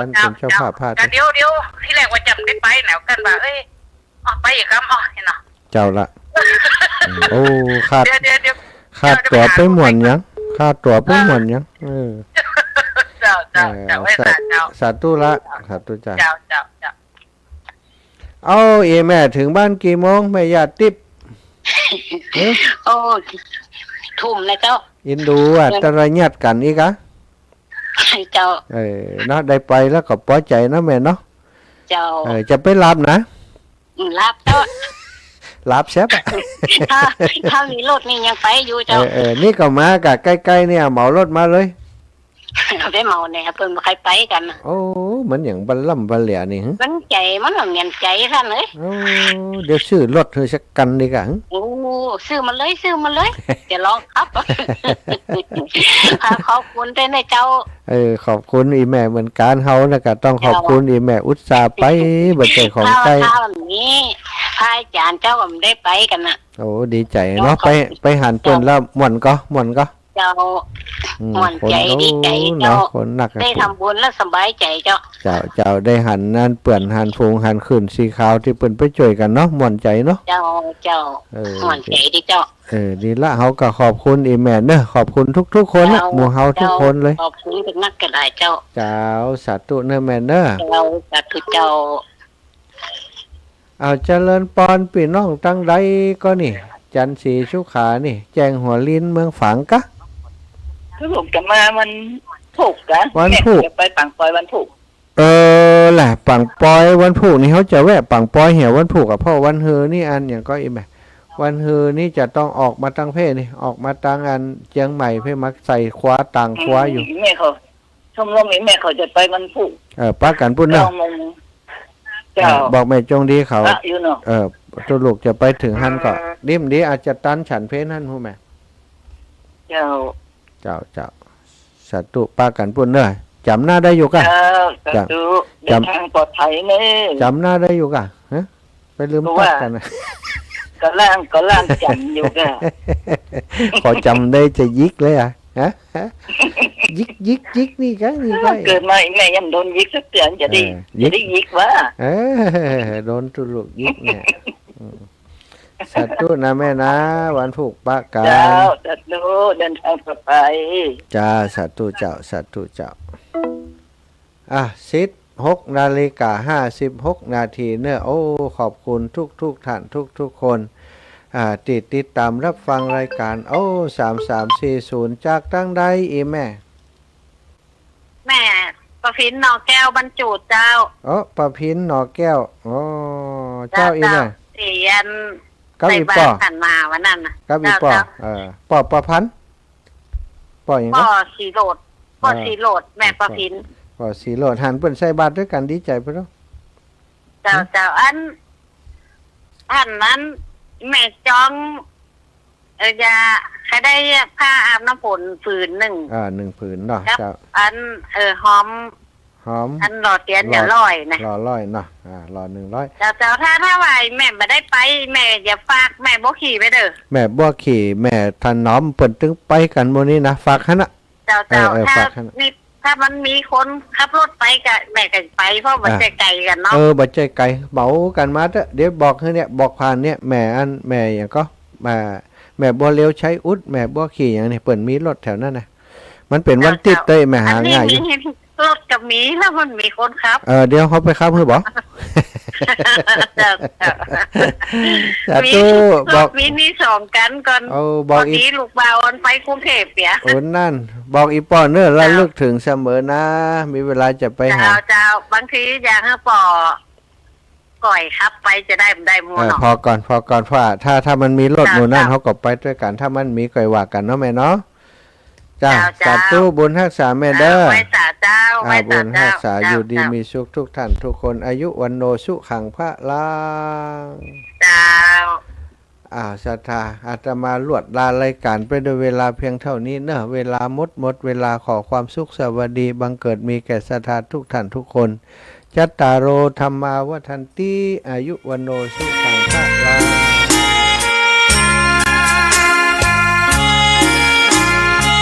ภาพพาดเดี๋ยวที่แรกว่าจำได้ไปแนวกันว่าไปอีกครับเห็นเนาะเจ้าละโอ้ขาดตัวไปหมวนยังขาดตัวไปหมวนยังเจ้าสาธุละสาธุจ้าเจ้าเอาแม่ถึงบ้านกี่โมงแม่ญาติติ๊บโอ้ทุ่มนะเจ้าอินดูตะระยัดกันอีกอะเจ้าเนาะได้ไปแล้วก็ปลอใจนะแม่เนาะเจ้าจะไปรับนะรับเจ้ารับแซ่บถ้ามีรถนี่ยังไปอยู่เจ้านี่ก็มากะใกล้ๆเนี่ยเหมารถมาเลยไปเมาเนี่ยเพิ่นบ่ใครไปกันโอ้เหมือนอย่างบัลล่ำบัลเหลี่ยนี่มันใจมันเหมือนใจท่านเลยโอ้เดี๋ยวซื้อรถเธอสักกันดีกว่าโอ้ซื้อมาเลยจะลองครับขอบคุณด้วยนะเจ้าขอบคุณอีแม่เหมือนกันเฮาแล้วก็ต้องขอบคุณอีแม่อุตส่าห์ไปบ่ใจของใจถ้าแบบนี้พายจานเจ้าก็ได้ไปกันน่ะโอ้ดีใจเนาะไปหันเปิ้นแล้วม่วนก็เจ้าม่วนใจดีใจเจ้าได้ทำบุญแล้วสบายใจเจ้าได้หันนั่นเปื่อนหันฟูงหันขึ้นสีขาวที่เปิ้นไปช่วยกันเนาะม่วนใจเนาะเจ้าม่วนใจดีเจ้าดีละเฮาก็ขอบคุณอีแม่เด้อขอบคุณทุกๆคนนะหมู่เฮาทุกคนเลยขอบคุณเป็นนักกระไดเจ้าสาธุเด้อแม่เด้อสาธุเจ้าเอาเจริญปอนพี่น้องตั้งใดก็นี่จันทร์ศรีสุขานี่แจงหัวลิ้นเมืองฝางกะคือผมจะมามันถูกนะวันถูกไปปังปอยวันถูกแหละปังปอยวันผูกนี่เขาจะแวะปังปอยเหี่ยววันผูกกับพ่อวันเฮอนี่อันอย่างก็อีแม่วันเฮอนี่จะต้องออกมาตั้งเพศนี่ออกมาตั้งอันเจียงใหม่เพื่อมักใส่คว้าต่างคว้าอยู่แม่เขาชมรมนี้แม่เขาจะไปวันผูกป้ากันปุ่นนะบอกแม่จงดีเขาตัวลูกจะไปถึงหันก็ดิ้มดีอาจจะตันฉันเพศนั่นหูแม่เจ้าสัตตุป้ากันปุ่นเนอะจำหน้าได้อยู่กะจำทางปลอดภัยเนจำหน้าได้อยู่กะฮะไปลืมตัดกันนะก็ล่างจำอยู่กะขอจำได้จะยิกเลยอ่ะฮะยิกนี่กันนี่ก็เกิดมาแม่ยังโดนยิกสักเตือนจะได้ยิกวะโดนตุลุยิกเนี่ยสาธุนะแม่นะวันผูกปะกันสาธุเดินทางปลอดภัยจ้าสาธุเจ้า16:56 น.เนอะโอ้ขอบคุณทุกท่านทุกคนติดตามรับฟังรายการโอ้3340จากตั้งใดอีแม่ประพินหนอแก้วบรรจุเจ้าประพินหนอแก้วเจ้าอีแม่สี่อันกับอีป่อผ่านมาวันนั้นน่ะกับอีป่อป่อประพันธ์ป่ออย่างป่อสีโหลดแม่ประพินป่อสีโหลดหันเปิ้นใส่บาตรด้วยกันดีใจพุ่นเจ้าอันนั้นแม่จองยาใครได้ผ้าอาบน้ำฝนผืน1ผืนเนาะเจ้าอันหอมอันหลอดเตียนอย่าลอยนะลอยเนาะหลอด100เจ้าถ้าไหวแม่ไม่ได้ไปแม่อย่าฝากแม่บ่ขี่ไปเด้อแม่บ่ขี่แม่ท่านน้อมเปิ้นตึงไปกันมื้อนี้นะฝากหั่นน่ะเจ้าถ้า ถ้ามันมีคนขับรถไปกับแม่กันไปเพราะมันจะไกลกันเนาะ บัดใจไกลเหมากันมาเถอะเดี๋ยวบอกให้เนี่ยบอกผ่านเนี่ยแม่อย่างก็แม่บัวเลี้ยวใช้อุดแม่บัวขี่อย่างนี้เปิ่นมีรถแถวนั้นนะมันเป็นวันติดเต้ยแม่หาง่ายอยู่ รถกับมีแล้วมันมีคนขับ เดี๋ยวเขาไปขับเพื่อบอก สาธุบอก มีนี่สองกันก่อน บอก อีลูกบ่าวมันไปกรุงเทพเปีย โอ้นั่นบอกอีป้อเนอระลึกถึงเสมอนะ มีเวลาจะไปหา เจ้าบางทีอยากให้ปอก่อยครับไปจะได้หมูเนาะ พอก่อนว่าถ้ามันมีรถหมู่นั่นเขาก็ไปด้วยกัน ถ้ามันมีก่อยว่ากันเนาะแม่เนาะจ้าสาธุบุญรักษาแม่เด้อ ไว้สาเจ้าไว้ บุ สา ญ เจ้า รักษาอยู่ดีมีสุขทุกท่านทุกคนอายุวันโนสุขังพระลาง เจ้า ศรัทธาอาตมาลวดลารายการไปโดยเวลาเพียงเท่านี้เนอะเวลาหมดเวลาขอความสุขสวัสดีบังเกิดมีแก่ศรัทธาทุกท่านทุกคนจัตตารโอธรรมาวัฏันติอายุวันโนสุขังพระลาง